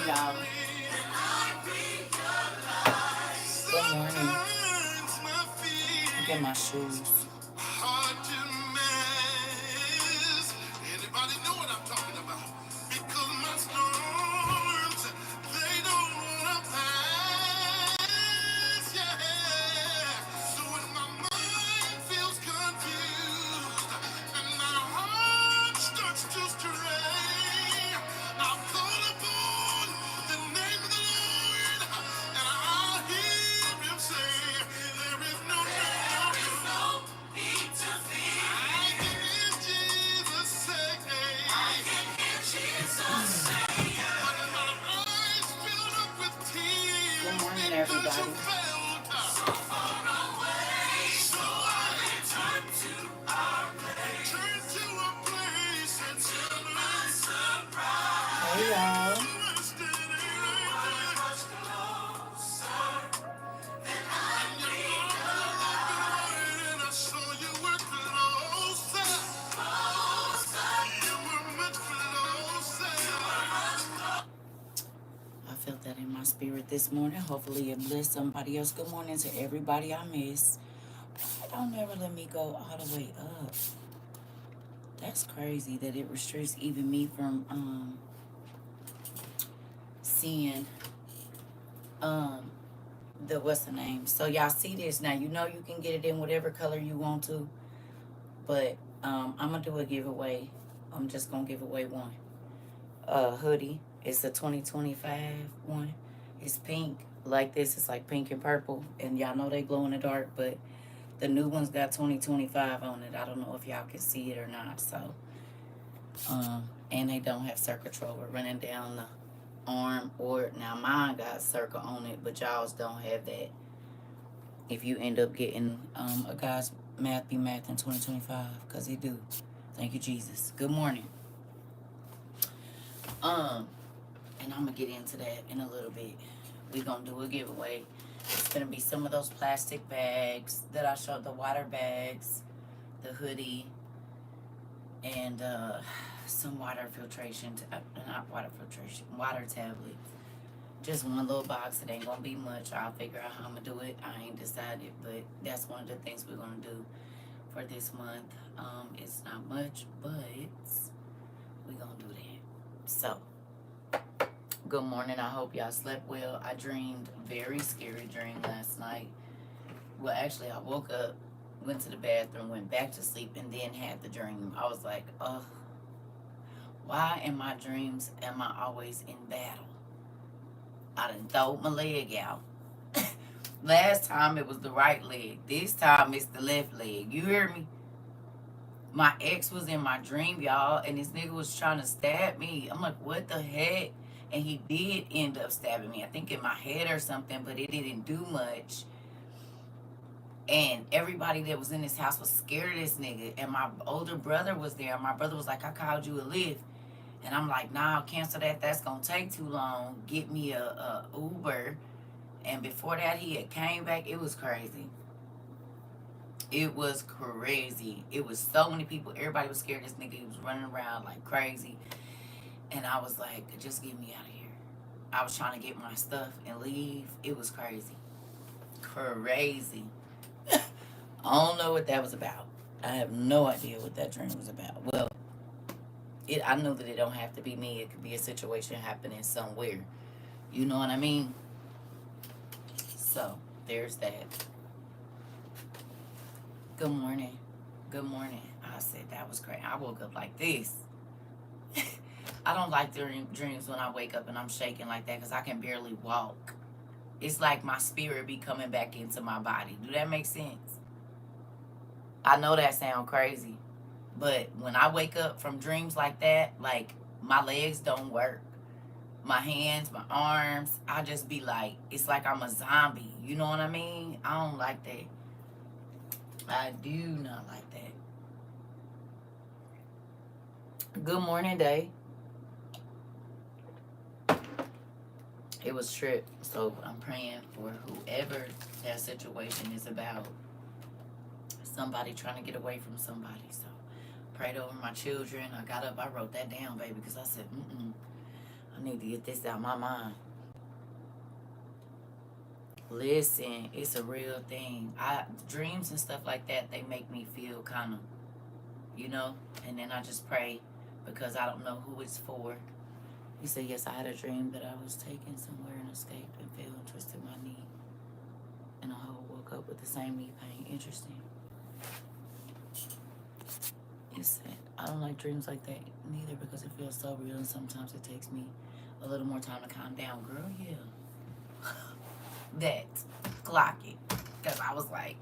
y'all. Good morning. Get my shoes. Anybody know what I'm talking about? Because my storms, they don't wanna pass, yeah. So when my mind feels confused and my heart starts to stray, I'll call upon the name of the Lord, and I'll hear Him say, there is no need to fear. I can hear Jesus say, I can hear Jesus say, but my eyes filled up with tears. Good morning, everybody. So far away, so I turn to our place. Turn to a place and to my surprise. Hey, y'all. I felt that in my spirit this morning. Hopefully it blessed somebody else. Good morning to everybody I miss. Don't ever let me go all the way up. That's crazy that it restricts even me from seeing the what's the name. So y'all see this now. You know you can get it in whatever color you want to, but I'm gonna do a giveaway. I'm just gonna give away one hoodie. It's a 2025 one. It's pink like this. It's like pink and purple, and y'all know they glow in the dark, but the new one's got 2025 on it. I don't know if y'all can see it or not. So and they don't have CERCA TROVA running down the arm, or now mine got CERCA on it, but y'all's don't have that. If you end up getting a guy's math be math in 2025, because they do. Thank you, Jesus. Good morning. And I'm gonna get into that in a little bit. We're gonna do a giveaway. It's gonna be some of those plastic bags that I showed, the water bags, the hoodie, and some water filtration, not water filtration, water tablets. Just one little box. It ain't gonna be much. I'll figure out how I'm gonna do it. I ain't decided, but that's one of the things we're gonna do for this month. It's not much, but we're gonna do that. So, good morning. I hope y'all slept well. I dreamed a very scary dream last night. Well, actually, I woke up, went to the bathroom, went back to sleep, and then had the dream. I was like, oh, why in my dreams am I always in battle? I done throw my leg out. Last time it was the right leg. This time it's the left leg. You hear me? My ex was in my dream, y'all, and this nigga was trying to stab me. I'm like, what the heck? And he did end up stabbing me. I think in my head or something, but it didn't do much. And everybody that was in this house was scared of this nigga. And my older brother was there. My brother was like, I called you a lift. And I'm like, nah, cancel that. That's going to take too long. Get me a Uber. And before that, he had came back. It was crazy. It was crazy. It was so many people. Everybody was scared of this nigga. He was running around like crazy. And I was like, just get me out of here. I was trying to get my stuff and leave. It was crazy. Crazy. I don't know what that was about. I have no idea what that dream was about. Well, I know that it don't have to be me. It could be a situation happening somewhere. You know what I mean? So, there's that. Good morning. Good morning. I said that was great. I woke up like this. I don't like dreams when I wake up and I'm shaking like that because I can barely walk. It's like my spirit be coming back into my body. Do that make sense? I know that sounds crazy, but when I wake up from dreams like that, like my legs don't work. My hands, my arms, I just be like, it's like I'm a zombie. You know what I mean? I don't like that. I do not like that. Good morning, Day. It was trip, so I'm praying for whoever that situation is about. Somebody trying to get away from somebody. So prayed over my children. I got up, I wrote that down, baby, because I said, I need to get this out of my mind. Listen, it's a real thing. Dreams and stuff like that, they make me feel kind of, you know, and then I just pray because I don't know who it's for. He said, yes, I had a dream that I was taken somewhere and escaped and fell and twisted my knee. And I woke up with the same knee pain. Interesting. It's sad. I don't like dreams like that neither because it feels so real and sometimes it takes me a little more time to calm down. Girl, yeah. That. Clock it. Because I was like,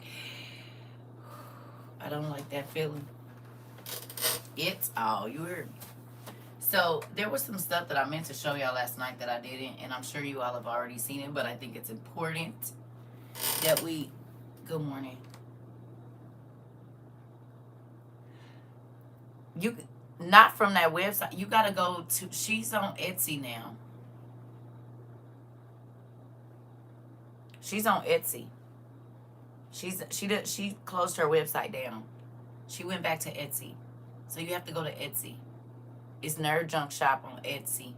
I don't like that feeling. It's all you heard me. So there was some stuff that I meant to show y'all last night that I didn't, and I'm sure you all have already seen it, but I think it's important that we, good morning. You, not from that website, you gotta go to, she's on Etsy now. She's on Etsy. She closed her website down. She went back to Etsy. So you have to go to Etsy. It's Nerd Junk Shop on Etsy.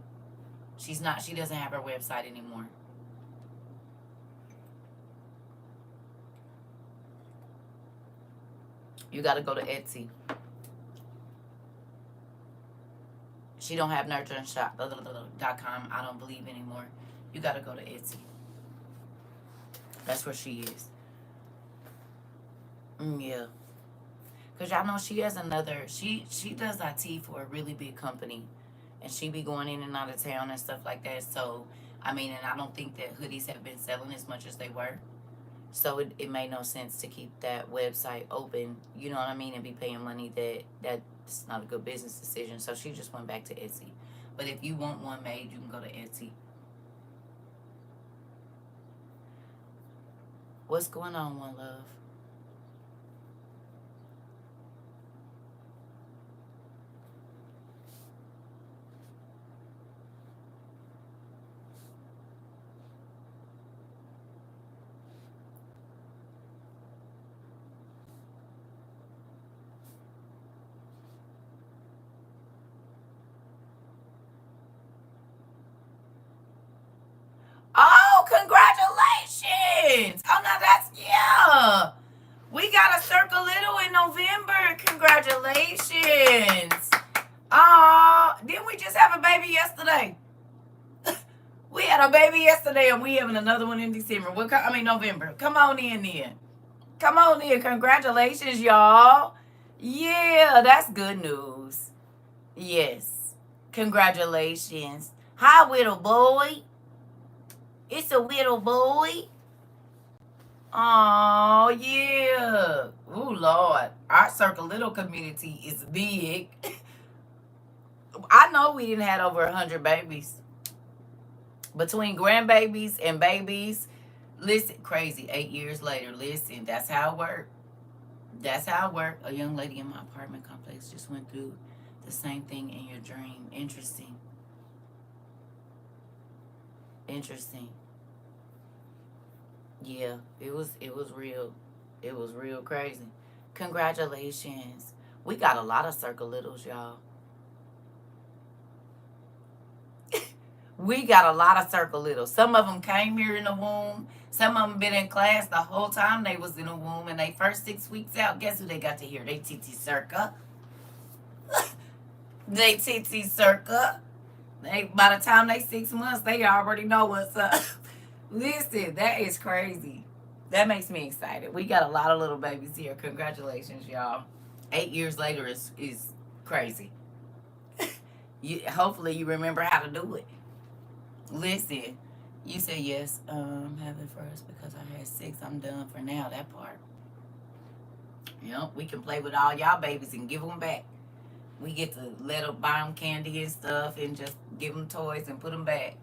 She doesn't have her website anymore. You got to go to Etsy. She don't have nerdjunkshop.com, I don't believe anymore. You got to go to Etsy. That's where she is. Yeah. Because y'all know she has another, she does IT for a really big company. And she be going in and out of town and stuff like that. So, I mean, and I don't think that hoodies have been selling as much as they were. So it made no sense to keep that website open, you know what I mean, and be paying money that's not a good business decision. So she just went back to Etsy. But if you want one made, you can go to Etsy. What's going on, One Love? Oh, congratulations! Oh, now that's, yeah. We got a Circle Little in November. Congratulations. Didn't we just have a baby yesterday? We had a baby yesterday and we having another one in December. November. Come on in then. Come on in. Congratulations, y'all. Yeah, that's good news. Yes. Congratulations. Hi, little boy. It's a little boy. Oh, yeah. Oh, Lord. Our Circle Little community is big. I know we didn't have over 100 babies. Between grandbabies and babies, listen, crazy. 8 years later, listen, that's how it worked. That's how it worked. A young lady in my apartment complex just went through the same thing in your dream. Interesting. Interesting. Yeah, it was real. It was real crazy. Congratulations. We got a lot of Circle Littles, y'all. We got a lot of Circle Littles. Some of them came here in the womb. Some of them been in class the whole time they was in the womb. And they first 6 weeks out, guess who they got to hear? They TT CERCA. They TT CERCA. By the time they 6 months, they already know what's up. Listen, that is crazy. That makes me excited. We got a lot of little babies here. Congratulations, y'all. 8 years later is crazy. Hopefully you remember how to do it. Listen, you said yes, have it first because I had 6. I'm done for now, that part. Yep, we can play with all y'all babies and give them back. We get to let them buy them candy and stuff and just give them toys and put them back.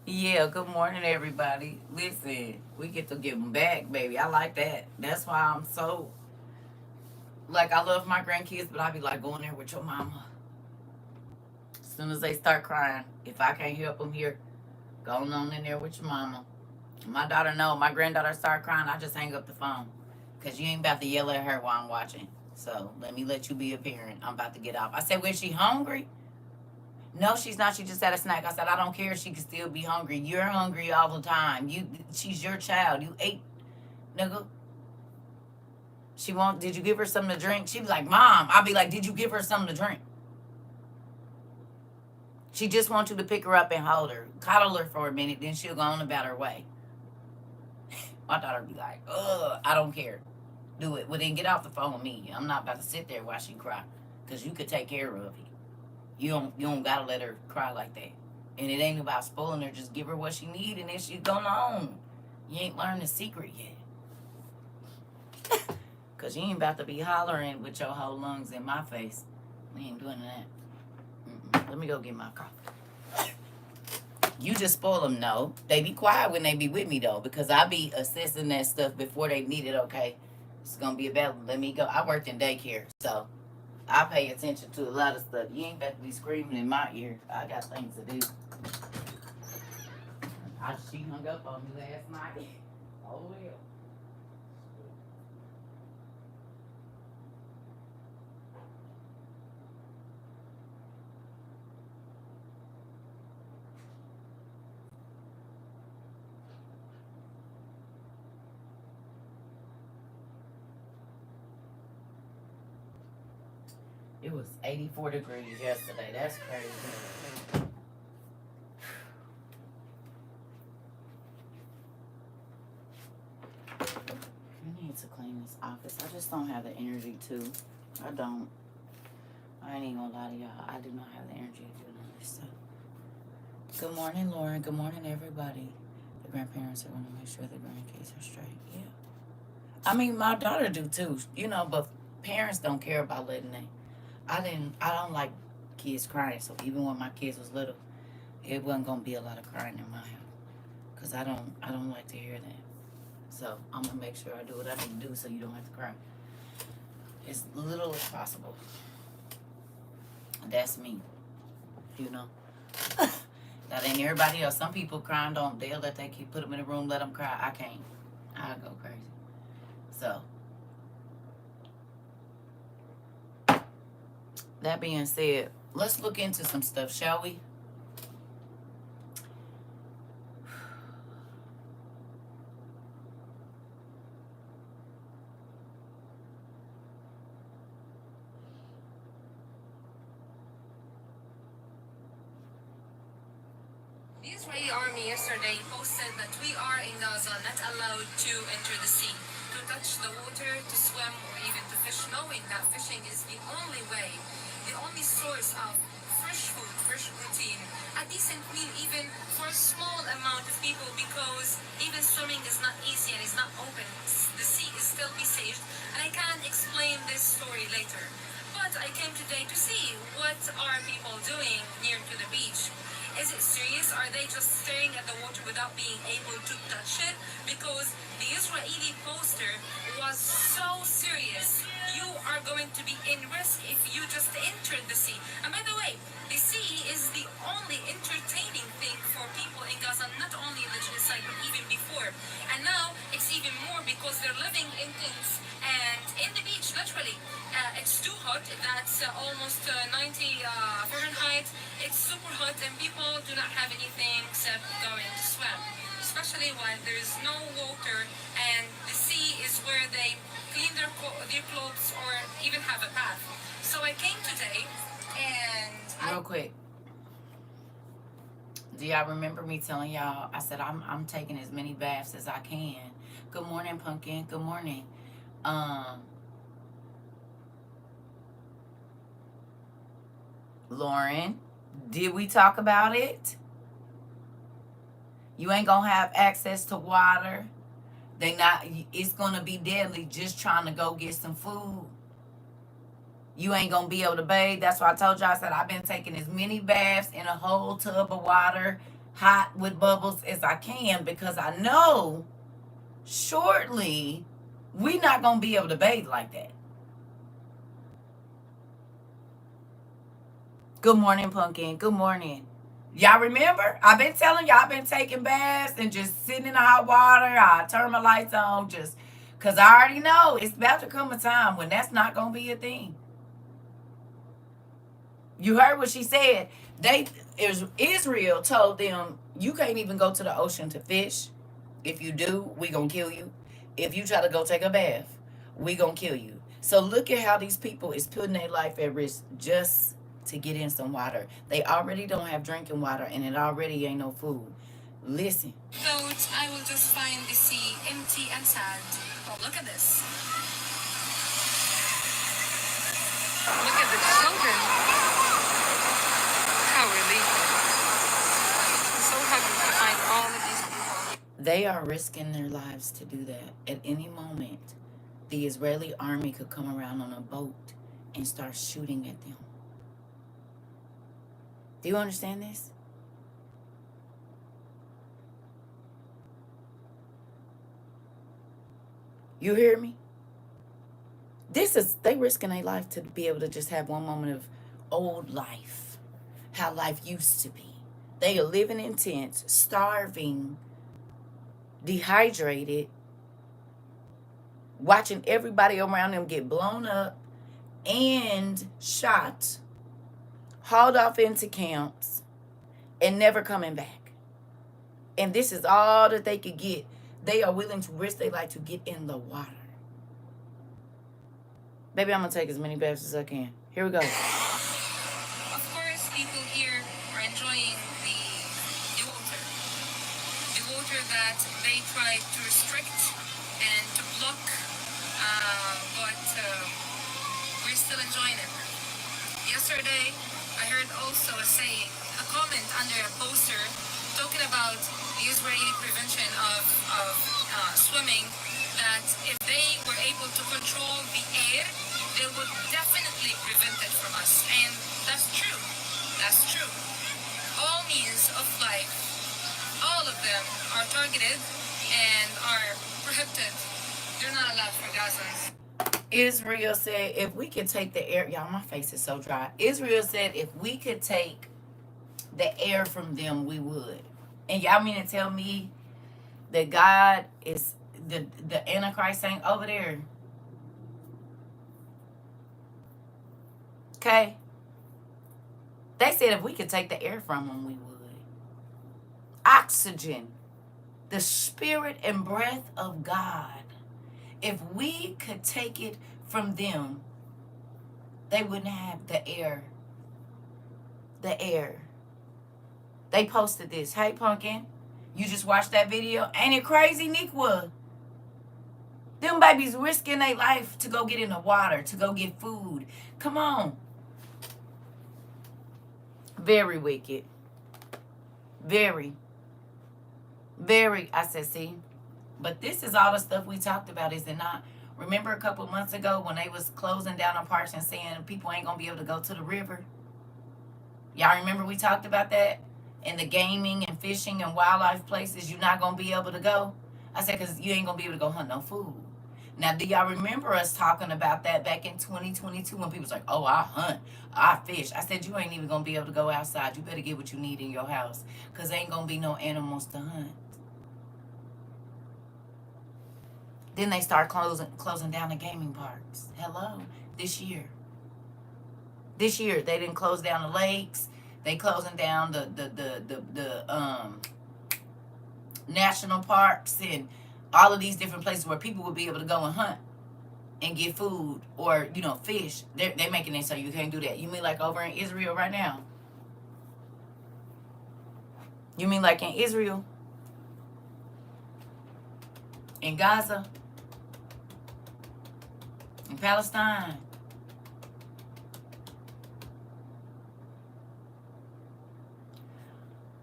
Yeah, good morning, everybody. Listen, we get to give them back, baby. I like that. That's why I'm so, like, I love my grandkids, but I be like, going there with your mama. As soon as they start crying, if I can't help them here, going on in there with your mama. My daughter know. My granddaughter start crying, I just hang up the phone. Because you ain't about to yell at her while I'm watching. So let me let you be a parent. I'm about to get off. I said, was she hungry? No, she's not. She just had a snack. I said, I don't care. She can still be hungry. You're hungry all the time. She's your child. You ate, nigga. She won't. Did you give her something to drink? She be like, Mom. I'll be like, did you give her something to drink? She just wants you to pick her up and hold her, coddle her for a minute, then she'll go on about her way. My daughter be like, ugh, I don't care. Do it. Well, then get off the phone with me. I'm not about to sit there while she cry, because you could take care of it. You don't gotta let her cry like that. And it ain't about spoiling her. Just give her what she need, and then she's going on. You ain't learned the secret yet. Because you ain't about to be hollering with your whole lungs in my face. We ain't doing that. Let me go get my coffee. You just spoil them, no. They be quiet when they be with me, though, because I be assessing that stuff before they need it, okay? It's going to be available. Let me go. I worked in daycare, so I pay attention to a lot of stuff. You ain't about to be screaming in my ear. I got things to do. She hung up on me last night. Oh, well. It was 84 degrees yesterday. That's crazy. I need to clean this office. I just don't have the energy to. I don't. I ain't even gonna lie to y'all. I do not have the energy to do none of this stuff. Good morning, Lauren. Good morning, everybody. The grandparents are gonna make sure the grandkids are straight. Yeah. I mean, my daughter do too. You know, but parents don't care about letting they. I don't like kids crying. So even when my kids was little, it wasn't gonna be a lot of crying in my house. Cause I don't like to hear that. So I'm gonna make sure I do what I need to do so you don't have to cry. As little as possible. That's me. You know. That ain't everybody else. Some people crying they'll let that kid put them in a room, let them cry. I can't. I go crazy. So that being said, let's look into some stuff, shall we? The Israeli army yesterday posted that we are in Gaza not allowed to enter the sea, to touch the water, to swim, or even to fish, knowing that fishing is the only way, the only source of fresh food, fresh protein, a decent meal even for a small amount of people, because even swimming is not easy and is not open. The sea is still besieged, and I can explain this story later. But I came today to see what are people doing near to the beach. Is it serious? Are they just staring at the water without being able to touch it? Because the Israeli poster was so serious. You are going to be in risk if you just entered the sea. And by the way, the sea is the only entertaining thing for people in Gaza, not only in the genocide, but even before. And now it's even more because they're living in tents and in the beach, literally. It's too hot. That's almost 90 Fahrenheit. It's super hot, and people do not have anything except going to swim, especially when there's no water, and the sea is where they clean their clothes or even have a bath. So I came today, and real quick. Do y'all remember me telling y'all? I said I'm taking as many baths as I can. Good morning, Pumpkin. Good morning. Lauren, did we talk about it? You ain't gonna have access to water. It's gonna be deadly just trying to go get some food. You ain't gonna be able to bathe. That's why I told y'all, I said I've been taking as many baths in a whole tub of water, hot with bubbles, as I can, because I know shortly we not gonna be able to bathe like that. Good morning, Pumpkin. Good morning. Y'all remember? I've been telling y'all I've been taking baths and just sitting in the hot water. I turn my lights on just because I already know it's about to come a time when that's not going to be a thing. You heard what she said. Israel told them, you can't even go to the ocean to fish. If you do, we gonna kill you. If you try to go take a bath, we gonna kill you. So look at how these people is putting their life at risk just to get in some water. They already don't have drinking water, and it already ain't no food. Listen. Thought I will just find the sea empty and sad. Well, look at this. Look at the children. How relieving. I'm so happy to find all of these people. They are risking their lives to do that. At any moment, the Israeli army could come around on a boat and start shooting at them. Do you understand this? You hear me? They risking their life to be able to just have one moment of old life, how life used to be. They are living in tents, starving, dehydrated, watching everybody around them get blown up and shot, hauled off into camps, and never coming back. And this is all that they could get. They are willing to risk their life to get in the water. Baby, I'm going to take as many baths as I can. Here we go. Of course, people here are enjoying the water. The water that they try to restrict and to block, but we're still enjoying it. Yesterday, I heard also a comment under a poster talking about the Israeli prevention of swimming, that if they were able to control the air, they would definitely prevent it from us. And that's true. That's true. All means of life, all of them are targeted and are prohibited. They're not allowed for Gazans. Israel said if we could take the air, y'all, my face is so dry. Israel said if we could take the air from them, we would. And y'all mean to tell me that God is the Antichrist ain't over there? Okay? They said if we could take the air from them, we would. Oxygen, the spirit and breath of God. If we could take it from them, they wouldn't have the air. The air. They posted this. Hey, Pumpkin, you just watched that video? Ain't it crazy, Nikwa? Them babies risking their life to go get in the water, to go get food. Come on. Very wicked. Very. Very, I said, see. But this is all the stuff we talked about, is it not? Remember a couple months ago when they was closing down on parks and saying people ain't going to be able to go to the river? Y'all remember we talked about that? And the gaming and fishing and wildlife places, you're not going to be able to go? I said, because you ain't going to be able to go hunt no food. Now, do y'all remember us talking about that back in 2022 when people was like, oh, I hunt, I fish? I said, you ain't even going to be able to go outside. You better get what you need in your house, because there ain't going to be no animals to hunt. Then they start closing down the gaming parks. Hello, this year. This year, they didn't close down the lakes. They closing down the national parks and all of these different places where people would be able to go and hunt and get food or, fish. They're making it so you can't do that. You mean like over in Israel right now? You mean like in Israel? In Gaza? In Palestine?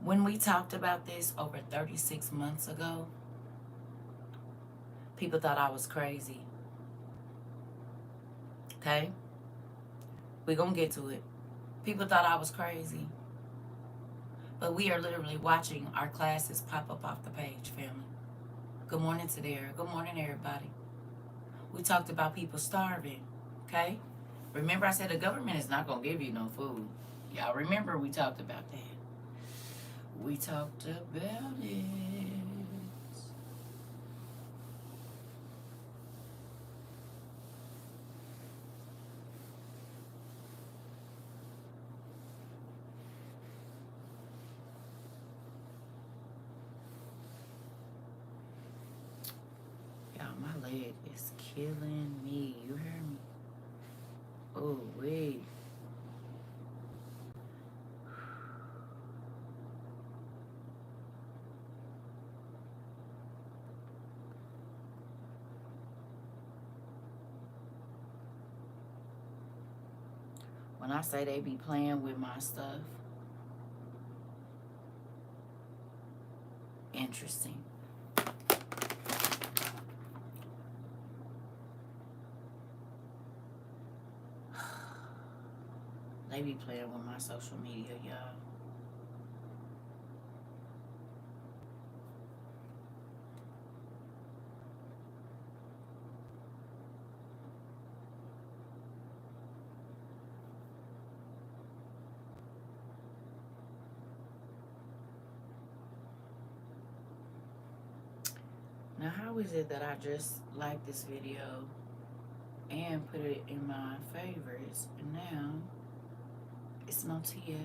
When we talked about this over 36 months ago, people thought I was crazy. Okay? We're going to get to it. People thought I was crazy. But we are literally watching our classes pop up off the page, family. Good morning to there. Good morning, everybody. We talked about people starving. Okay? Remember I said the government is not going to give you no food. Y'all remember we talked about that. We talked about it. My leg is killing me. You hear me? Oh, wait. When I say they be playing with my stuff, interesting. They be playing with my social media, y'all. Now, how is it that I just liked this video and put it in my favorites, and now it's no Tia?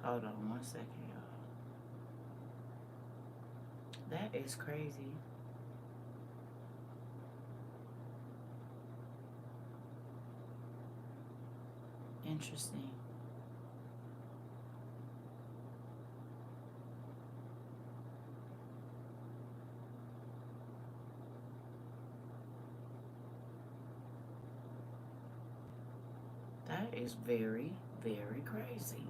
Hold on 1 second, y'all. That is crazy. Interesting. That is very, very crazy.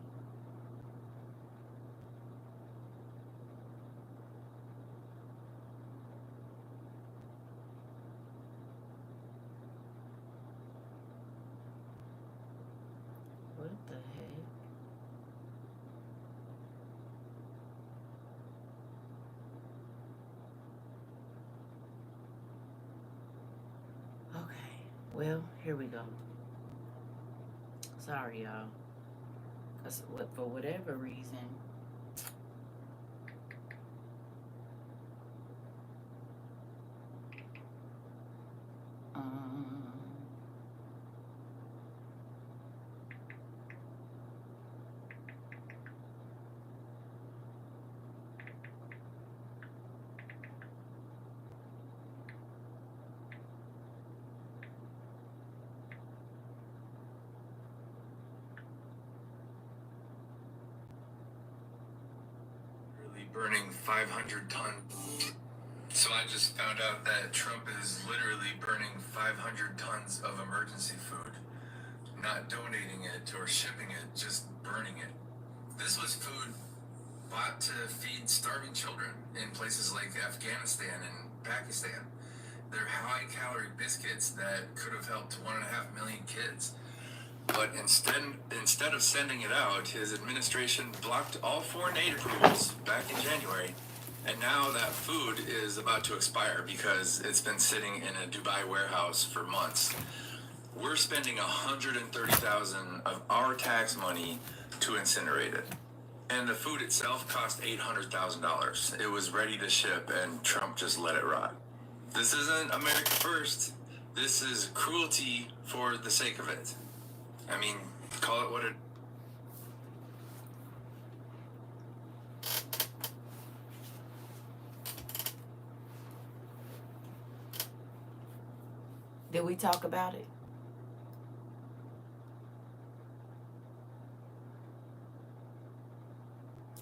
What the heck? Okay, well, here we go. Sorry, y'all. Because for whatever reason, burning 500 tons. So I just found out that Trump is literally burning 500 tons of emergency food, not donating it or shipping it, just burning it. This was food bought to feed starving children in places like Afghanistan and Pakistan. They're high-calorie biscuits that could have helped 1.5 million kids. But instead of sending it out, his administration blocked all foreign aid approvals back in January. And now that food is about to expire because it's been sitting in a Dubai warehouse for months. We're spending $130,000 of our tax money to incinerate it. And the food itself cost $800,000. It was ready to ship and Trump just let it rot. This isn't America first. This is cruelty for the sake of it. I mean, call it what it... did we talk about it?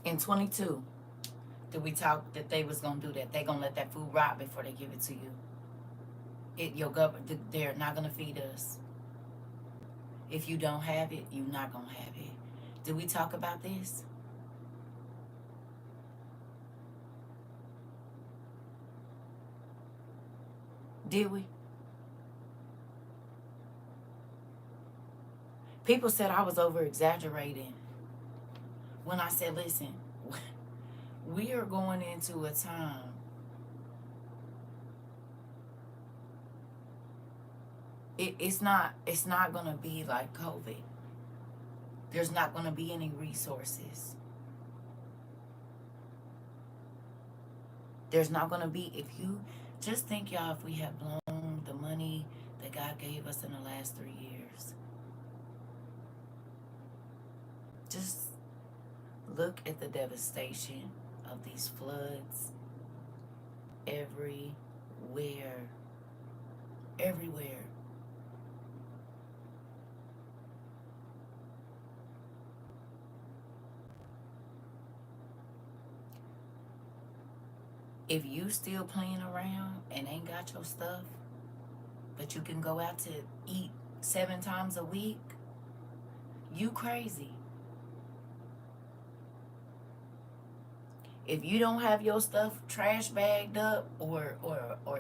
In 22, did we talk that they was gonna do that? They gonna let that food rot before they give it to you. Your government, they're not gonna feed us. If you don't have it, you're not gonna have it. Did we talk about this? Did we? People said I was over exaggerating when I said, listen, we are going into a time it's not gonna be like COVID. There's not gonna be any resources. There's not going to be, if you just think, y'all, if we have blown the money that God gave us in the last 3 years, just look at the devastation of these floods everywhere. Everywhere. If you still playing around and ain't got your stuff, but you can go out to eat 7 times a week, you crazy. If you don't have your stuff trash bagged up or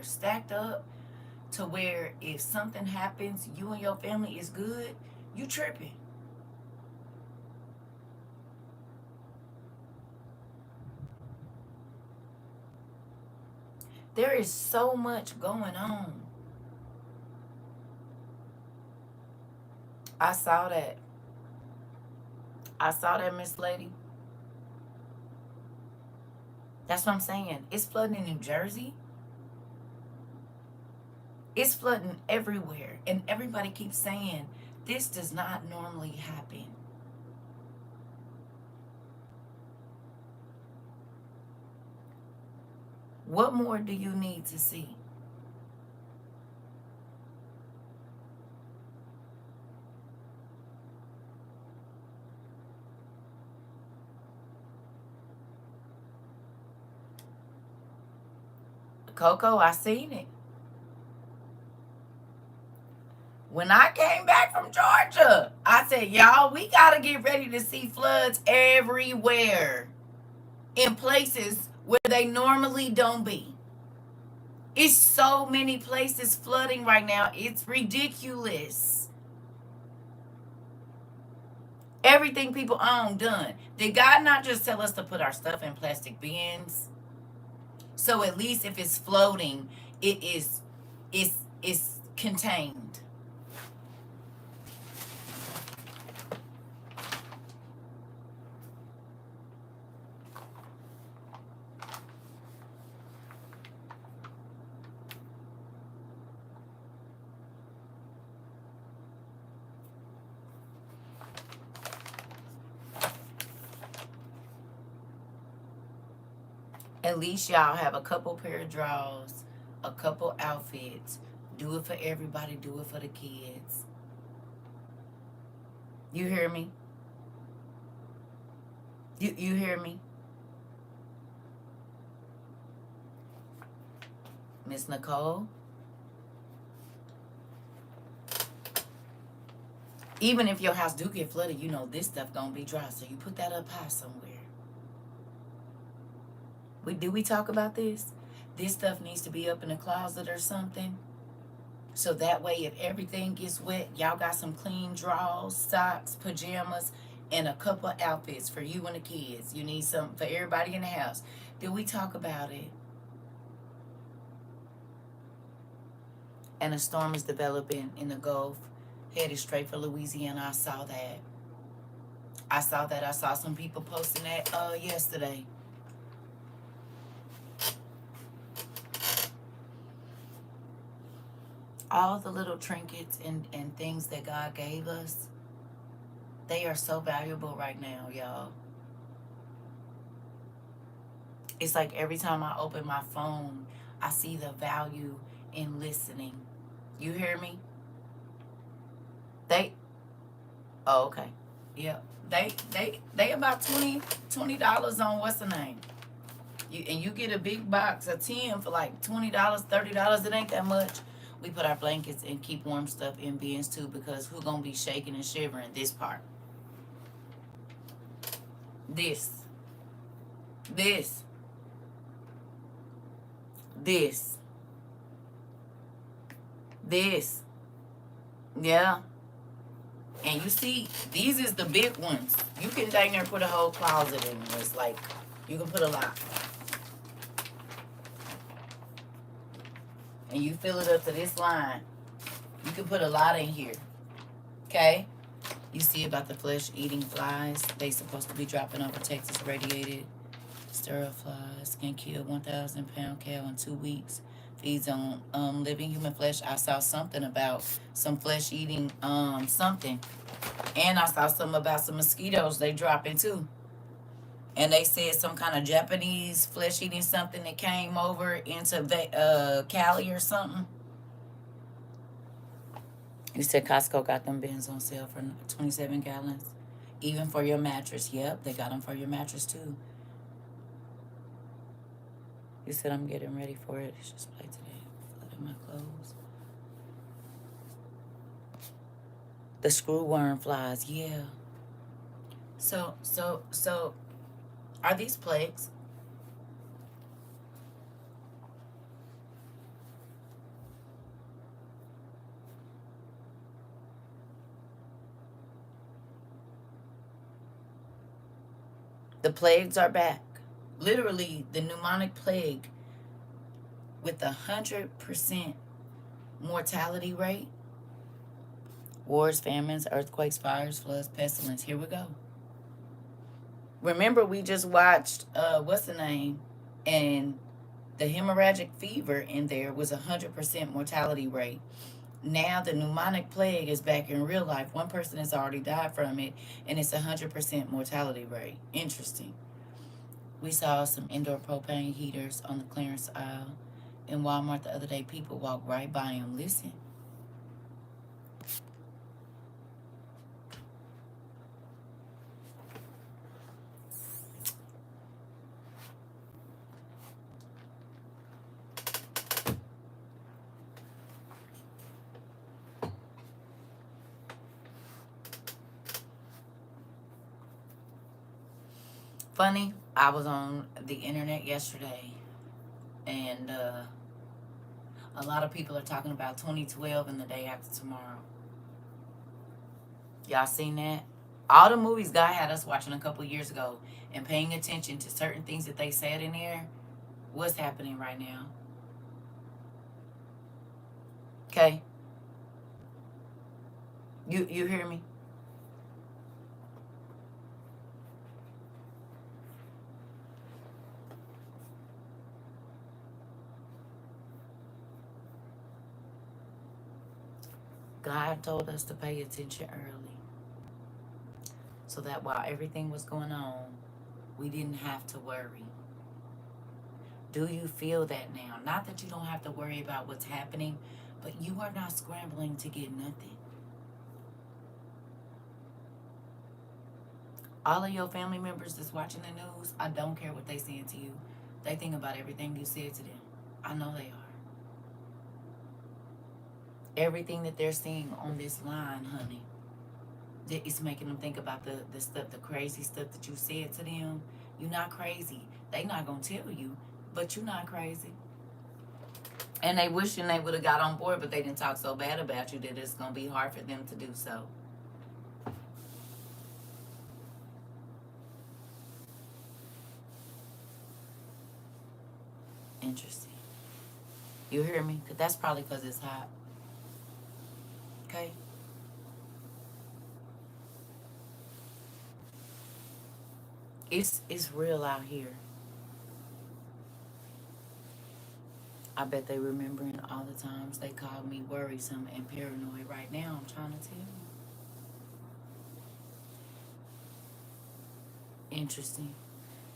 stacked up to where if something happens, you and your family is good, you tripping. There is so much going on. I saw that, Miss Lady. That's what I'm saying. It's flooding in New Jersey. It's flooding everywhere. And everybody keeps saying, this does not normally happen. What more do you need to see? Coco, I seen it. When I came back from Georgia, I said, y'all, we got to get ready to see floods everywhere in places where they normally don't be. It's so many places flooding right now. It's ridiculous. Everything people own done. Did God not just tell us to put our stuff in plastic bins? So at least if it's floating, it's contained. At least y'all have a couple pair of drawers, a couple outfits. Do it for everybody. Do it for the kids. You hear me? You hear me? Miss Nicole? Even if your house do get flooded, you know this stuff gonna be dry. So you put that up high somewhere. Do we talk about this? This stuff needs to be up in a closet or something. So that way, if everything gets wet, y'all got some clean drawers, socks, pajamas, and a couple of outfits for you and the kids. You need something for everybody in the house. Did we talk about it? And a storm is developing in the Gulf, headed straight for Louisiana. I saw that. I saw some people posting that yesterday. All the little trinkets and things that God gave us, they are so valuable right now, y'all. It's like every time I open my phone, I see the value in listening. You hear me? Oh, okay. Yeah. They about $20 on what's the name? You get a big box of 10 for like $20, $30. It ain't that much. We put our blankets and keep warm stuff in bins too, because who gonna be shaking and shivering this part? This. Yeah. And you see, these is the big ones. You can dang near put a whole closet in them. It's like, you can put a lot. And you fill it up to this line. You can put a lot in here. Okay? You see about the flesh-eating flies. They supposed to be dropping over Texas radiated Sterile flies can kill 1,000-pound cow in 2 weeks. Feeds on living human flesh. I saw something about some flesh eating something. And I saw something about some mosquitoes they dropping too. And they said some kind of Japanese flesh eating something that came over into Cali or something. You said Costco got them bins on sale for 27 gallons. Even for your mattress. Yep, they got them for your mattress too. You said I'm getting ready for it. It's just play today. Flooding my clothes. The screwworm flies, yeah. So, are these plagues? The plagues are back. Literally, the pneumonic plague with 100% mortality rate. Wars, famines, earthquakes, fires, floods, pestilence. Here we go. Remember, we just watched, what's the name? And the hemorrhagic fever in there was 100% mortality rate. Now the pneumonic plague is back in real life. One person has already died from it, and it's 100% mortality rate. Interesting. We saw some indoor propane heaters on the clearance aisle in Walmart the other day. People walked right by them. Listen. Funny, I was on the internet yesterday, and a lot of people are talking about 2012 and the day after tomorrow. Y'all seen that? All the movies God had us watching a couple years ago and paying attention to certain things that they said in there. What's happening right now? Okay? You hear me? God told us to pay attention early so that while everything was going on, we didn't have to worry. Do you feel that now? Not that you don't have to worry about what's happening, but you are not scrambling to get nothing. All of your family members that's watching the news, I don't care what they saying to you. They think about everything you said to them. I know they are. Everything that they're seeing on this line, honey, it's making them think about the stuff, the crazy stuff that you said to them. You're not crazy. They not going to tell you, but you're not crazy. And they wishing they would have got on board, but they didn't talk so bad about you that it's going to be hard for them to do so. Interesting. You hear me? Because that's probably because it's hot. Okay? It's real out here. I bet they remembering all the times they called me worrisome and paranoid. Right now, I'm trying to tell you. Interesting.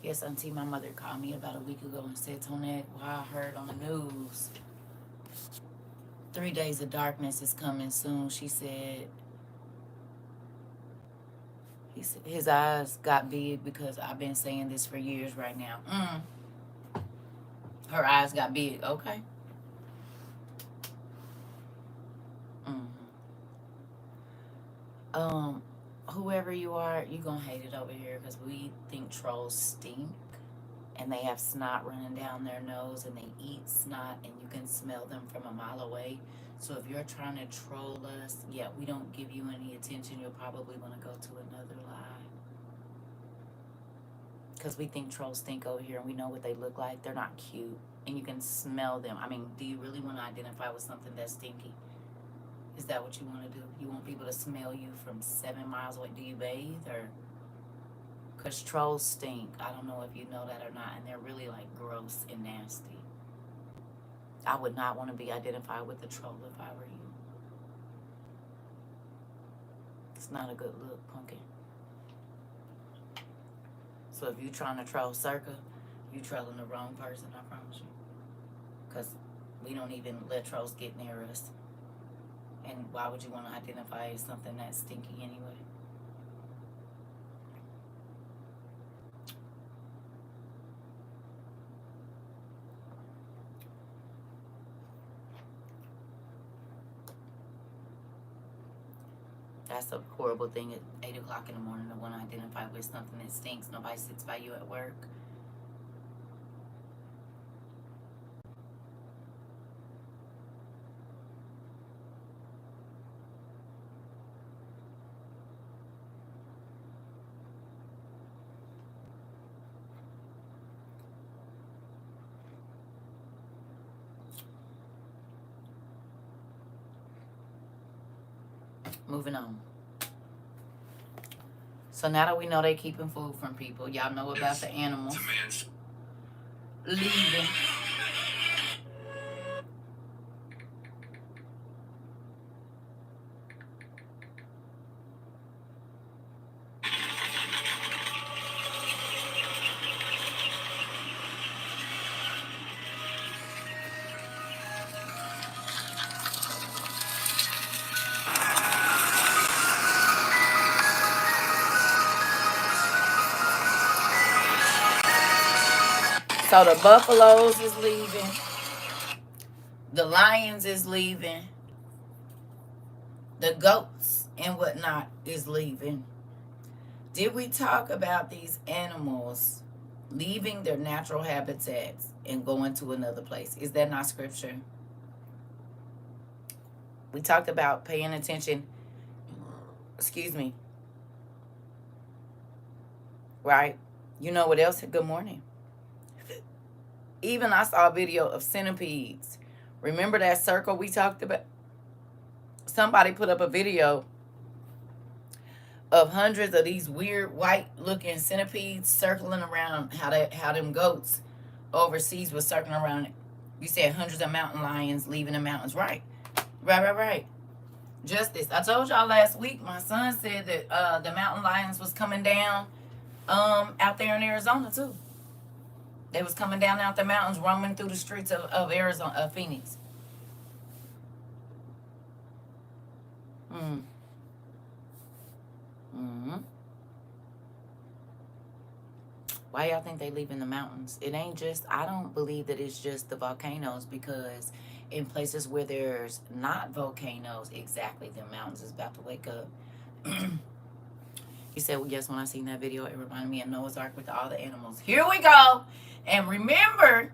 Yes, Auntie, my mother called me about a week ago and said, Tonette, well, I heard on the news 3 days of darkness is coming soon. She said, his eyes got big because I've been saying this for years right now. Her eyes got big. Okay. Whoever you are, you gonna hate it over here because we think trolls stink and they have snot running down their nose and they eat snot and you can smell them from a mile away. So if you're trying to troll us, yeah, we don't give you any attention. You'll probably want to go to another live. Because we think trolls stink over here and we know what they look like. They're not cute. And you can smell them. I mean, do you really want to identify with something that's stinky? Is that what you want to do? You want people to smell you from 7 miles away? Do you bathe or? Because trolls stink. I don't know if you know that or not. And they're really like gross and nasty. I would not want to be identified with a troll if I were you. It's not a good look, pumpkin. So if you trying to troll CERCA, you trolling the wrong person, I promise you. Because we don't even let trolls get near us. And why would you want to identify as something that's stinky anyway? That's a horrible thing at 8 o'clock in the morning to want to identify with something that stinks. Nobody sits by you at work. Moving on. So now that we know they keeping food from people, y'all know about the animals leaving. So the buffaloes is leaving. The lions is leaving. The goats and whatnot is leaving. Did we talk about these animals leaving their natural habitats and going to another place? Is that not scripture? We talked about paying attention. Excuse me. Right? You know what else? Good morning. Even I saw a video of centipedes. Remember that circle we talked about? Somebody put up a video of hundreds of these weird white looking centipedes circling around how them goats overseas was circling around. You said hundreds of mountain lions leaving the mountains. Right. Justice. I told y'all last week, my son said that the mountain lions was coming down out there in Arizona too. They was coming down out the mountains, roaming through the streets of Arizona, of Phoenix. Why y'all think they live in the mountains? It ain't just, I don't believe that it's just the volcanoes, because in places where there's not volcanoes, exactly, the mountains is about to wake up. He said, well, yes, when I seen that video, it reminded me of Noah's Ark with all the animals. Here we go. And remember,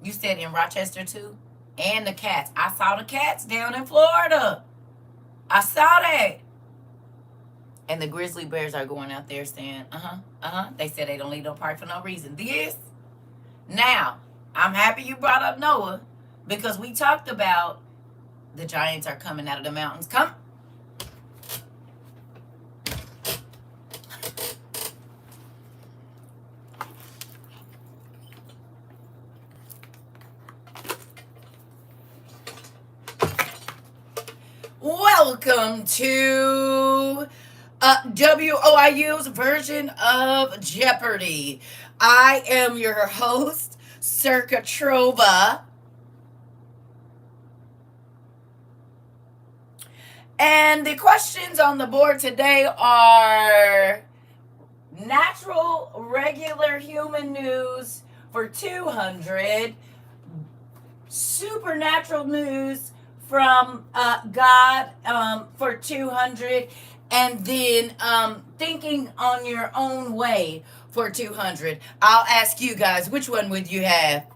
you said in Rochester too, and the cats. I saw the cats down in Florida. I saw that. And the grizzly bears are going out there saying, They said they don't leave no park for no reason. This. Now, I'm happy you brought up Noah, because we talked about the giants are coming out of the mountains. Come. Welcome to WOIU's version of Jeopardy. I am your host, CERCA TROVA. And the questions on the board today are natural, regular human news for 200, supernatural news from God for 200, and then thinking on your own way for 200. I'll ask you guys, which one would you have?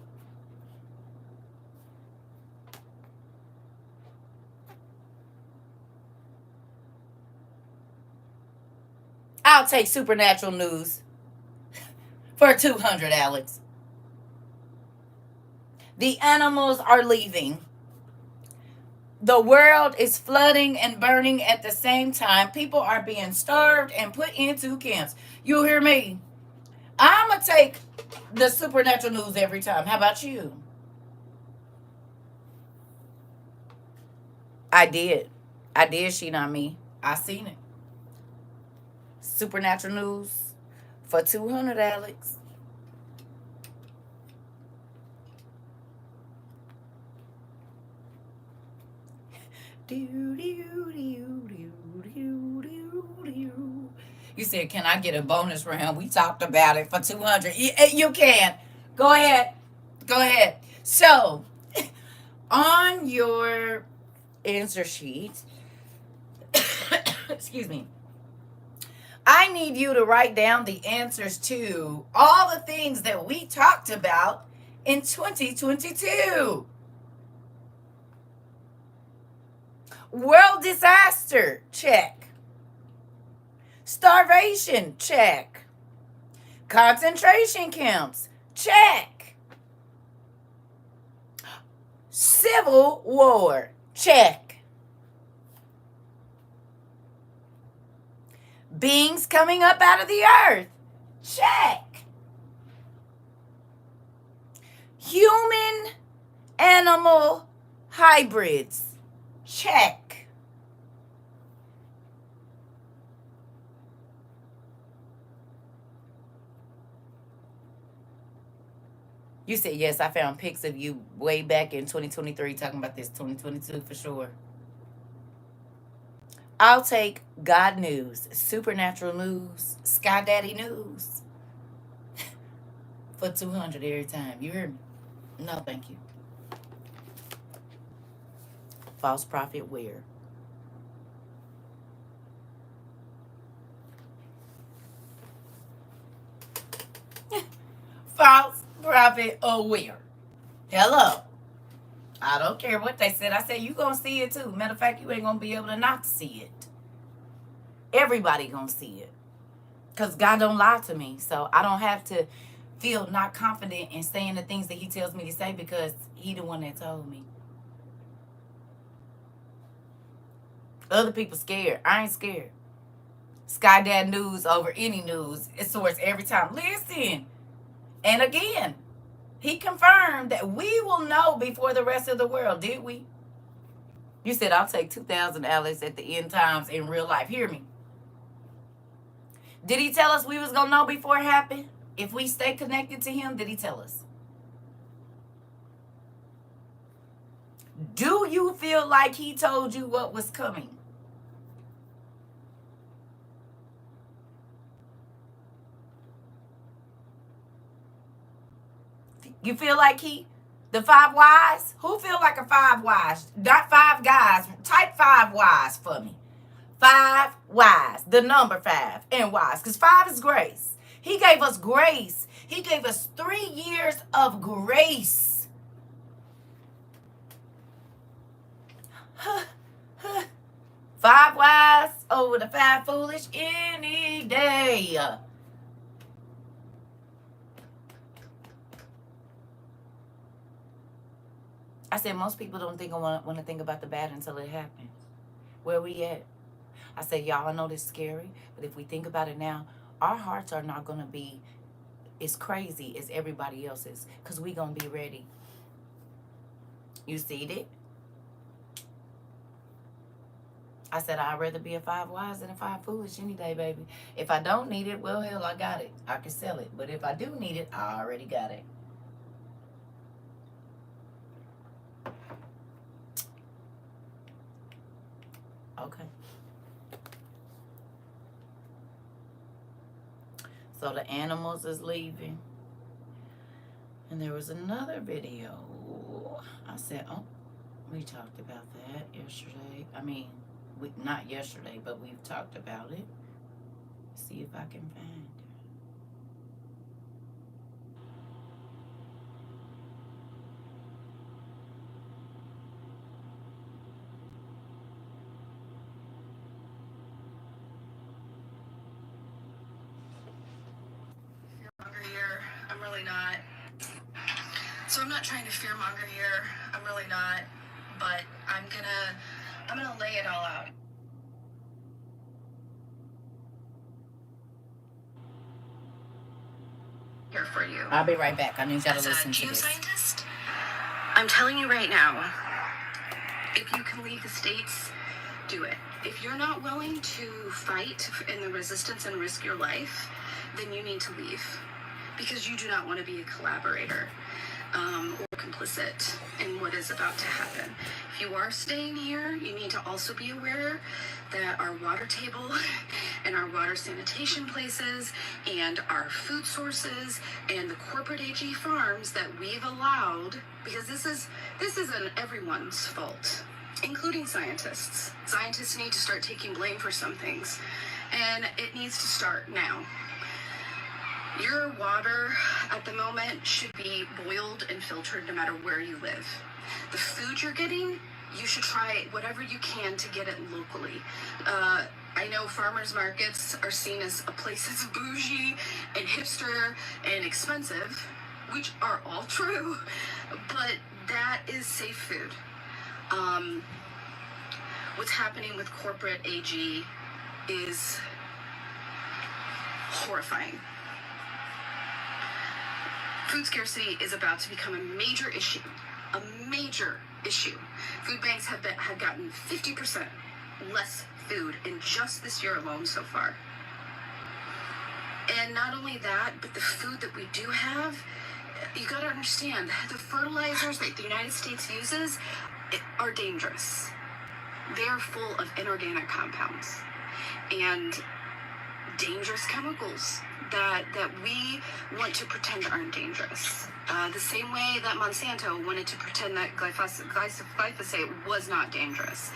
I'll take supernatural news for 200, Alex. The animals are leaving. The world is flooding and burning at the same time. People are being starved and put into camps. You hear me? I'm going to take the supernatural news every time. How about you? I did. I did, she not me. I seen it. Supernatural news for 200, Alex. You said, can I get a bonus round? We talked about it for 200. You can. Go ahead. Go ahead. So, on your answer sheet, excuse me, I need you to write down the answers to all the things that we talked about in 2022. World disaster, check. Starvation, check. Concentration camps, check. Civil war, check. Beings coming up out of the earth, check. Human animal hybrids, check. You said yes. I found pics of you way back in 2023 talking about this 2022 for sure. I'll take God news, supernatural news, Sky Daddy news for 200 every time. You heard me? No, thank you. False prophet where? False prophet aware. Hello. I don't care what they said. I said you gonna see it too. Matter of fact, you ain't gonna be able to not see it. Everybody gonna see it. Because God don't lie to me. So I don't have to feel not confident in saying the things that he tells me to say because he the one that told me. Other people scared. I ain't scared. Sky Dad News over any news. It's source every time. Listen. And again, he confirmed that we will know before the rest of the world. Did we? You said I'll take 2,000, Alex, at the end times in real life. Hear me. Did he tell us we was going to know before it happened? If we stay connected to him, did he tell us? Do you feel like he told you what was coming? You feel like the 5 wise? Who feel like a 5 wise? Not 5 guys. Type 5 wise for me. 5 wise. The number 5 and wise. Because 5 is grace. He gave us grace. He gave us 3 years of grace. 5 wise over the 5 foolish any day. I said most people don't think I want to think about the bad until it happens. Where we at? I said, y'all, I know this is scary, but if we think about it now, our hearts are not going to be as crazy as everybody else's because we going to be ready. You see it? I said, I'd rather be a 5 wise than a 5 foolish any day, baby. If I don't need it, well, hell, I got it. I can sell it. But if I do need it, I already got it. Okay. So the animals is leaving. And there was another video. I said, oh, we talked about that yesterday. I mean, not yesterday, but we've talked about it. See if I can find it. Here, I'm really not. So I'm not trying to fearmonger here. I'm really not. but I'm gonna lay it all out here for you. I'll be right back. I need y'all to As a listen to this. geoscientist, I'm telling you right now, if you can leave the States, do it. If you're not willing to fight in the resistance and risk your life, then you need to leave, because you do not want to be a collaborator or complicit in what is about to happen. If you are staying here, you need to also be aware that our water table and our water sanitation places and our food sources and the corporate AG farms that we've allowed, because this isn't everyone's fault, including scientists. Scientists need to start taking blame for some things, and it needs to start now. Your water at the moment should be boiled and filtered no matter where you live. The food you're getting, you should try whatever you can to get it locally. I know farmers markets are seen as a place that's bougie and hipster and expensive, which are all true, but that is safe food. What's happening with corporate AG is horrifying. Food scarcity is about to become a major issue. A major issue. Food banks have gotten 50% less food in just this year alone so far. And not only that, but the food that we do have, you gotta understand, the fertilizers that the United States uses are dangerous. They're full of inorganic compounds and dangerous chemicals that we want to pretend aren't dangerous. The same way that Monsanto wanted to pretend that glyphosate was not dangerous.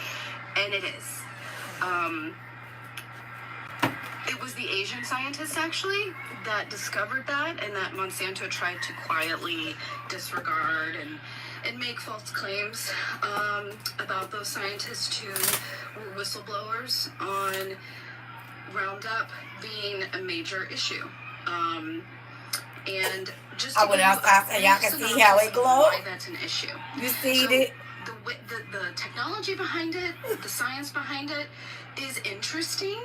And it is. It was the Asian scientists, actually, that discovered that, and that Monsanto tried to quietly disregard and make false claims about those scientists who were whistleblowers on Roundup being a major issue. And just I went outside so y'all can see how it glows. Why that's an issue. You see it? The technology behind it, the science behind it is interesting.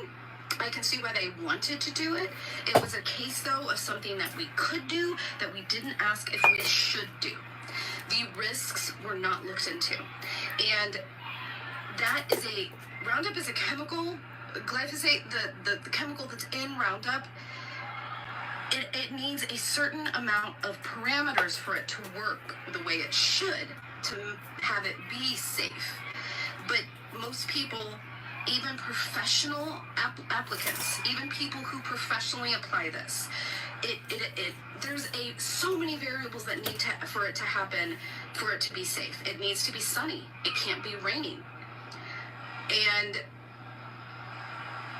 I can see why they wanted to do it. It was a case, though, of something that we could do that we didn't ask if we should do. The risks were not looked into. And Roundup is a chemical. Glyphosate, the chemical that's in Roundup, it needs a certain amount of parameters for it to work the way it should to have it be safe. But most people, even professional applicants, even people who professionally apply this, there's so many variables that need for it to happen, for it to be safe. It needs to be sunny. It can't be raining. And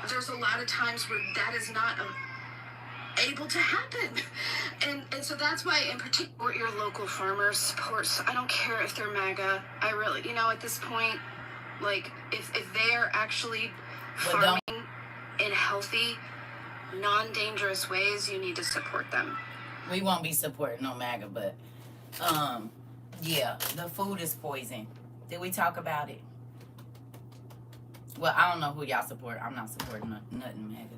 there's a lot of times where that is not able to happen. And so that's why, in particular, your local farmers supports. I don't care if they're MAGA. I really, at this point, like, if they are actually farming in healthy, non-dangerous ways, you need to support them. We won't be supporting no MAGA, but, yeah, the food is poison. Did we talk about it? Well, I don't know who y'all support. I'm not supporting nothing MAGA.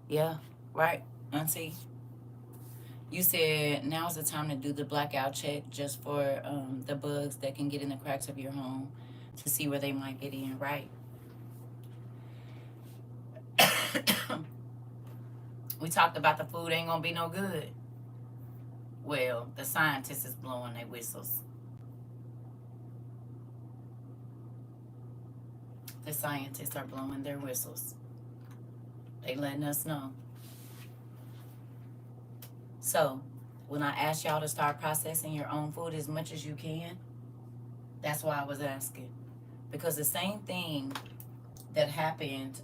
Yeah, right, Auntie? You said now's the time to do the blackout check just for the bugs that can get in the cracks of your home to see where they might get in, right? We talked about the food ain't gonna be no good. Well, the scientists is blowing their whistles. The scientists are blowing their whistles. They letting us know. So, when I asked y'all to start processing your own food as much as you can, that's why I was asking. Because the same thing that happened,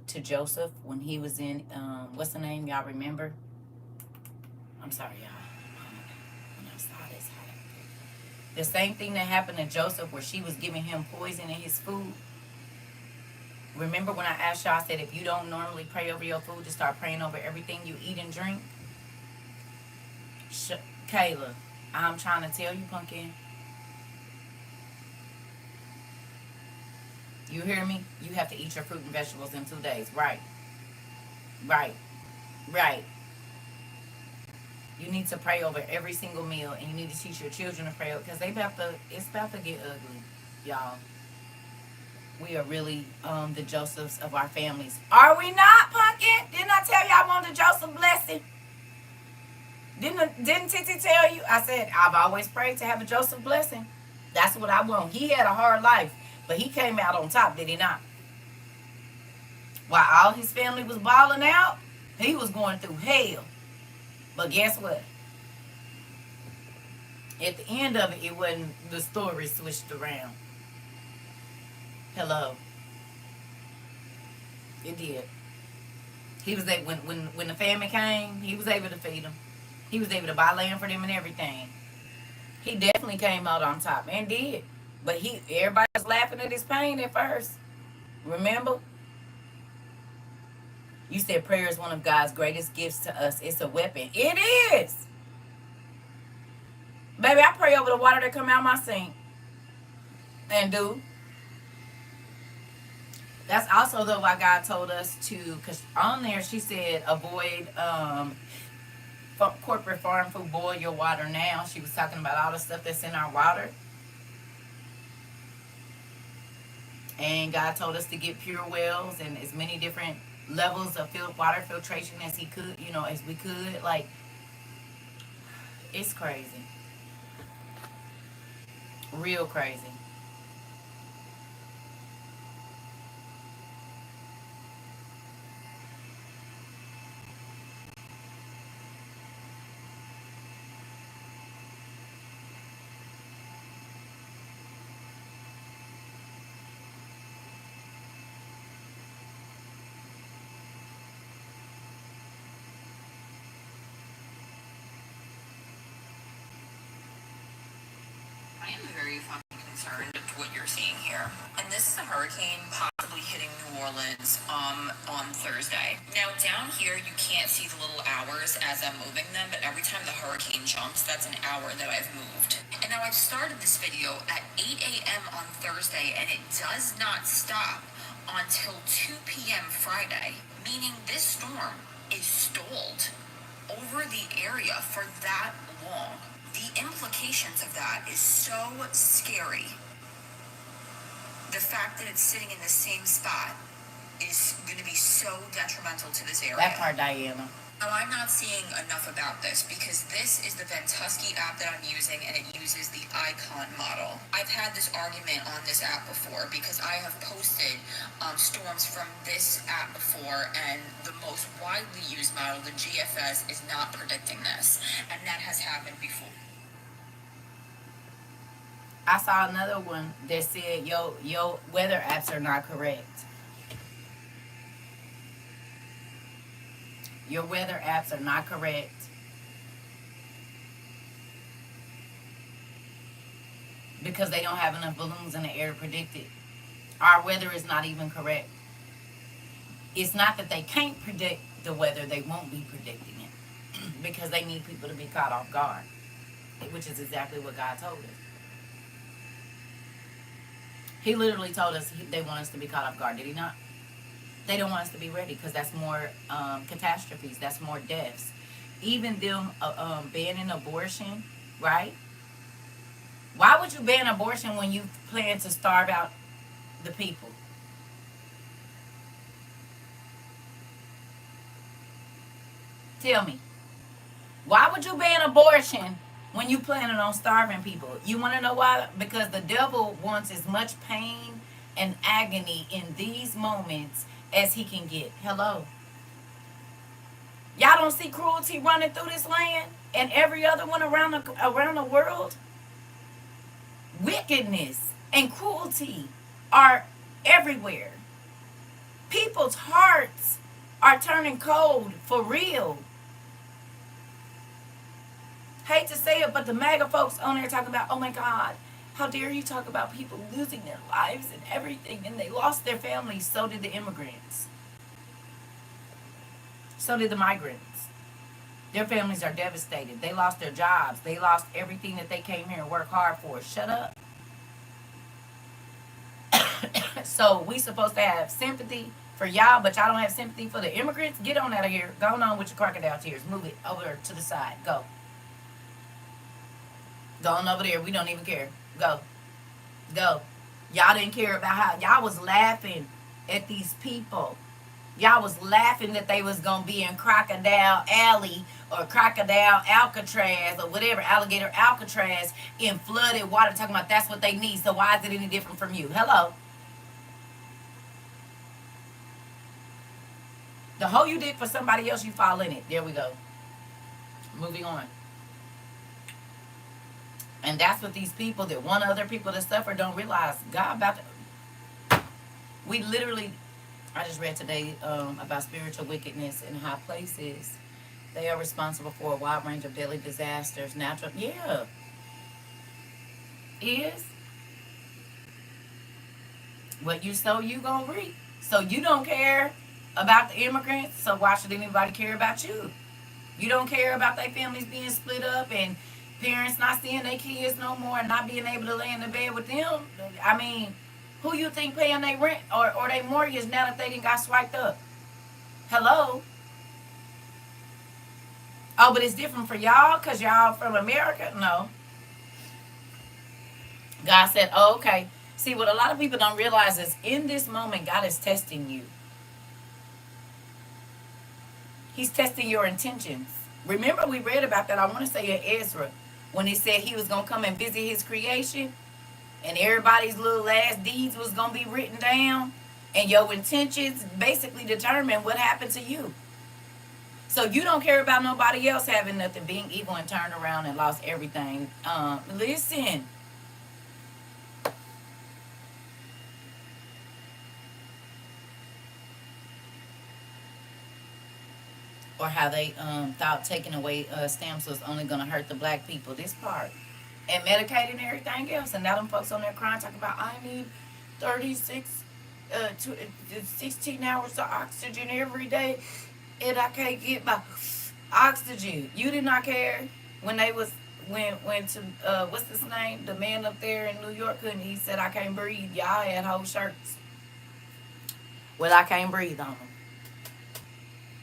to Joseph when he was in, what's the name, y'all remember? I'm sorry, y'all. The same thing that happened to Joseph where she was giving him poison in his food. Remember when I asked y'all, I said if you don't normally pray over your food, just start praying over everything you eat and drink? Kayla, I'm trying to tell you, pumpkin. You hear me? You have to eat your fruit and vegetables in 2 days. Right. Right. Right. You need to pray over every single meal, and you need to teach your children to pray because it's about to get ugly, y'all. We are really the Josephs of our families. Are we not, pumpkin? Didn't I tell you I want the Joseph blessing? Didn't Titi tell you? I said I've always prayed to have a Joseph blessing. That's what I want. He had a hard life, but he came out on top, did he not? While all his family was balling out, he was going through hell. But guess what? At the end of it, it wasn't the story switched around. Hello. It did. He was able, when the famine came, he was able to feed them. He was able to buy land for them and everything. He definitely came out on top and did. But everybody was laughing at his pain at first. Remember? You said prayer is one of God's greatest gifts to us. It's a weapon. It is. Baby, I pray over the water that come out my sink. And do. That's also though why God told us to, because on there she said avoid corporate farm food, boil your water now. She was talking about all the stuff that's in our water. And God told us to get pure wells and as many different levels of water filtration as he could, as we could. Like, it's crazy. Real crazy. I am very fucking concerned with what you're seeing here. And this is a hurricane possibly hitting New Orleans on Thursday. Now down here you can't see the little hours as I'm moving them, but every time the hurricane jumps, that's an hour that I've moved. And now I've started this video at 8 a.m. on Thursday, and it does not stop until 2 p.m. Friday, meaning this storm is stalled over the area for that long. The implications of that is so scary. The fact that it's sitting in the same spot is going to be so detrimental to this area. That part, Diana. Now, I'm not seeing enough about this because this is the Ventusky app that I'm using, and it uses the icon model. I've had this argument on this app before because I have posted storms from this app before, and the most widely used model, the GFS, is not predicting this, and that has happened before. I saw another one that said your weather apps are not correct. Your weather apps are not correct. Because they don't have enough balloons in the air to predict it. Our weather is not even correct. It's not that they can't predict the weather, they won't be predicting it. Because they need people to be caught off guard. Which is exactly what God told us. He literally told us they want us to be caught off guard, did he not? They don't want us to be ready because that's more catastrophes. That's more deaths. Even them banning abortion, right? Why would you ban abortion when you plan to starve out the people? Tell me. Why would you ban abortion when you planning on starving people? You want to know why? Because the devil wants as much pain and agony in these moments as he can get. Hello. Y'all don't see cruelty running through this land and every other one around the world? Wickedness and cruelty are everywhere. People's hearts are turning cold for real. Hate to say it, but the MAGA folks on there talking about, oh my God, How dare you talk about people losing their lives and everything, and they lost their families. So did the immigrants. So did the migrants. Their families are devastated. They lost their jobs. They lost everything that they came here and worked hard for. Shut up. So we supposed to have sympathy for y'all, but y'all don't have sympathy for the immigrants? Get on out of here. Go on with your crocodile tears. Move it over to the side. Go. Go on over there. We don't even care. Go. Go. Y'all didn't care about how y'all was laughing at these people. Y'all was laughing that they was gonna be in Crocodile Alley or Crocodile Alcatraz or whatever, Alligator Alcatraz, in flooded water, talking about that's what they need. So why is it any different from you? Hello. The hole you dig for somebody else, you fall in it. There we go. Moving on. And that's what these people that want other people to suffer don't realize. God about to... We literally... I just read today about spiritual wickedness in high places. They are responsible for a wide range of daily disasters, natural... Yeah. Is. What you sow, you gonna reap. So you don't care about the immigrants, so why should anybody care about you? You don't care about their families being split up and parents not seeing their kids no more and not being able to lay in the bed with them. I mean, who you think paying their rent or their mortgage now that they didn't got swiped up? Hello? Oh, but it's different for y'all because y'all from America? No. God said, oh, okay. See, what a lot of people don't realize is in this moment, God is testing you. He's testing your intentions. Remember, we read about that, I want to say in Ezra, when he said he was going to come and visit his creation, and everybody's little last deeds was going to be written down, and your intentions basically determine what happened to you. So you don't care about nobody else having nothing, being evil and turned around and lost everything. Listen. Or how they thought taking away stamps was only going to hurt the black people. This part. And Medicaid and everything else. And now them folks on there crying, talking about, I need 16 hours of oxygen every day. And I can't get my oxygen. You did not care when they was, went to, what's his name? The man up there in New York, couldn't he said, I can't breathe. Y'all had whole shirts. Well, I can't breathe on them.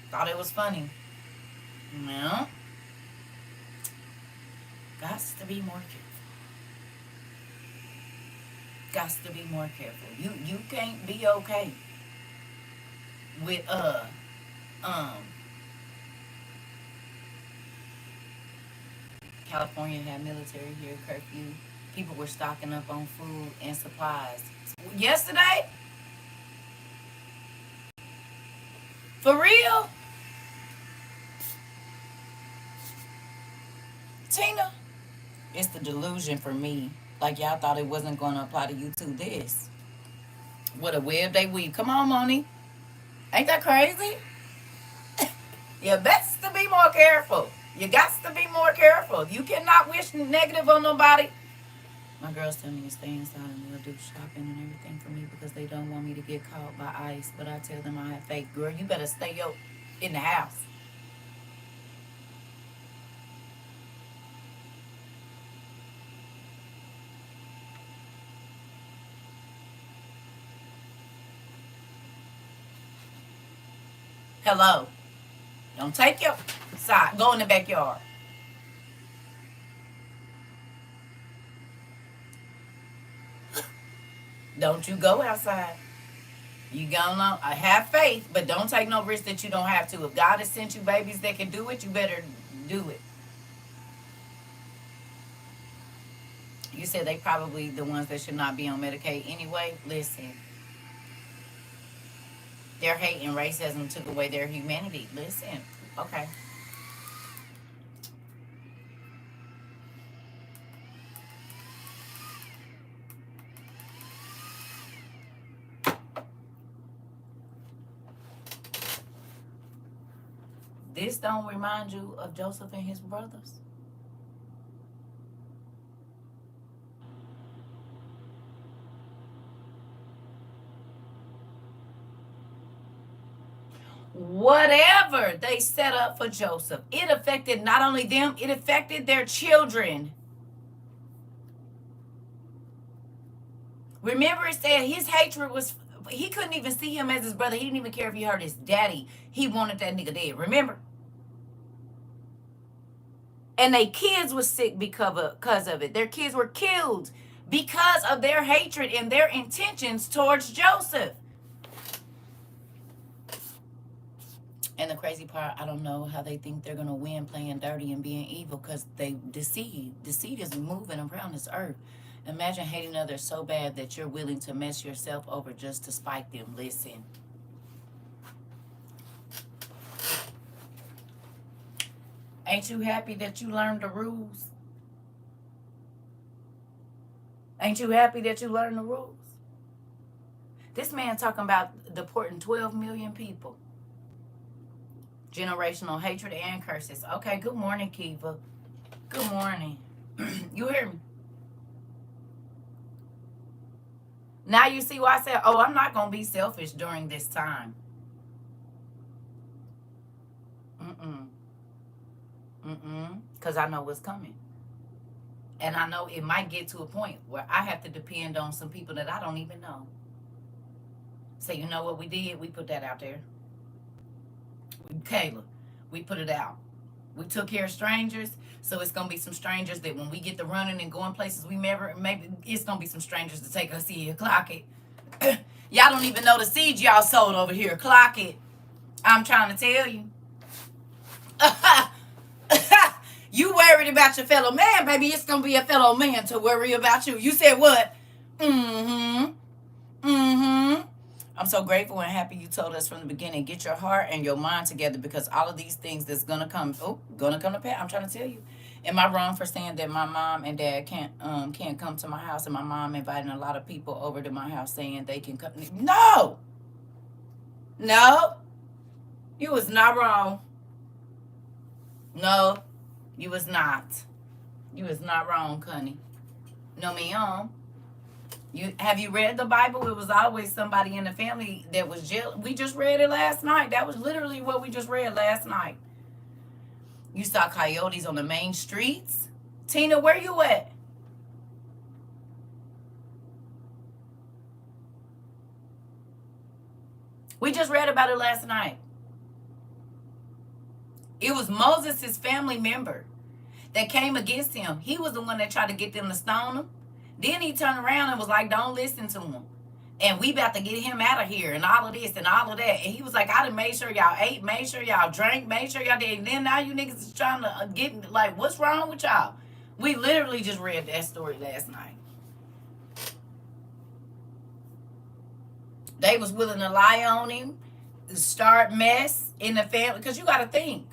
Thought it was funny. No. Gots to be more careful. Gots to be more careful. You can't be okay with California had military here, curfew. People were stocking up on food and supplies. Yesterday? For real? Tina, it's the delusion for me. Like y'all thought it wasn't going to apply to you too. This. What a web they weave. Come on, Moni. Ain't that crazy? You best to be more careful. You got to be more careful. You cannot wish negative on nobody. My girls tell me to stay inside and they'll do shopping and everything for me because they don't want me to get caught by ICE. But I tell them I have faith. Girl, you better stay in the house. Hello. Don't take your side. Go in the backyard. Don't you go outside. You gonna have faith, but don't take no risk that you don't have to. If God has sent you babies that can do it, you better do it. You said they probably the ones that should not be on Medicaid anyway. Listen. Their hate and racism took away their humanity. Listen. Okay. This don't remind you of Joseph and his brothers? whatever they set up for Joseph, it affected not only them, it affected their children. Remember, it said his hatred was, he couldn't even see him as his brother. He didn't even care if he hurt his daddy. He wanted that nigga dead. Remember? And their kids was sick because of it. Their kids were killed because of their hatred and their intentions towards Joseph. And the crazy part, I don't know how they think they're going to win playing dirty and being evil, because they deceive. Deceit is moving around this earth. Imagine hating others so bad that you're willing to mess yourself over just to spite them. Listen. Ain't you happy that you learned the rules? Ain't you happy that you learned the rules? This man talking about deporting 12 million people. Generational hatred and curses. Okay, good morning, Kiva. Good morning. You hear me? Now you see why I said, oh, I'm not going to be selfish during this time. Because I know what's coming. And I know it might get to a point where I have to depend on some people that I don't even know. So you know what we did? We put that out there. Kayla, we put it out. We took care of strangers. So it's going to be some strangers that when we get to running and going places we never, maybe it's going to be some strangers to take us here. Clock it. Y'all don't even know the seeds y'all sold over here. Clock it. I'm trying to tell you. You worried about your fellow man, baby. It's going to be a fellow man to worry about you. You said what? I'm so grateful and happy you told us from the beginning. Get your heart and your mind together, because all of these things that's going to come to pass. I'm trying to tell you. Am I wrong for saying that my mom and dad can't come to my house, and my mom inviting a lot of people over to my house saying they can come? No. You was not wrong. No. You was not. You was not wrong, Connie. No, ma'am. Have you read the Bible? It was always somebody in the family that was jailed. We just read it last night. That was literally what we just read last night. You saw coyotes on the main streets. Tina, where you at? We just read about it last night. It was Moses' family member that came against him. He was the one that tried to get them to stone him. Then he turned around and was like, don't listen to him. And we about to get him out of here and all of this and all of that. And he was like, I done made sure y'all ate, made sure y'all drank, made sure y'all did. And then now you niggas is trying to get, like, what's wrong with y'all? We literally just read that story last night. They was willing to lie on him, start mess in the family. Because you got to think.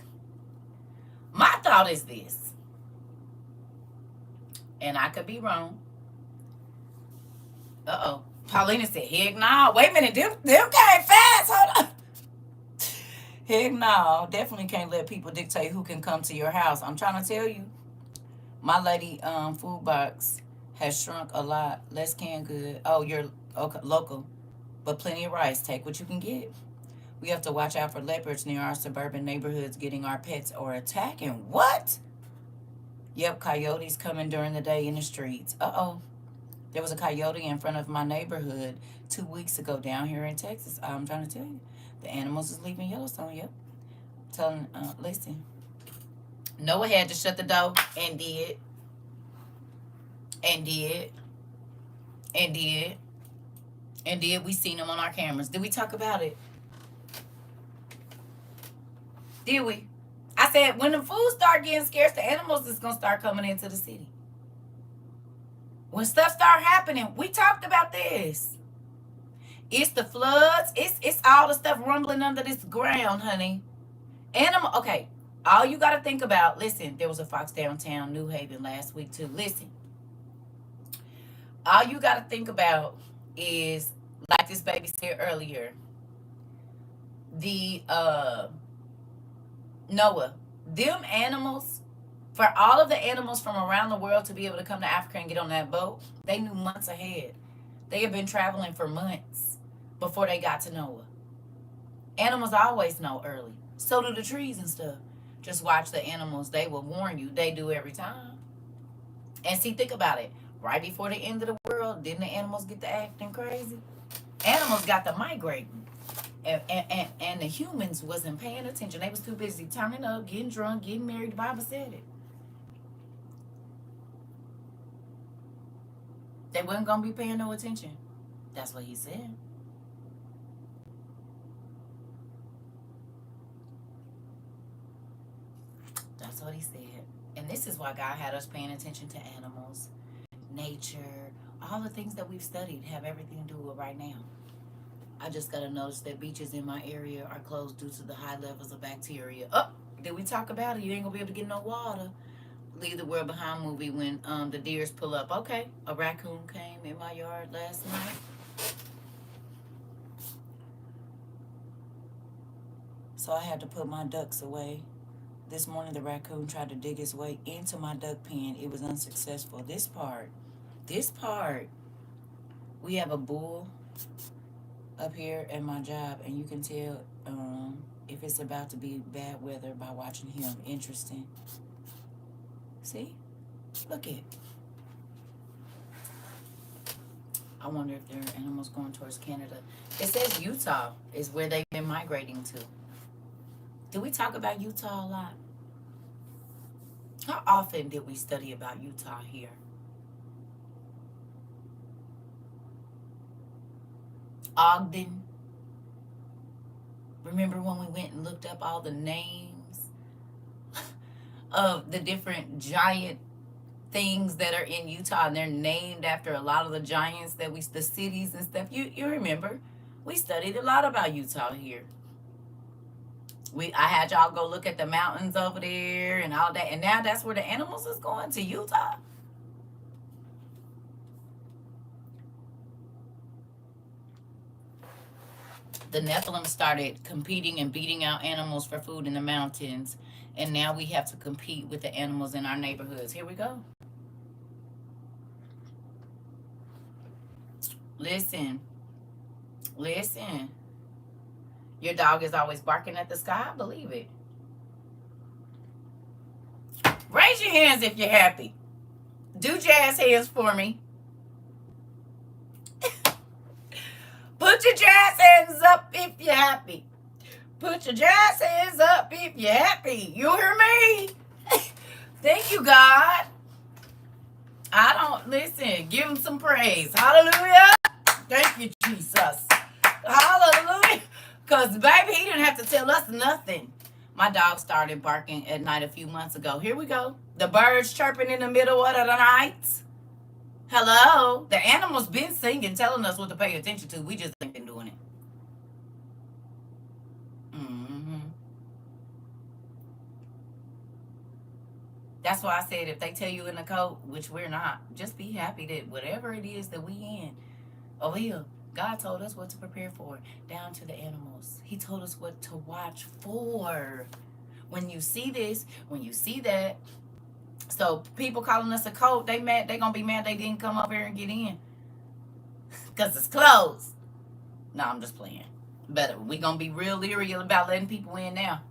My thought is this. And I could be wrong. Uh-oh. Paulina said, heck no. Wait a minute. Them came fast. Hold on. Heck no. Definitely can't let people dictate who can come to your house. I'm trying to tell you. My lady food box has shrunk a lot. Less canned good. Oh, you're okay, local. But plenty of rice. Take what you can get. We have to watch out for leopards near our suburban neighborhoods getting our pets or attacking. What? Yep, coyotes coming during the day in the streets. Uh-oh. There was a coyote in front of my neighborhood 2 weeks ago down here in Texas. I'm trying to tell you. The animals is leaving Yellowstone. Yep. Telling, listen. Noah had to shut the door and did. And did. And did. And did. We seen them on our cameras. Did we talk about it? Did we? I said, when the food start getting scarce, the animals is going to start coming into the city. When stuff start happening, we talked about this. It's the floods. It's all the stuff rumbling under this ground, honey. Okay, all you got to think about, listen, there was a fox downtown New Haven last week too. Listen, all you got to think about is, like this baby said earlier, the Noah, them animals, for all of the animals from around the world to be able to come to Africa and get on that boat, they knew months ahead. They had been traveling for months before they got to Noah. Animals always know early. So do the trees and stuff. Just watch the animals. They will warn you. They do every time. And see, think about it. Right before the end of the world, didn't the animals get to acting crazy? Animals got to migrating. And the humans wasn't paying attention. They was too busy turning up, getting drunk, getting married. The Bible said it. They wasn't going to be paying no attention. That's what he said. That's what he said. And this is why God had us paying attention to animals, nature, all the things that we've studied have everything to do with right now. I just got to notice that beaches in my area are closed due to the high levels of bacteria. Oh, did we talk about it? You ain't going to be able to get no water. Leave the World Behind movie when the deers pull up. Okay, a raccoon came in my yard last night. So I had to put my ducks away. This morning the raccoon tried to dig his way into my duck pen. It was unsuccessful. This part, we have a bull up here at my job, and you can tell if it's about to be bad weather by watching him. Interesting. See? Look it. I wonder if there are animals going towards Canada. It says Utah is where they've been migrating to. Do we talk about Utah a lot? How often did we study about Utah here? Ogden. Remember when we went and looked up all the names of the different giant things that are in Utah, and they're named after a lot of the giants that the cities and stuff. You remember? We studied a lot about Utah here. I had y'all go look at the mountains over there and all that, and now that's where the animals is going, to Utah. The Nephilim started competing and beating out animals for food in the mountains, and now we have to compete with the animals in our neighborhoods. Here we go. Listen. Your dog is always barking at the sky. I believe it. Raise your hands if you're happy. Do jazz hands for me. Put your jazz hands up if you're happy. Put your jazz hands up if you're happy. You hear me? Thank you, God. Listen, give him some praise. Hallelujah. Thank you, Jesus. Hallelujah. Because, baby, he didn't have to tell us nothing. My dog started barking at night a few months ago. Here we go. The birds chirping in the middle of the night. Hello. The animals been singing, telling us what to pay attention to. We just ain't been doing it. That's why I said if they tell you in the code, which we're not, just be happy that whatever it is that we in, over here, God told us what to prepare for, down to the animals. He told us what to watch for. When you see this, when you see that, so people calling us a cult, they mad. They gonna be mad they didn't come up here and get in, cause it's closed. No, I'm just playing. But we gonna be real leery about letting people in now.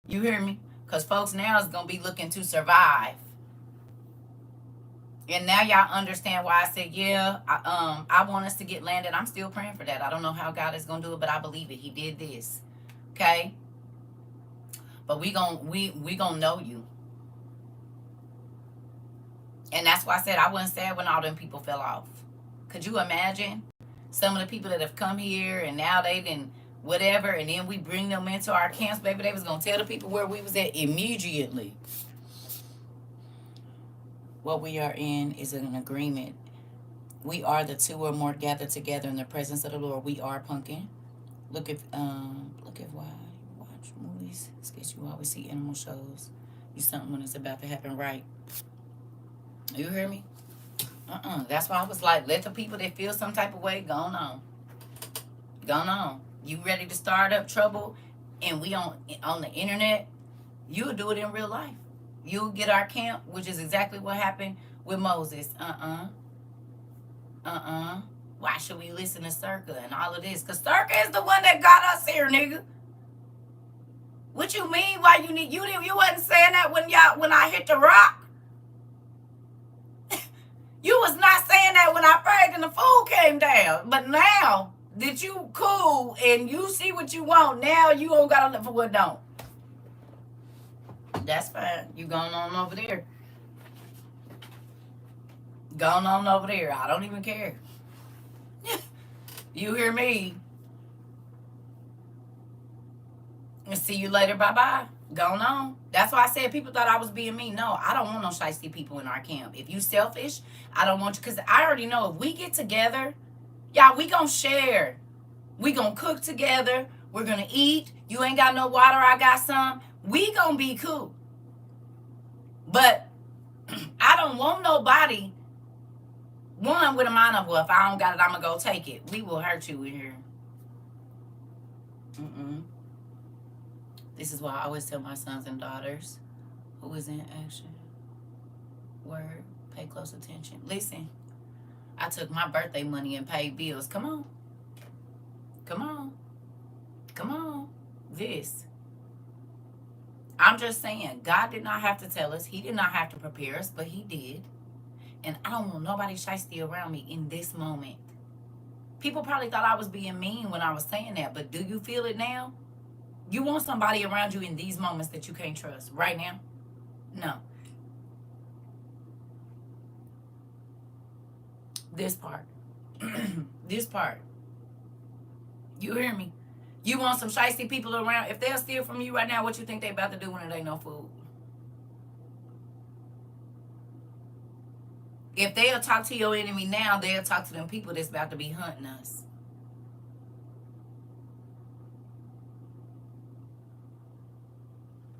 You hear me? Cause folks now is gonna be looking to survive. And now y'all understand why I said, yeah, I want us to get landed. I'm still praying for that. I don't know how God is going to do it, but I believe it. He did this. Okay? But we gonna know you. And that's why I said I wasn't sad when all them people fell off. Could you imagine? Some of the people that have come here and now they didn't whatever, and then we bring them into our camps, baby. They was going to tell the people where we was at immediately. What we are in is an agreement. We are the two or more gathered together in the presence of the Lord. We are pumpkin. Look at why you watch movies. It's because you always see animal shows. You something when it's about to happen, right? You hear me? That's why I was like, let the people that feel some type of way go on. Go on. You ready to start up trouble and we on the internet? You'll do it in real life. You'll get our camp, which is exactly what happened with Moses. Why should we listen to CERCA and all of this? Because CERCA is the one that got us here, nigga. What you mean? Why you need you wasn't saying that when I hit the rock? You was not saying that when I prayed and the food came down. But now that you cool and you see what you want, now you don't gotta look for what don't. That's fine. You going on over there. Going on over there. I don't even care. You hear me? And see you later. Bye-bye. Going on. That's why I said people thought I was being mean. No, I don't want no shiesty people in our camp. If you selfish, I don't want you. Because I already know if we get together, y'all, we going to share. We going to cook together. We're going to eat. You ain't got no water. I got some. We going to be cool. But I don't want nobody, one, with a mind of, well, if I don't got it, I'm going to go take it. We will hurt you in here. This is why I always tell my sons and daughters who is in action. Word, pay close attention. Listen, I took my birthday money and paid bills. Come on. Come on. Come on. This. I'm just saying, God did not have to tell us. He did not have to prepare us, but he did. And I don't want nobody shiesty around me in this moment. People probably thought I was being mean when I was saying that, but do you feel it now? You want somebody around you in these moments that you can't trust right now? No. This part. This part. You hear me? You want some shiesty people around. If they'll steal from you right now, what you think they about to do when it ain't no food? If they'll talk to your enemy now, they'll talk to them people that's about to be hunting us.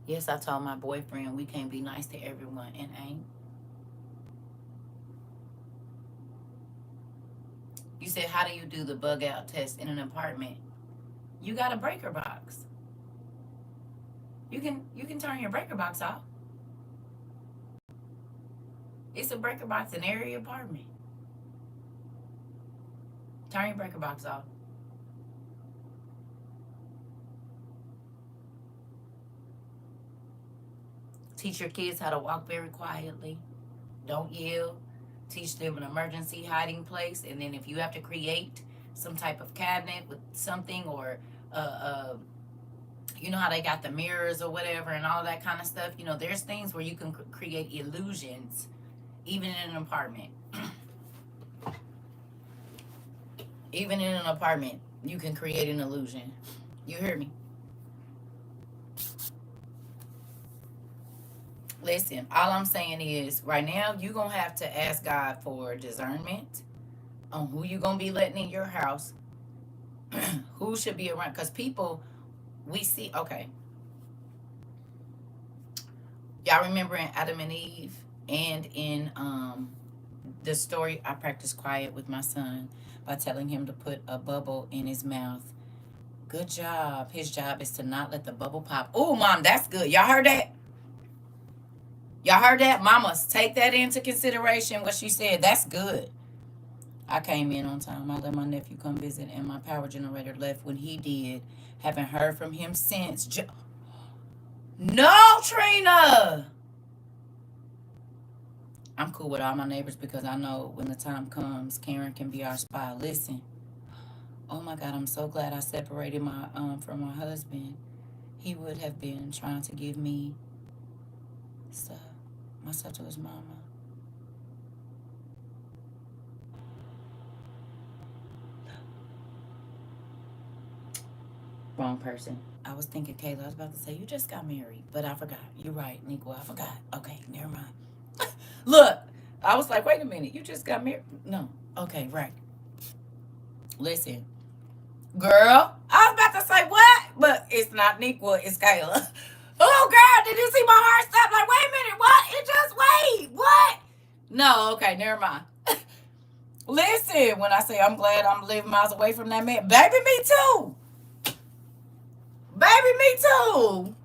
Yes, I told my boyfriend we can't be nice to everyone and ain't. You said, how do you do the bug out test in an apartment? You got a breaker box. You can turn your breaker box off. It's a breaker box in every apartment. Turn your breaker box off. Teach your kids how to walk very quietly. Don't yell. Teach them an emergency hiding place. And then if you have to create some type of cabinet with something, or you know how they got the mirrors or whatever and all that kind of stuff. You know, there's things where you can create illusions even in an apartment. Even in an apartment, you can create an illusion. You hear me? Listen, all I'm saying is right now you're going to have to ask God for discernment on who you're going to be letting in your house, who should be around. Because people, we see, okay. Y'all remember in Adam and Eve and in the story, I practice quiet with my son by telling him to put a bubble in his mouth. Good job. His job is to not let the bubble pop. Oh, Mom, that's good. Y'all heard that? Y'all heard that? Mamas, take that into consideration, what she said. That's good. I came in on time. I let my nephew come visit, and my power generator left when he did. Haven't heard from him since. No, Trina! I'm cool with all my neighbors because I know when the time comes, Karen can be our spy. Listen. Oh, my God, I'm so glad I separated from my husband. He would have been trying to give me stuff. Myself to his mama. Wrong person. I was thinking, Kayla, I was about to say, you just got married. But I forgot. You're right, Nico. I forgot. Okay, never mind. Look, I was like, wait a minute. You just got married? No. Okay, right. Listen. Girl, I was about to say what? But it's not Nico. It's Kayla. Oh, girl, did you see my heart stop? Like, wait a minute, what? It just wait. What? No, okay, never mind. Listen, when I say I'm glad I'm living miles away from that man, baby, me too. Baby, me too.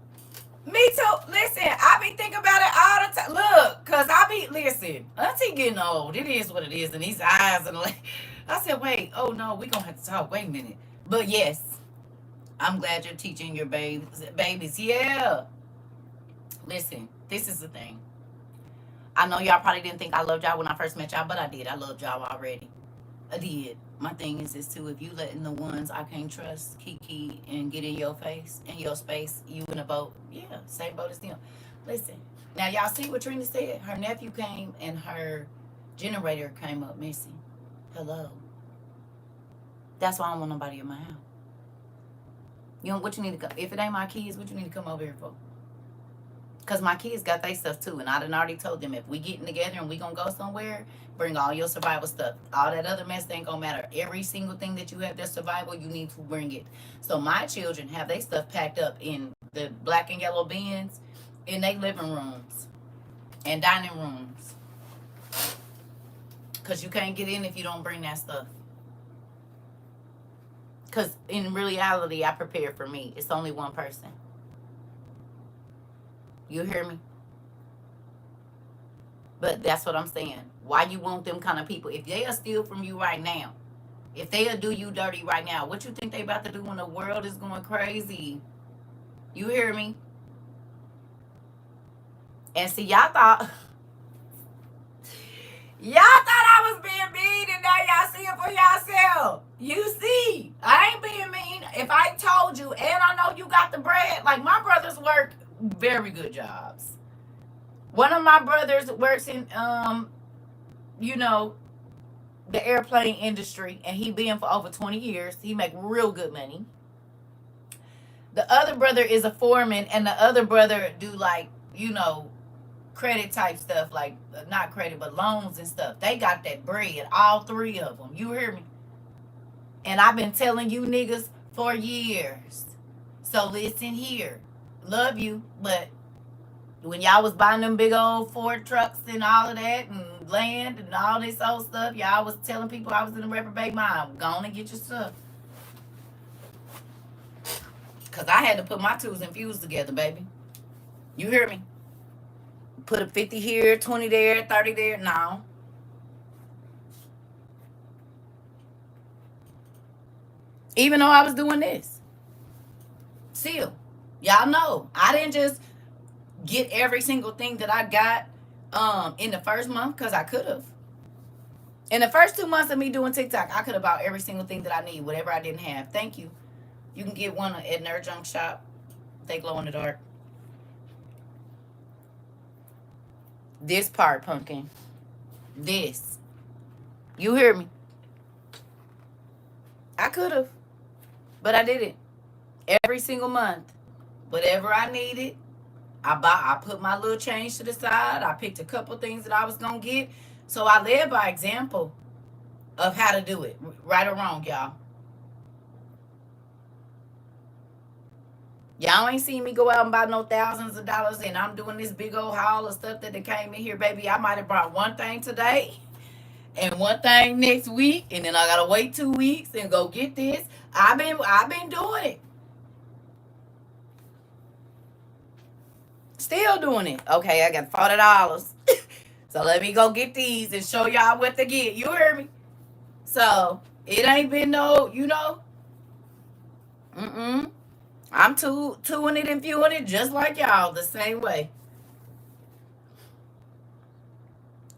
Me too. Listen, I be thinking about it all the time. Look, because listen, Auntie getting old. It is what it is. And these eyes and like, I said, wait, oh no, we going to have to talk. Wait a minute. But yes, I'm glad you're teaching your babies. Yeah. Listen, this is the thing. I know y'all probably didn't think I loved y'all when I first met y'all, but I did. I loved y'all already. I did. My thing is this too. If you letting the ones I can't trust kiki and get in your face, in your space, you in a boat. Yeah, same boat as them. Listen. Now y'all see what Trina said? Her nephew came and her generator came up missing. Hello. That's why I don't want nobody in my house. You know what you need to come? If it ain't my kids, what you need to come over here for? Because my kids got their stuff too. And I done already told them if we getting together and we going to go somewhere, bring all your survival stuff. All that other mess ain't going to matter. Every single thing that you have that's survival, you need to bring it. So my children have their stuff packed up in the black and yellow bins in their living rooms and dining rooms. Because you can't get in if you don't bring that stuff. Because in reality, I prepare for me. It's only one person. You hear me? But that's what I'm saying. Why you want them kind of people? If they'll steal from you right now, if they'll do you dirty right now, what you think they about to do when the world is going crazy? You hear me? And see, y'all thought I was being mean, and now y'all see it for yourself. You see, I ain't being mean. If I told you, and I know you got the bread, like my brothers work very good jobs. One of my brothers works in you know, the airplane industry, and he been for over 20 years. He make real good money. The other brother is a foreman, and the other brother do like, you know, credit type stuff, like not credit but loans and stuff. They got that bread, all three of them. You hear me? And I've been telling you niggas for years. So listen here. Love you, but when y'all was buying them big old Ford trucks and all of that and land and all this old stuff, y'all was telling people I was in a reprobate mind. Go on and get your stuff. Because I had to put my twos and fuse together, baby. You hear me? Put a 50 here, 20 there, 30 there. No. Even though I was doing this. Still. Y'all know. I didn't just get every single thing that I got in the first month because I could have. In the first 2 months of me doing TikTok, I could have bought every single thing that I need, whatever I didn't have. Thank you. You can get one at Nerd Junk Shop. They glow in the dark. This part, pumpkin. This. You hear me? I could have, but I didn't. Every single month, whatever I needed, I put my little change to the side. I picked a couple things that I was gonna get. So I led by example of how to do it, right or wrong, y'all. Y'all ain't seen me go out and buy no thousands of dollars, and I'm doing this big old haul of stuff that came in here, baby. I might have brought one thing today and one thing next week, and then I gotta wait 2 weeks and go get this. I've been doing it. Still doing it. Okay, I got $40. So let me go get these and show y'all what to get. You hear me? So it ain't been no, you know. I'm twoing it and viewing it just like y'all, the same way.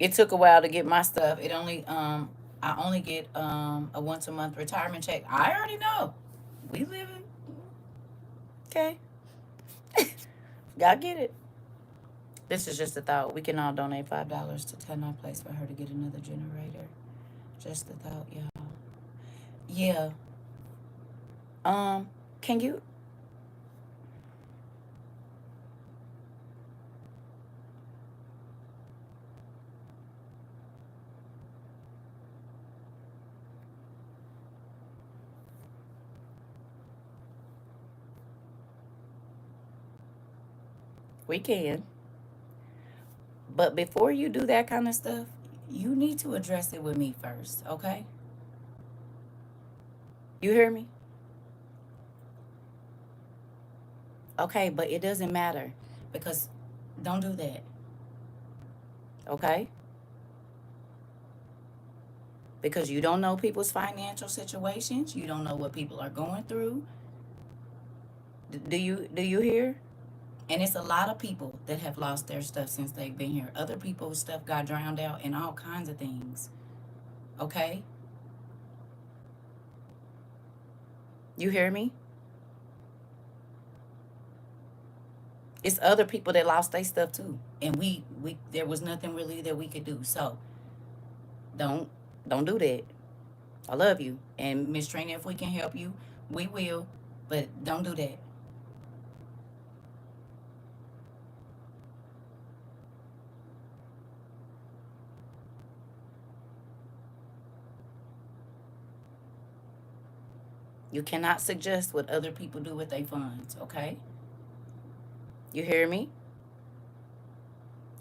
It took a while to get my stuff. It only I only get a once a month retirement check. I already know. We living. Okay. Y'all get it. This is just a thought. We can all donate $5 to Tell My Place for her to get another generator. Just a thought, y'all. Yeah. Can you? We can. But before you do that kind of stuff, you need to address it with me first, okay? You hear me? Okay, but it doesn't matter because don't do that, okay? Because you don't know people's financial situations. You don't know what people are going through. Do you hear? And it's a lot of people that have lost their stuff since they've been here. Other people's stuff got drowned out and all kinds of things. Okay? You hear me? It's other people that lost their stuff too. And we there was nothing really that we could do. So don't do that. I love you. And Miss Trina, if we can help you, we will. But don't do that. You cannot suggest what other people do with their funds, okay? You hear me?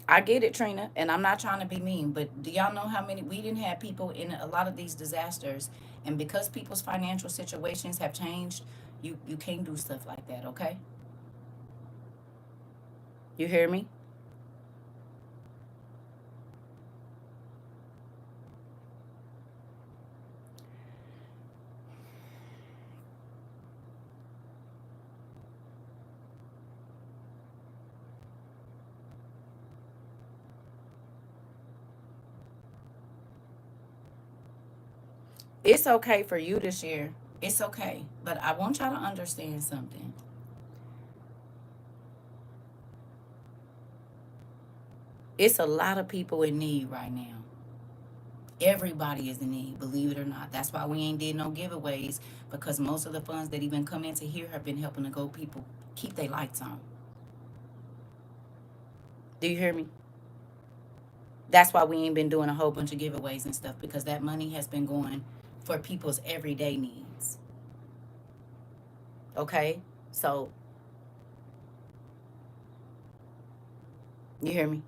I get it, Trina, and I'm not trying to be mean, but do y'all know how many we didn't have people in a lot of these disasters, and because people's financial situations have changed, you can't do stuff like that, okay? You hear me? It's okay for you to share. It's okay, but I want y'all to understand something. It's a lot of people in need right now. Everybody is in need, believe it or not. That's why we ain't did no giveaways, because most of the funds that even come into here have been helping to go people keep their lights on. Do you hear me? That's why we ain't been doing a whole bunch of giveaways and stuff, because that money has been going for people's everyday needs. Okay? So, you hear me?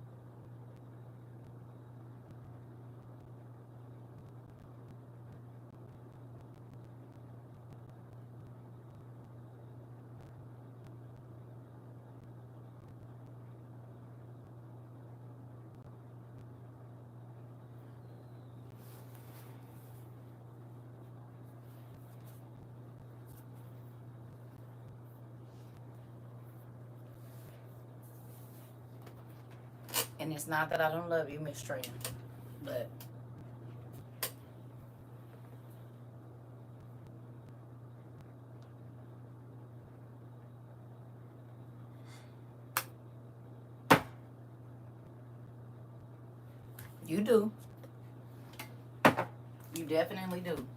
And it's not that I don't love you, Miss Trina, but you do. You definitely do.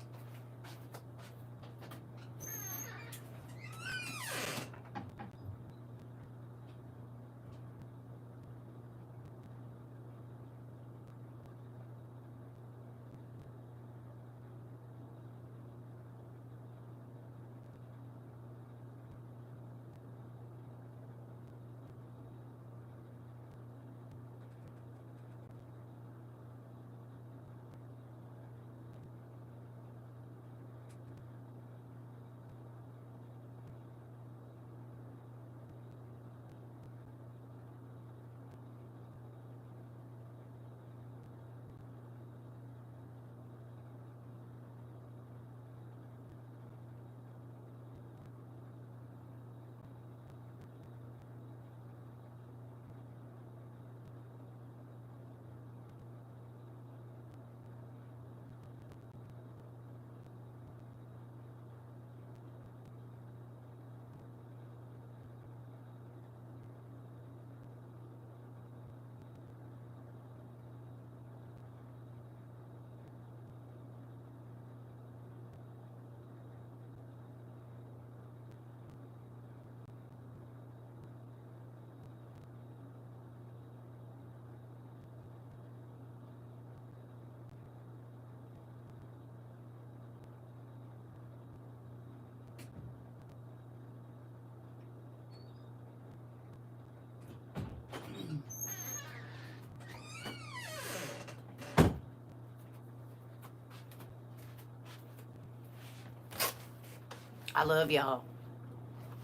I love y'all.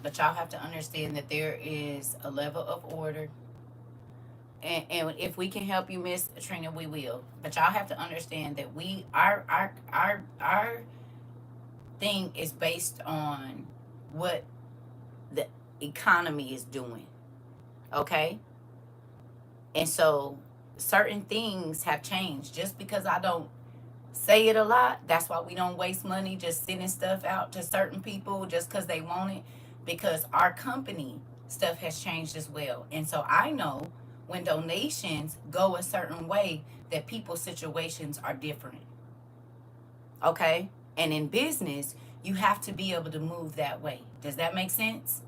But y'all have to understand that there is a level of order. And if we can help you, Miss Trina, we will. But y'all have to understand that our thing is based on what the economy is doing. Okay? And so certain things have changed. Just because I don't say it a lot, that's why we don't waste money just sending stuff out to certain people just because they want it. Because our company stuff has changed as well. And so I know when donations go a certain way that people's situations are different. Okay? And in business, you have to be able to move that way. Does that make sense?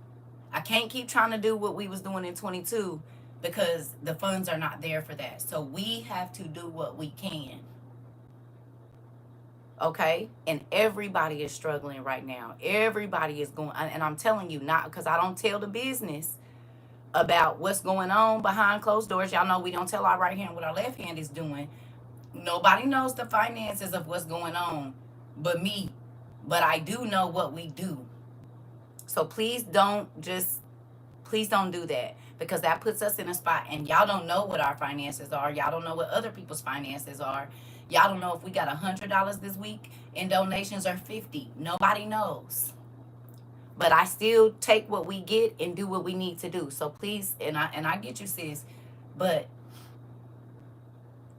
I can't keep trying to do what we was doing in 22 because the funds are not there for that. So we have to do what we can. Okay? And everybody is struggling right now. Everybody is going, and I'm telling you, not because I don't tell the business about what's going on behind closed doors. Y'all know we don't tell our right hand what our left hand is doing. Nobody knows the finances of what's going on but me. But I do know what we do. So please don't do that, because that puts us in a spot and y'all don't know what our finances are. Y'all don't know what other people's finances are. Y'all don't know if we got $100 this week in donations or 50. Nobody knows. But I still take what we get and do what we need to do. So please, and I get you, sis, but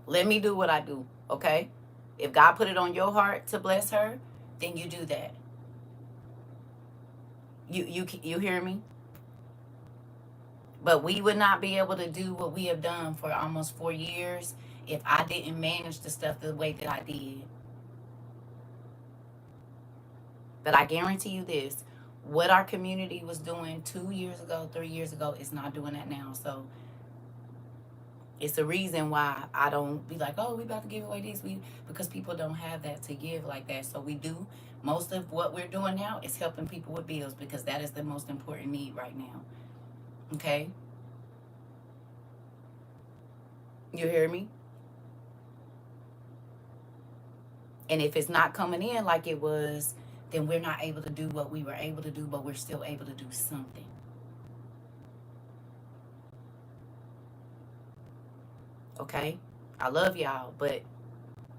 let me do what I do, okay? If God put it on your heart to bless her, then you do that. You hear me? But we would not be able to do what we have done for almost 4 years if I didn't manage the stuff the way that I did. But I guarantee you this, what our community was doing 2 years ago, 3 years ago, is not doing that now. So it's the reason why I don't be like, oh, we about to give away this. Because people don't have that to give like that. So we do. Most of what we're doing now is helping people with bills, because that is the most important need right now. Okay? You hear me? And if it's not coming in like it was, then we're not able to do what we were able to do, but we're still able to do something. Okay? I love y'all, but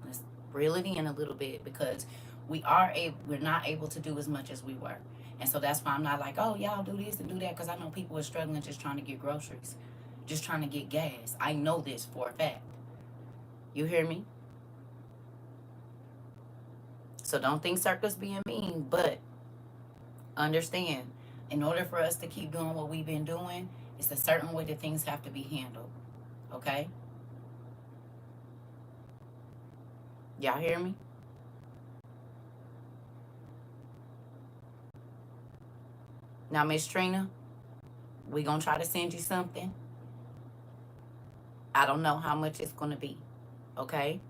let's reel it in a little bit, because we're not able to do as much as we were. And so that's why I'm not like, oh, y'all do this and do that, because I know people are struggling just trying to get groceries, just trying to get gas. I know this for a fact. You hear me? So don't think CERCA's being mean, but understand, in order for us to keep doing what we've been doing, it's a certain way that things have to be handled. Okay? Y'all hear me? Now, Miss Trina, we gonna try to send you something. I don't know how much it's gonna be. Okay?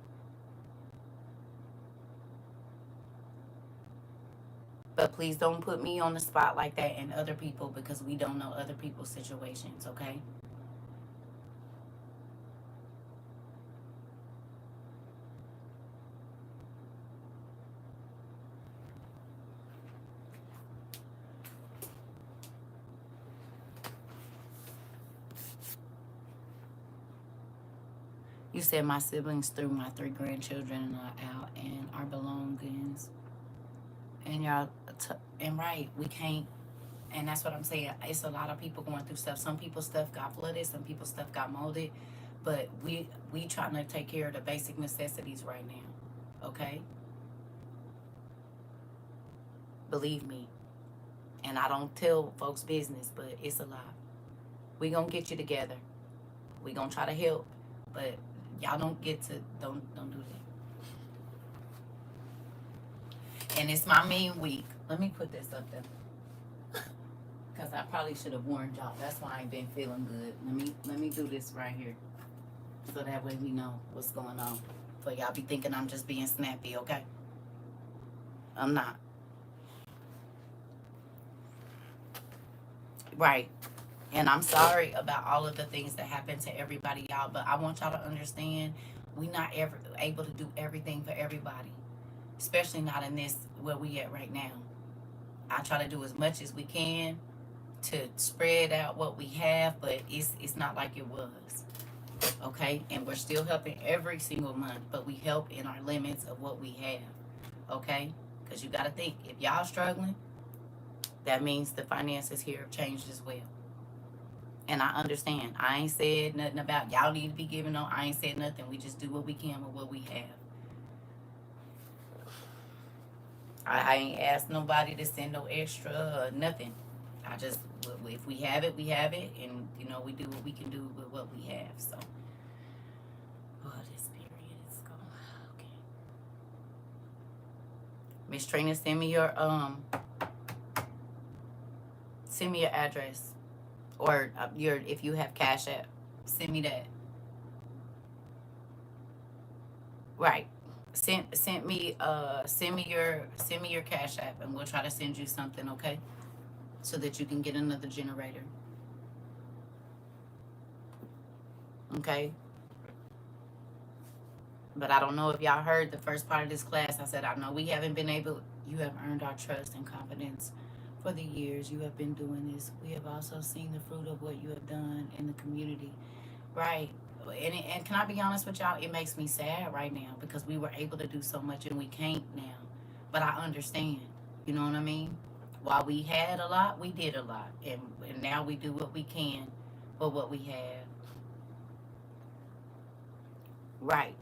But please don't put me on the spot like that and other people, because we don't know other people's situations, okay? You said my siblings threw my 3 grandchildren out and our belongings. And y'all, and right, we can't. And that's what I'm saying. It's a lot of people going through stuff. Some people's stuff got flooded. Some people's stuff got molded. But we trying to take care of the basic necessities right now. Okay? Believe me. And I don't tell folks business, but it's a lot. We gonna get you together. We gonna try to help. But y'all don't get to, don't do that. And it's my mean week. Let me put this up there, because I probably should have warned y'all. That's why I ain't been feeling good. Let me do this right here, so that way we know what's going on. For y'all be thinking I'm just being snappy, okay? I'm not. Right. And I'm sorry about all of the things that happen to everybody, y'all. But I want y'all to understand, we not ever able to do everything for everybody, especially not in this where we at right now. I try to do as much as we can to spread out what we have, but it's not like it was. Okay? And we're still helping every single month, but we help in our limits of what we have. Okay? Because you got to think, if y'all struggling, that means the finances here have changed as well. And I understand. I ain't said nothing about y'all need to be giving no. I ain't said nothing. We just do what we can with what we have. I ain't asked nobody to send no extra or nothing. I just, if we have it, we have it. And, you know, we do what we can do with what we have. So, oh, this period is going. Okay. Miss Trina, send me your address. Or your, if you have Cash App, send me that. Right. Send me your Cash App, and we'll try to send you something, okay? So that you can get another generator. Okay? But I don't know if y'all heard the first part of this class. I said, I know we haven't been able, you have earned our trust and confidence for the years you have been doing this. We have also seen the fruit of what you have done in the community. Right. And can I be honest with y'all? It makes me sad right now because we were able to do so much and we can't now. But I understand. You know what I mean? While we had a lot, we did a lot. And now we do what we can for what we have. Right.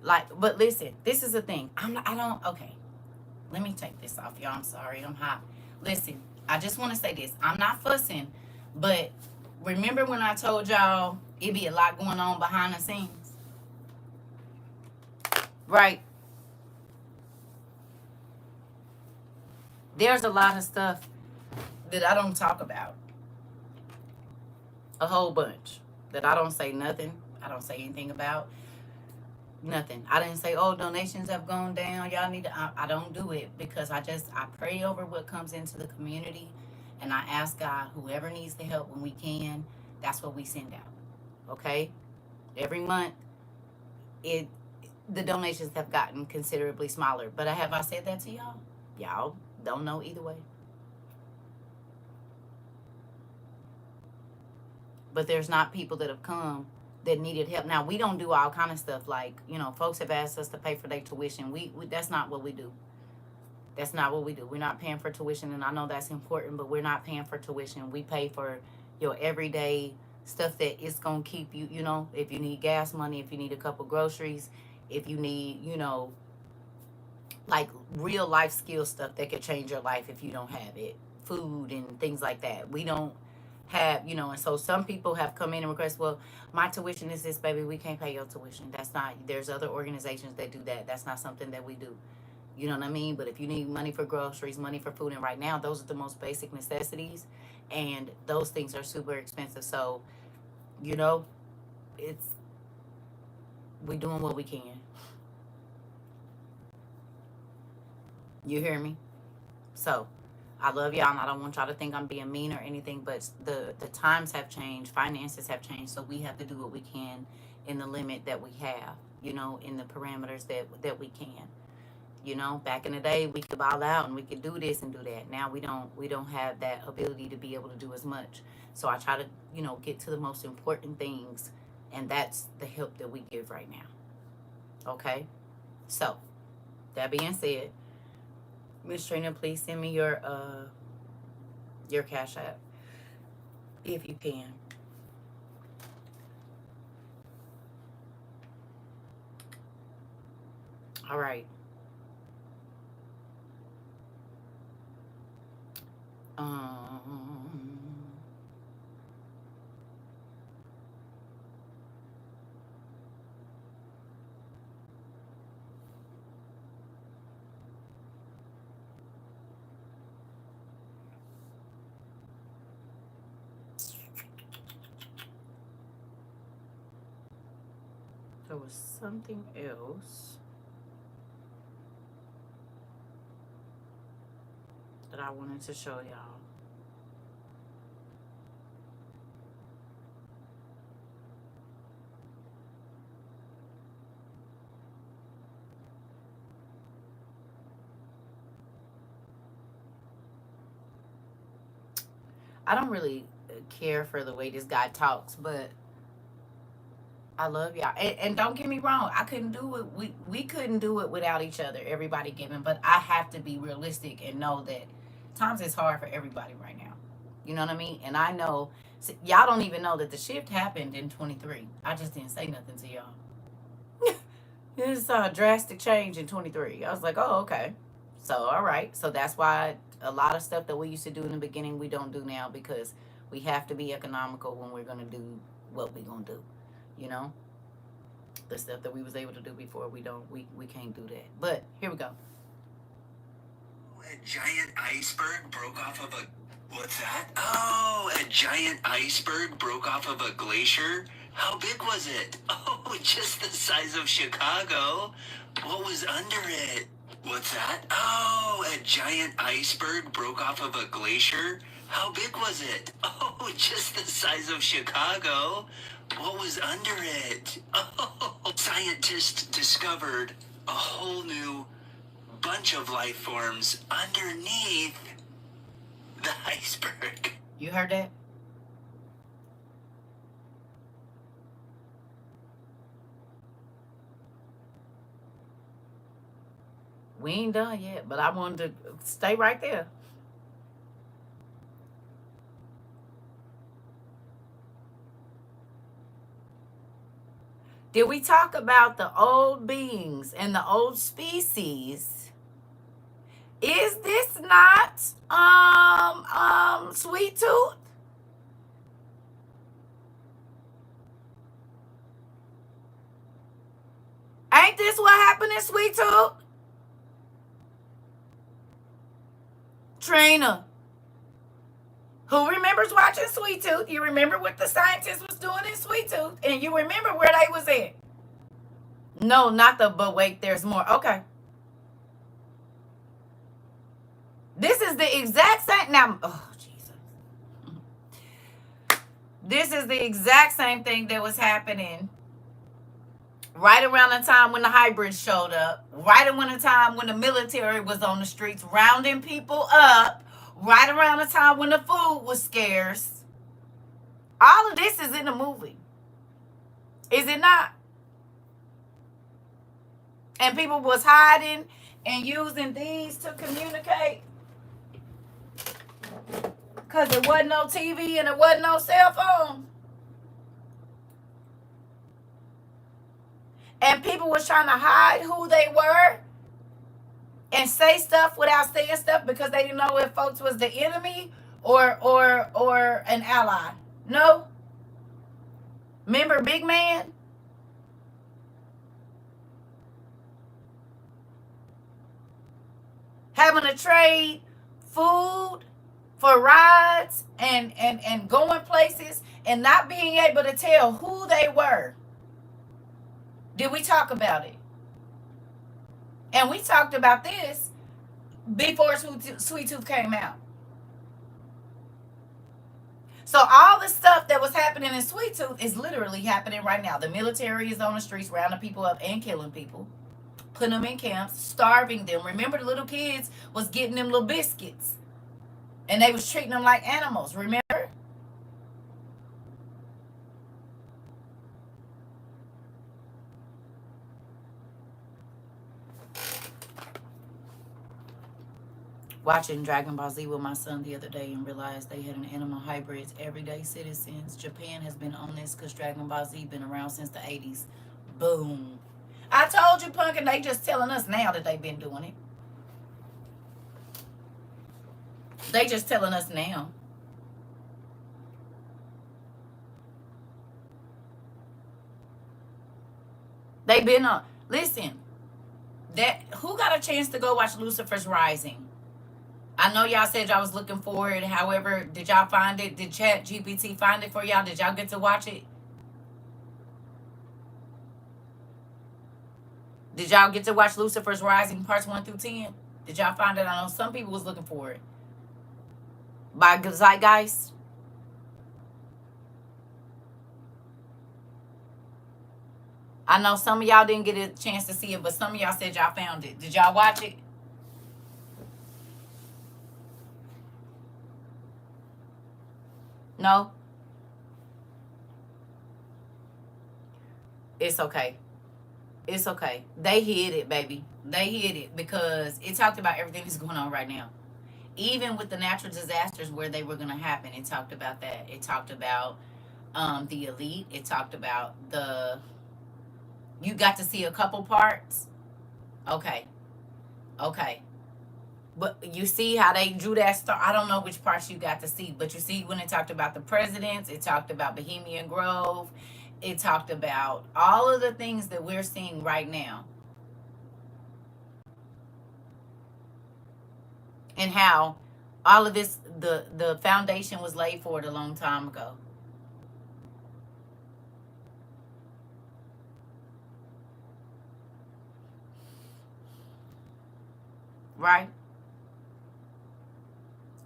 Like, but listen, this is the thing. Okay. Let me take this off, y'all. I'm sorry. I'm hot. Listen, I just want to say this. I'm not fussing, but remember when I told y'all it be a lot going on behind the scenes? Right. There's a lot of stuff that I don't talk about. A whole bunch that I don't say nothing. I don't say anything about. Nothing. I didn't say, oh, donations have gone down. Y'all need to. I don't do it because I pray over what comes into the community, and I ask God, whoever needs the help when we can, that's what we send out. Okay? Every month, the donations have gotten considerably smaller. But have I said that to y'all? Y'all don't know either way. But there's not people that have come that needed help. Now, we don't do all kind of stuff like, you know, folks have asked us to pay for their tuition. We that's not what we do. That's not what we do. We're not paying for tuition, and I know that's important, but we're not paying for tuition. We pay for your everyday stuff that is going to keep you, you know, if you need gas money, if you need a couple groceries, if you need, you know, like real life skill stuff that could change your life if you don't have it, food and things like that. We don't have, you know, and so some people have come in and request, well, my tuition is this, baby, we can't pay your tuition. That's not, there's other organizations that do that. That's not something that we do. You know what I mean? But if you need money for groceries, money for food, and right now those are the most basic necessities, and those things are super expensive. So, you know, we doing what we can. You hear me? So I love y'all, and I don't want y'all to think I'm being mean or anything, but the times have changed, finances have changed, so we have to do what we can in the limit that we have, you know, in the parameters that we can. You know, back in the day, we could ball out and we could do this and do that. Now we don't have that ability to be able to do as much. So I try to, you know, get to the most important things, and that's the help that we give right now. Okay? So, that being said, Miss Trina, please send me your Cash App if you can. All right. There was something else that I wanted to show y'all. I don't really care for the way this guy talks, but I love y'all. And don't get me wrong, I couldn't do it. We couldn't do it without each other, everybody giving. But I have to be realistic and know that Times is hard for everybody right now. You know what I mean? And I know, y'all don't even know that the shift happened in 23. I just didn't say nothing to y'all. It's a drastic change in 23. I was like, oh, okay. So, all right. So that's why a lot of stuff that we used to do in the beginning, we don't do now, because we have to be economical when we're going to do what we're going to do. You know? The stuff that we was able to do before, we can't do that. But here we go. A giant iceberg broke off of a... What's that? Oh, a giant iceberg broke off of a glacier? How big was it? Oh, just the size of Chicago. What was under it? What's that? Oh, a giant iceberg broke off of a glacier? How big was it? Oh, just the size of Chicago. What was under it? Oh, scientists discovered a whole new bunch of life forms underneath the iceberg. You heard that? We ain't done yet, but I wanted to stay right there. Did we talk about the old beings and the old species? Is this not Sweet Tooth? Ain't this what happened in Sweet Tooth? Trina, who remembers watching Sweet Tooth? You remember what the scientist was doing in Sweet Tooth, and you remember where they was at. No, not the, but wait, there's more. Okay. This is the exact same, now, oh, Jesus. This is the exact same thing that was happening right around the time when the hybrids showed up, right around the time when the military was on the streets rounding people up, right around the time when the food was scarce. All of this is in the movie. Is it not? And people was hiding and using these to communicate. Because there wasn't no TV and there wasn't no cell phone. And people was trying to hide who they were and say stuff without saying stuff because they didn't know if folks was the enemy or an ally. No? Remember Big Man? Having to trade food for rides and going places and not being able to tell who they were. Did we talk about it? And we talked about this before Sweet Tooth came out. So all the stuff that was happening in Sweet Tooth is literally happening right now. The military is on the streets rounding people up and killing people, putting them in camps, starving them. Remember, the little kids was getting them little biscuits, and they was treating them like animals. Remember? Watching Dragon Ball Z with my son the other day and realized they had an animal hybrids, everyday citizens. Japan has been on this because Dragon Ball Z been around since the 80s. Boom. I told you, Punk, and they just telling us now that they've been doing it. They just telling us now. They been on. Listen, that who got a chance to go watch Lucifer's Rising? I know y'all said y'all was looking for it. However, did y'all find it? Did Chat GPT find it for y'all? Did y'all get to watch it? Did y'all get to watch Lucifer's Rising parts 1 through 10? Did y'all find it? I know some people was looking for it. By Zeitgeist. I know some of y'all didn't get a chance to see it, but some of y'all said y'all found it. Did y'all watch it? No? It's okay. It's okay. They hid it, baby. They hid it because it talked about everything that's going on right now. even with the natural disasters where they were going to happen, it talked about that. It talked about the elite. It talked about the, you got to see a couple parts. Okay. Okay. But you see how they drew that star. I don't know which parts you got to see, but you see when it talked about the presidents, it talked about Bohemian Grove, it talked about all of the things that we're seeing right now, and how all of this, the foundation was laid for it a long time ago. Right?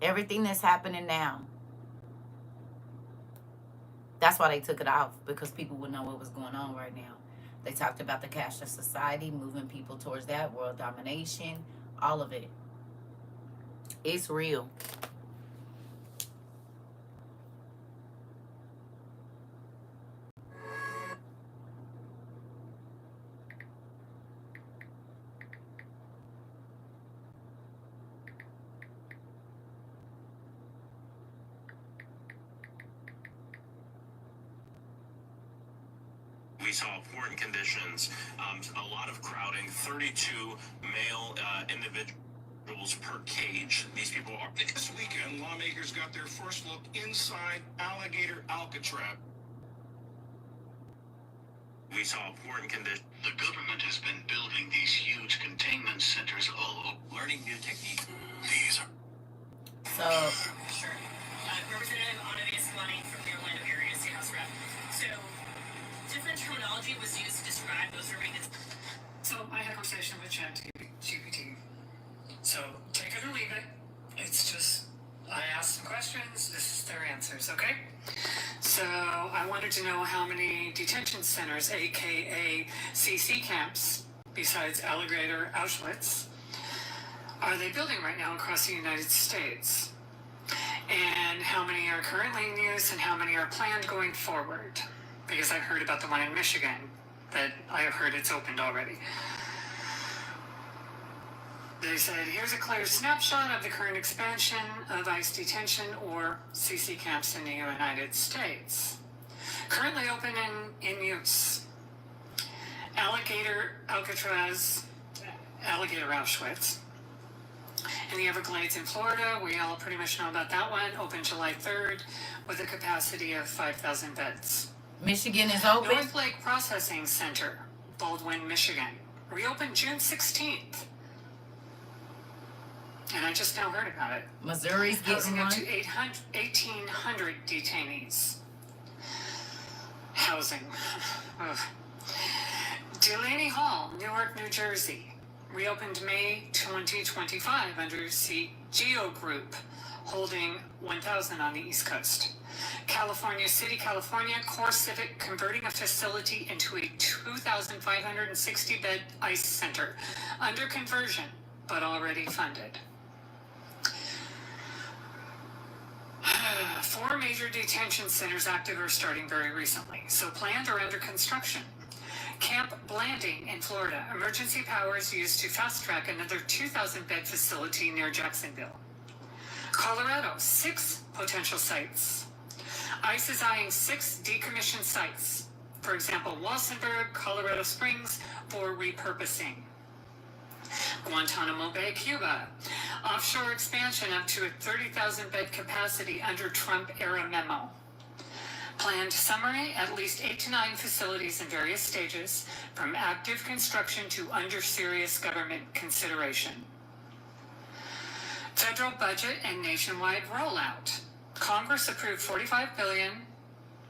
Everything that's happening now. That's why they took it off, because people would know what was going on right now. They talked about the cashless society, moving people towards that, world domination, all of it. It's real. We saw important conditions, a lot of crowding, 32 male individuals per cage. These people are... This weekend, lawmakers got their first look inside alligator Alcatraz. We saw important conditions. The government has been building these huge containment centers all over, learning new techniques. These are... So... Sure. Representative Onavius Money from the Orlando area State House Rep. So, different terminology was used to describe those remaining. So, I had a conversation with ChatGPT. So, take it or leave it. It's just, I asked some questions, this is their answers, okay? So, I wanted to know how many detention centers, aka CC camps, besides Alligator Auschwitz, are they building right now across the United States? And how many are currently in use and how many are planned going forward? Because I've heard about the one in Michigan, that I have heard it's opened already. They said, here's a clear snapshot of the current expansion of ICE detention or CC camps in the United States. Currently open and in use. Alligator Alcatraz, Alligator Auschwitz. In the Everglades in Florida, we all pretty much know about that one, open July 3rd with a capacity of 5,000 beds. Michigan is open? North Lake Processing Center, Baldwin, Michigan, reopened June 16th. And I just now heard about it. Missouri's Housing getting up one? to 1,800 detainees. Housing. Ugh. Delaney Hall, Newark, New Jersey, reopened May 2025 under Geo Group, holding 1,000 on the East Coast. California City, California, Core Civic converting a facility into a 2,560-bed ICE center, under conversion, but already funded. 4 major detention centers active or starting very recently, so planned or under construction. Camp Blanding in Florida, emergency powers used to fast-track another 2,000-bed facility near Jacksonville. Colorado, 6 potential sites. ICE is eyeing 6 decommissioned sites. For example, Walsenburg, Colorado Springs, for repurposing. Guantanamo Bay, Cuba. Offshore expansion up to a 30,000-bed capacity under Trump-era memo. Planned summary, at least 8 to 9 facilities in various stages, from active construction to under serious government consideration. Federal budget and nationwide rollout. Congress approved $45 billion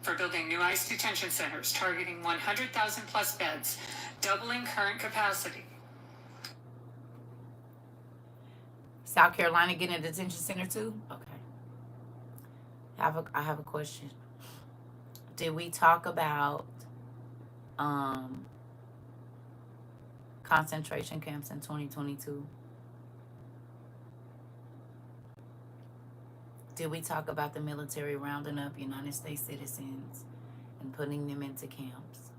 for building new ICE detention centers, targeting 100,000 plus beds, doubling current capacity. South Carolina getting a detention center too? Okay. I have a question. Did we talk about concentration camps in 2022? Did we talk about the military rounding up United States citizens and putting them into camps?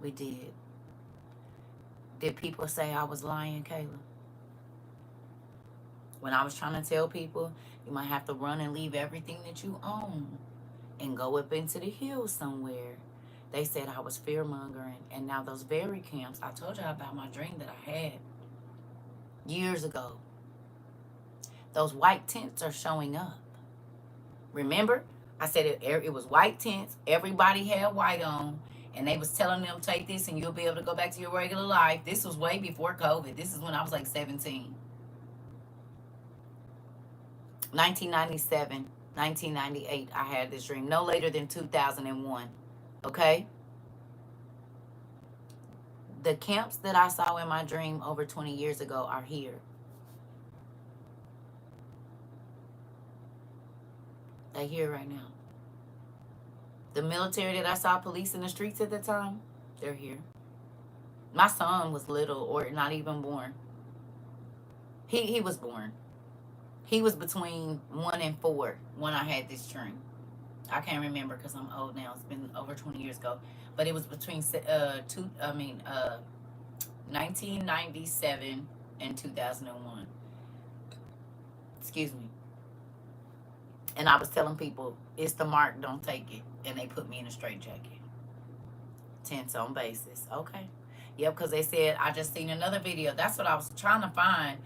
We did. Did people say I was lying, Kayla? When I was trying to tell people, you might have to run and leave everything that you own and go up into the hills somewhere. They said I was fear mongering. And now those very camps, I told y'all about my dream that I had years ago. Those white tents are showing up. Remember? I said it was white tents. Everybody had white on. And they was telling them, take this and you'll be able to go back to your regular life. This was way before COVID. This is when I was like 17. 1997, 1998, I had this dream. No later than 2001. Okay? The camps that I saw in my dream over 20 years ago are here. They're here right now. The military that I saw police in the streets at the time, they're here. My son was little or not even born. He was born. He was between 1 and 4 when I had this dream. I can't remember because I'm old now. It's been over 20 years ago. But it was between 1997 and 2001. Excuse me. And I was telling people, it's the mark, don't take it. And they put me in a straitjacket. Tents on basis. Okay. Yep, because they said, I just seen another video. That's what I was trying to find.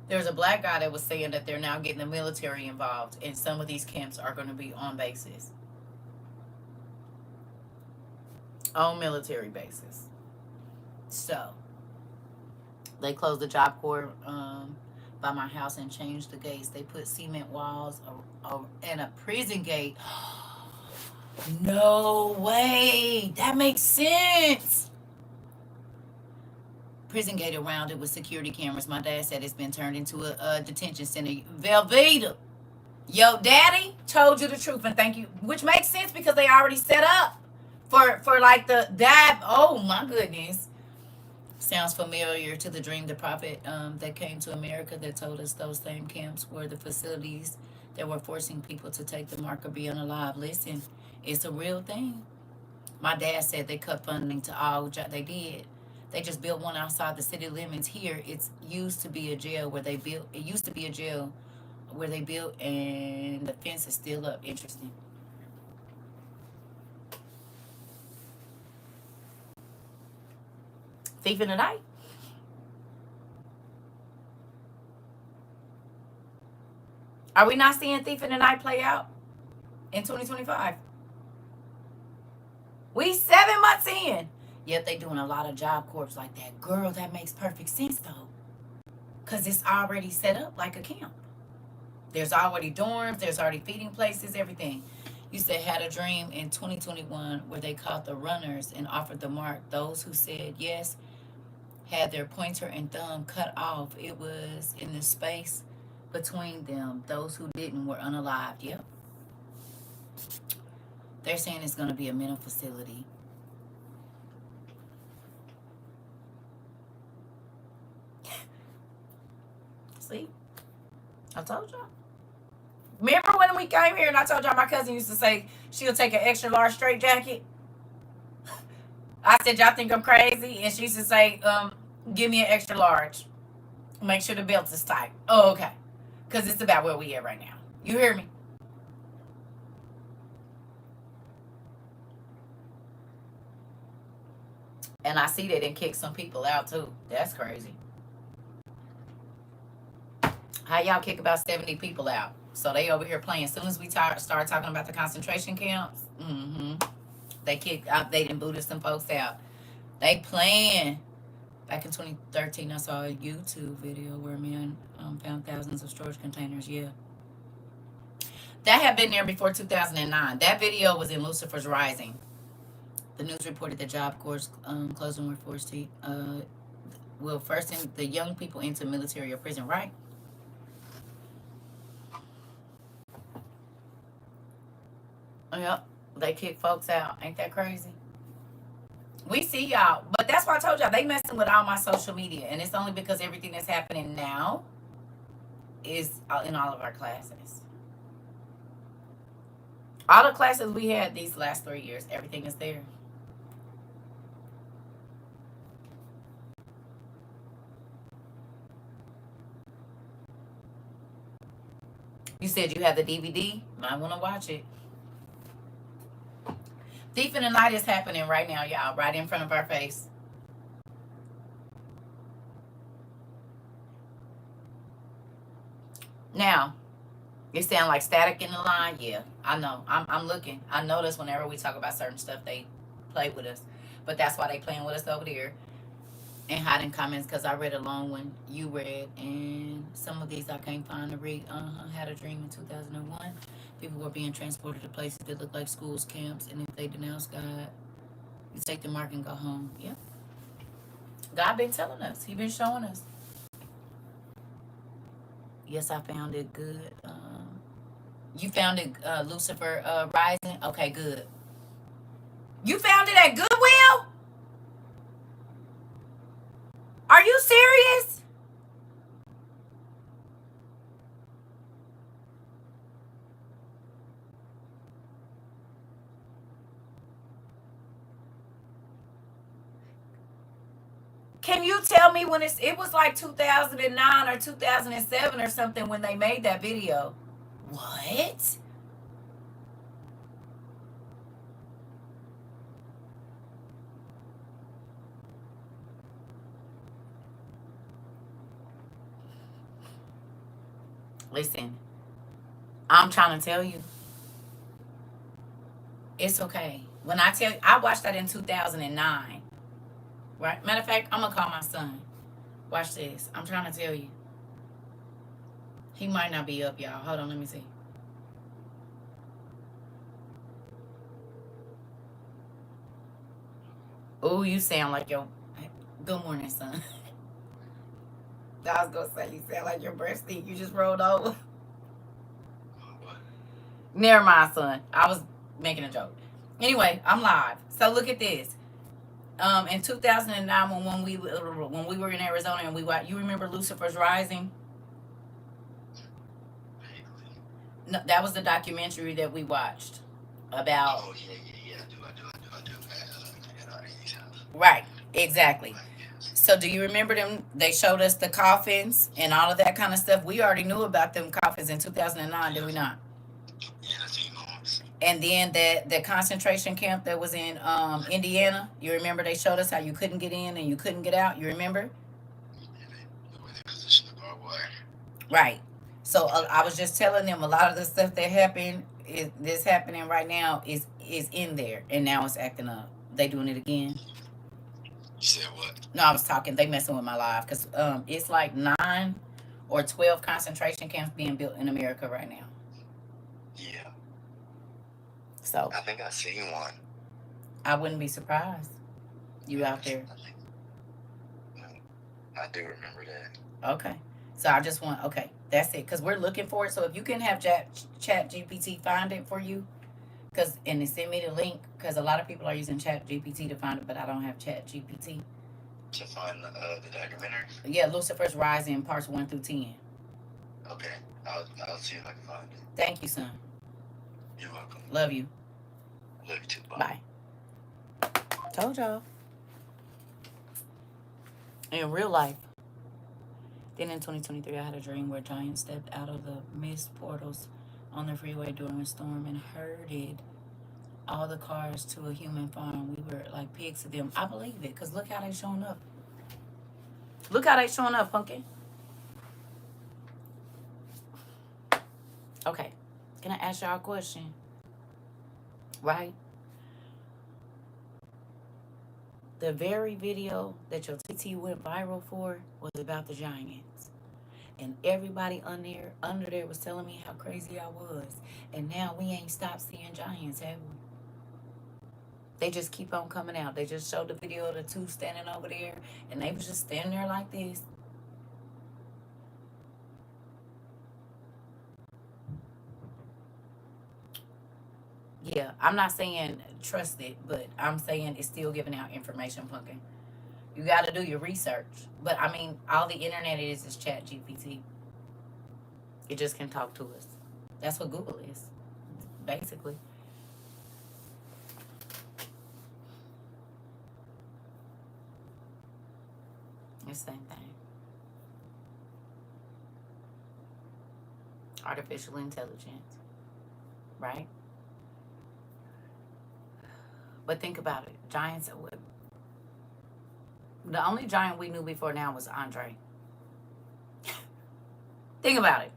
There's a black guy that was saying that they're now getting the military involved. And some of these camps are going to be on bases. On military bases. So, they closed the Job Corps by my house and changed the gates. They put cement walls and a prison gate. No way. That makes sense. Prison gate around it with security cameras. My dad said it's been turned into a detention center. Velveeta. Yo, daddy told you the truth, and thank you. Which makes sense because they already set up for like the dab. Oh my goodness. Sounds familiar to the dream, the prophet that came to America that told us those same camps were the facilities that were forcing people to take the mark of being alive. Listen, it's a real thing. My dad said they cut funding to all. They did. They just built one outside the city limits here. It's used to be a jail where they built. It used to be a jail where they built, and the fence is still up. Interesting. Thief in the night. Are we not seeing Thief in the Night play out in 2025? We 7 months in. Yet they doing a lot of Job Corps like that. Girl, that makes perfect sense though. Because it's already set up like a camp. There's already dorms. There's already feeding places, everything. You said had a dream in 2021 where they caught the runners and offered the mark. Those who said yes had their pointer and thumb cut off. It was in the space between them. Those who didn't were unalived. Yep. They're saying it's going to be a mental facility. See? I told y'all. Remember when we came here and I told y'all my cousin used to say she'll take an extra large straight jacket? I said, y'all think I'm crazy? And she used to say, give me an extra large. Make sure the belt is tight. Oh, okay. Because it's about where we at right now. You hear me? And I see they didn't kick some people out too. That's crazy. How y'all kick about 70 people out? So they over here playing. As soon as we start talking about the concentration camps, they kicked out. They didn't booted some folks out. They playing. Back in 2013, I saw a YouTube video where a man found thousands of storage containers. Yeah. That had been there before 2009. That video was in Lucifer's Rising. The news reported that Job Corps closing were forced to, will first send the young people into military or prison, right? Yep. They kick folks out. Ain't that crazy? We see y'all. But that's why I told y'all, they messing with all my social media. And it's only because everything that's happening now is in all of our classes. All the classes we had these last 3 years, everything is there. You said you have the DVD? Might want to watch it. Thief in the Night is happening right now, y'all, right in front of our face. Now, it sound like static in the line. Yeah, I know. I'm looking. I notice whenever we talk about certain stuff, they play with us. But that's why they playing with us over there and hiding comments, because I read a long one you read, and some of these I can't find to read. Had a dream in 2001. People were being transported to places that look like schools, camps, and if they denounce God, you take the mark and go home. Yep. God been telling us. He been showing us. Yes, I found it good. You found it, Lucifer Rising? Okay, good. You found it at Goodwill? Are you serious? Can you tell me when it was like 2009 or 2007 or something when they made that video? What? Listen, I'm trying to tell you, it's okay. When I tell you, I watched that in 2009. Right? Matter of fact, I'm going to call my son. Watch this. I'm trying to tell you. He might not be up, y'all. Hold on, let me see. Oh, you sound like your... Good morning, son. I was going to say, you sound like your breath stink. You just rolled over. Never mind, son. I was making a joke. Anyway, I'm live. So look at this. In 2009, when we were in Arizona and we watched, you remember Lucifer's Rising? No, that was the documentary that we watched about. Oh yeah. I do. Right, exactly. So do you remember them? They showed us the coffins and all of that kind of stuff. We already knew about them coffins in 2009, did we not? Yeah, I seen those. And then the concentration camp that was in Indiana. You remember they showed us how you couldn't get in and you couldn't get out. You remember? The way they positioned the barbed wire. Right. So I was just telling them a lot of the stuff that happened is this happening right now is in there, and now it's acting up. They doing it again. You said what? No, I was talking. They messing with my live because it's like 9 or 12 concentration camps being built in America right now. Yeah. So I think I seen one. I wouldn't be surprised. You out there? I do remember that. Okay. So I just want, okay, that's it. Because we're looking for it. So if you can have Chat GPT find it for you, and they send me the link, because a lot of people are using Chat GPT to find it, but I don't have Chat GPT. To find the documentary? Yeah, Lucifer's Rising, parts 1 through 10. Okay. I'll see if I can find it. Thank you, son. You're welcome. Love you. Love you too. Bye. Told y'all. In real life. Then in 2023, I had a dream where giants stepped out of the mist portals on the freeway during a storm and herded all the cars to a human farm. We were like pigs to them. I believe it, because look how they showing up. Look how they showing up, Pumpkin. Okay. Can I ask y'all a question? Right? The very video that your TT went viral for was about the giants. And everybody under there was telling me how crazy I was. And now we ain't stopped seeing giants, have we? They just keep on coming out. They just showed the video of the two standing over there. And they was just standing there like this. Yeah, I'm not saying trust it, but I'm saying it's still giving out information, Pumpkin. You got to do your research. But, I mean, all the internet is Chat GPT. It just can talk to us. That's what Google is, basically. It's the same thing. artificial intelligence, right? But think about it. Giants, the only giant we knew before now was Andre. Think about it.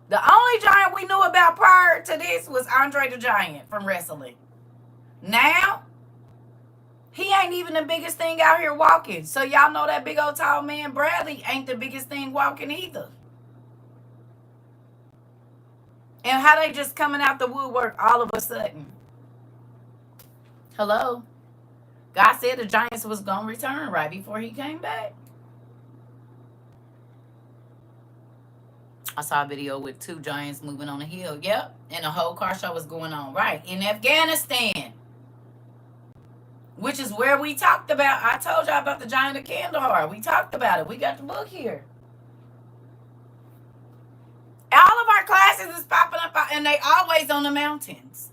The only giant we knew about prior to this was Andre the Giant from wrestling. Now, he ain't even the biggest thing out here walking. So y'all know that big old tall man Bradley ain't the biggest thing walking either. And how they just coming out the woodwork all of a sudden. Hello? God said the Giants was going to return right before he came back. I saw a video with 2 giants moving on a hill. Yep. And the whole car show was going on. Right. In Afghanistan. Which is where we talked about. I told y'all about the giant of Kandahar. We talked about it. We got the book here. All of our classes is popping up. And they always on the mountains.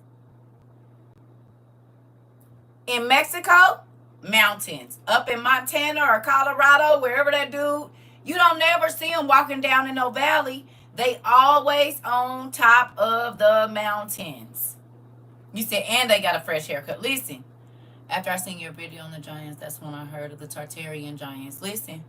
In Mexico, mountains. Up in Montana or Colorado, wherever that dude, you don't never see them walking down in no valley. They always on top of the mountains. You said, and they got a fresh haircut. Listen, after I seen your video on the giants, that's when I heard of the Tartarian giants. Listen.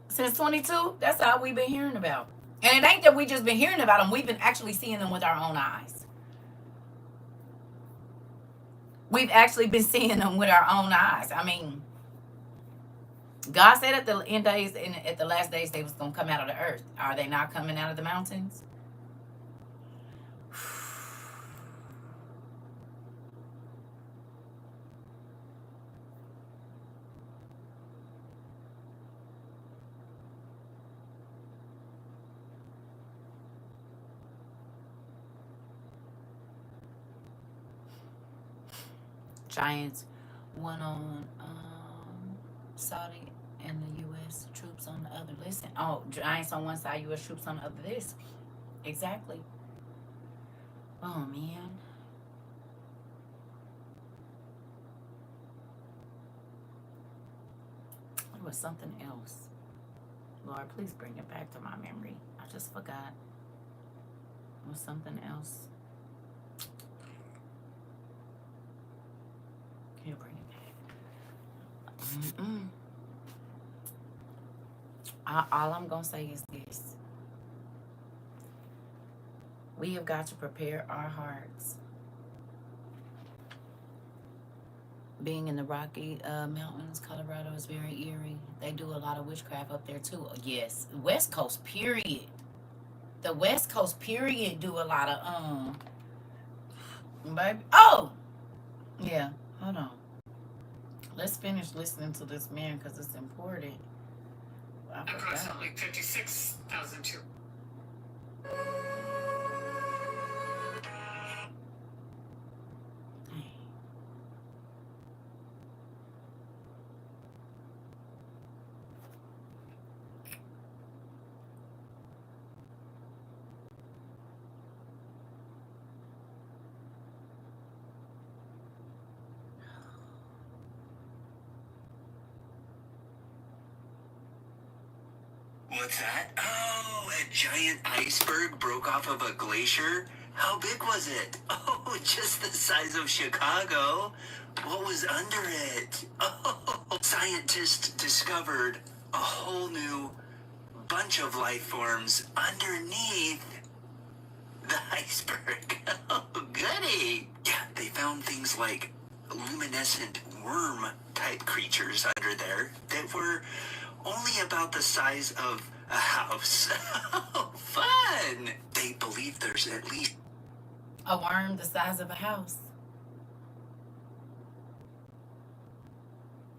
Since 22, that's all we've been hearing about. And it ain't that we just been hearing about them. We've been actually seeing them with our own eyes. We've actually been seeing them with our own eyes. I mean, God said at the end days, at the last days, they was going to come out of the earth. Are they not coming out of the mountains? Giants one on Saudi and the U.S. troops on the other. Listen, oh, Giants on one side, U.S. troops on the other. This, exactly. Oh man. It was something else. Lord, please bring it back to my memory. I just forgot. It was something else. He'll bring it back. All I'm going to say is this. We have got to prepare our hearts. Being in the Rocky Mountains, Colorado is very eerie. They do a lot of witchcraft up there too. Yes. West Coast, period. The West Coast, period, do a lot of, baby. Oh! Yeah, hold on. Let's finish listening to this man because it's important. Approximately 56,002. What's that? Oh, a giant iceberg broke off of a glacier? How big was it? Oh, just the size of Chicago. What was under it? Oh, scientists discovered a whole new bunch of life forms underneath the iceberg. Oh, goody. Yeah, they found things like luminescent worm-type creatures under there that were only about the size of a house. Oh, fun! They believe there's at least a worm the size of a house.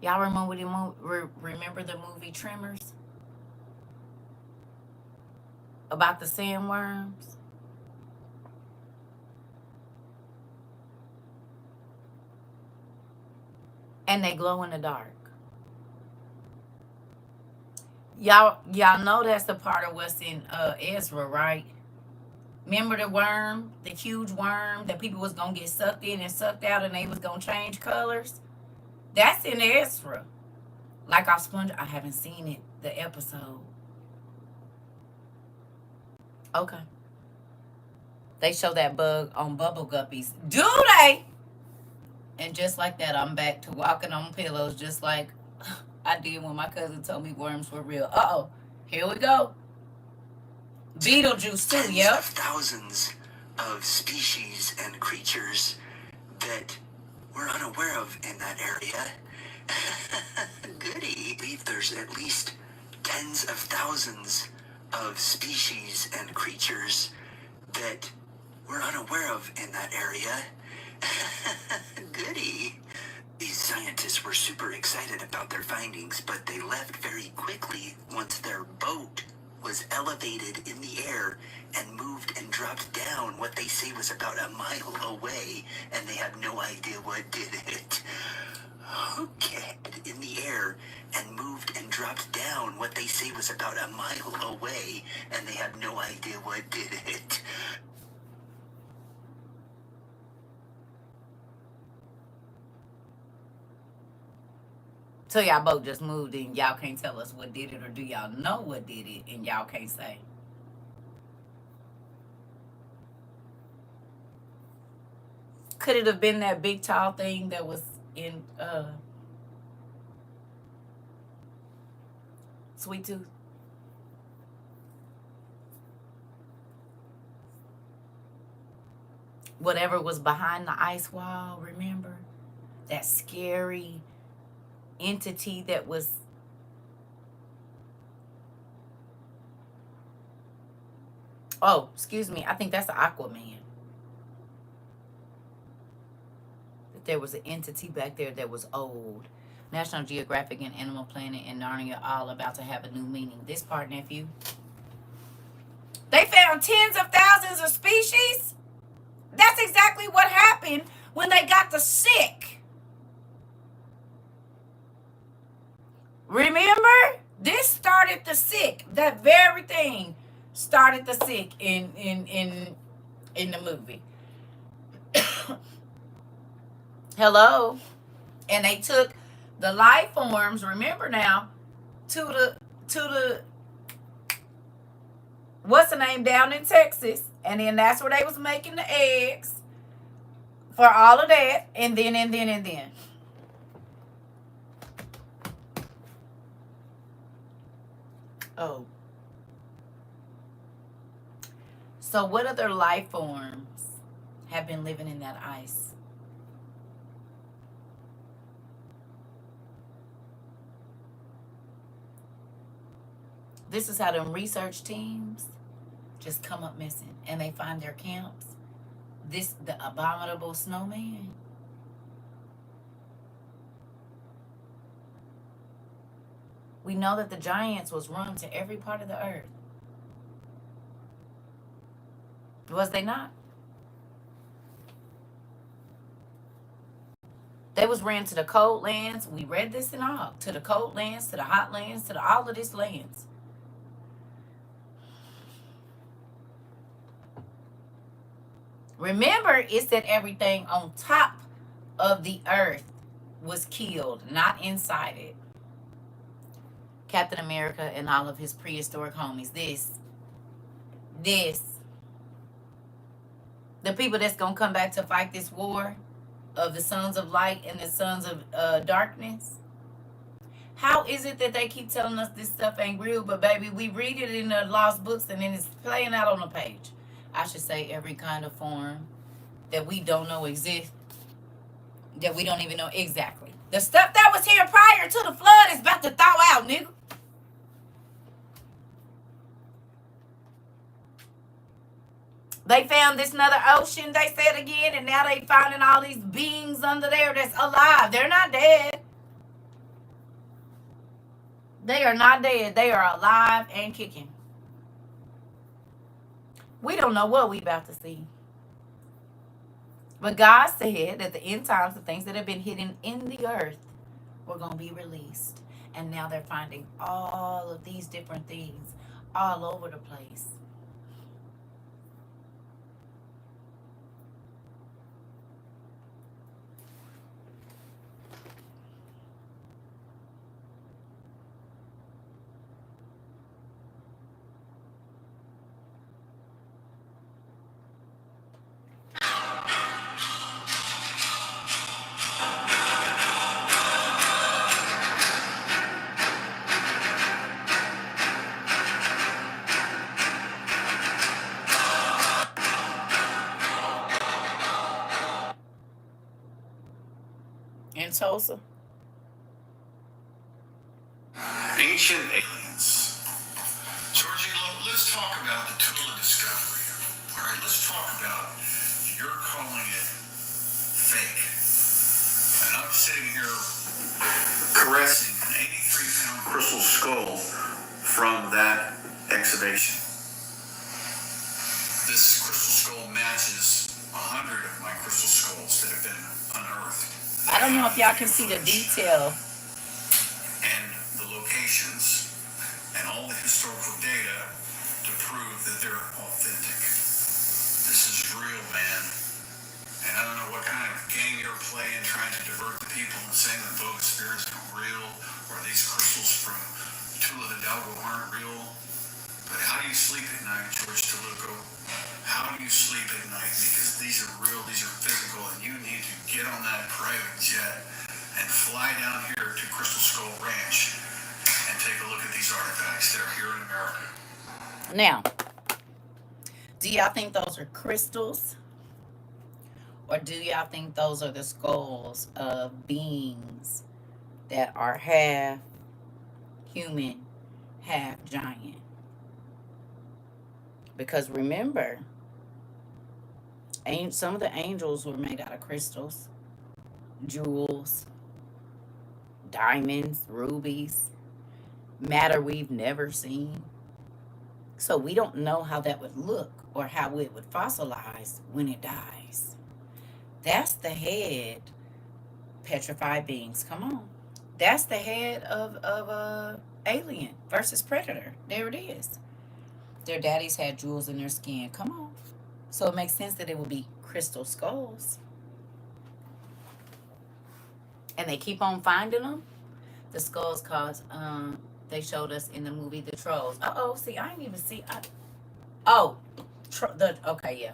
Y'all remember the movie Tremors? About the sandworms? And they glow in the dark. Y'all know that's a part of what's in Ezra, right? Remember the worm, the huge worm that people was going to get sucked in and sucked out and they was going to change colors? That's in Ezra. Like I haven't seen it, the episode. Okay. They show that bug on Bubble Guppies. Do they? And just like that, I'm back to walking on pillows just like I did when my cousin told me worms were real. Uh-oh. Here we go. Beetlejuice too, Tens yep. of thousands of species and creatures that we're unaware of in that area. Goody. I believe there's at least tens of thousands of species and creatures that we're unaware of in that area. Goody. These scientists were super excited about their findings, but they left very quickly once their boat was elevated in the air and moved and dropped down what they say was about a mile away, and they have no idea what did it. Okay, in the air and moved and dropped down what they say was about a mile away, and they have no idea what did it. So y'all both just moved and y'all can't tell us what did it, or do y'all know what did it and y'all can't say? Could it have been that big tall thing that was in Sweet Tooth? Whatever was behind the ice wall, remember? That scary entity that was... Oh, excuse me. I think that's the Aquaman. That there was an entity back there that was old. National Geographic and Animal Planet and Narnia all about to have a new meaning. This part, nephew. They found tens of thousands of species. That's exactly what happened when they got the sick. Remember? This started the sick. That very thing started the sick in the movie. Hello. And they took the life forms, remember now, to the what's the name down in Texas, and then that's where they was making the eggs for all of that, and then. Oh. So what other life forms have been living in that ice? This is how them research teams just come up missing, and they find their camps. The abominable snowman. We know that the giants was run to every part of the earth. Was they not? They was ran to the cold lands. We read this and all. To the cold lands, to the hot lands, to all of these lands. Remember, it said everything on top of the earth was killed, not inside it. Captain America and all of his prehistoric homies. This. The people that's going to come back to fight this war of the sons of light and the sons of darkness. How is it that they keep telling us this stuff ain't real, but baby, we read it in the lost books and then it's playing out on the page. I should say every kind of form that we don't know exists, that we don't even know exactly. The stuff that was here prior to the flood is about to thaw out, nigga. They found this another ocean, they said again, and now they finding all these beings under there that's alive. They're not dead. They are not dead. They are alive and kicking. We don't know what we about to see. But God said that the end times, the things that have been hidden in the earth, were going to be released. And now they're finding all of these different things all over the place. In Tulsa. Ancient aliens. Georgie, let's talk about the tool of discovery. All right, let's talk about, you're calling it fake. And I'm sitting here caressing an 83-pound crystal skull from that excavation. This crystal skull matches 100 of my crystal skulls that have been unearthed. I don't know if y'all can see the detail. And the locations and all the historical data to prove that they're authentic. This is real, man. And I don't know what kind of game you're playing, trying to divert the people and saying that bogus spirits are real, or these crystals from Tula Hidalgo aren't real. But how do you sleep at night, George Toluco? How do you sleep at night? Because these are real, these are physical, and you need to get on that private jet and fly down here to Crystal Skull Ranch and take a look at these artifacts. They're here in America. Now, do y'all think those are crystals? Or do y'all think those are the skulls of beings that are half human, half giant? Because remember, some of the angels were made out of crystals, jewels, diamonds, rubies, matter we've never seen. So we don't know how that would look or how it would fossilize when it dies. That's the head, petrified beings. Come on. That's the head of alien versus predator. There it is. Their daddies had jewels in their skin. Come on. So it makes sense that it would be crystal skulls. And they keep on finding them. The skulls cause they showed us in the movie The Trolls. See, I didn't even see. Okay, yeah.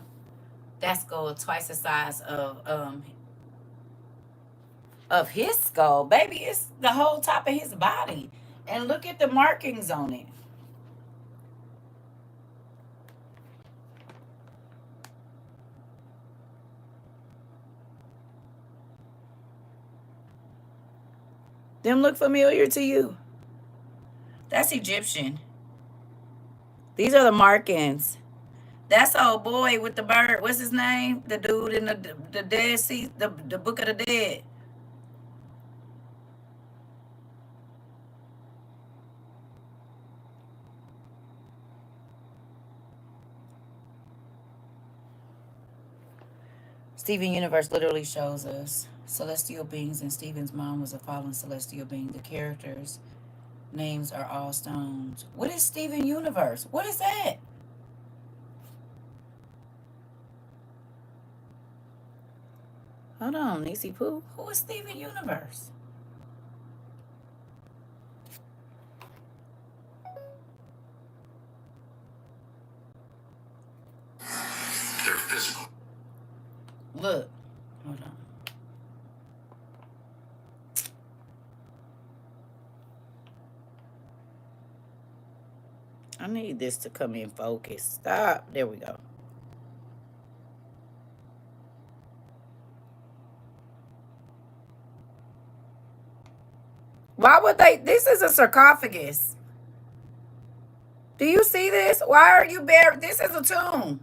That skull twice the size of his skull. Baby, it's the whole top of his body. And look at the markings on it. Them look familiar to you? That's Egyptian. These are the markings. That's old boy with the bird. What's his name? The dude in the Dead Sea, the Book of the Dead. Steven Universe literally shows us celestial beings, and Steven's mom was a fallen celestial being. The characters' names are all stones. What is Steven Universe? What is that? Hold on, Niecy Pooh. Who is Steven Universe? They're physical. Look. Hold on. I need this to come in focus. Stop. There we go. Why would they? This is a sarcophagus. Do you see this? Why are you buried? This is a tomb.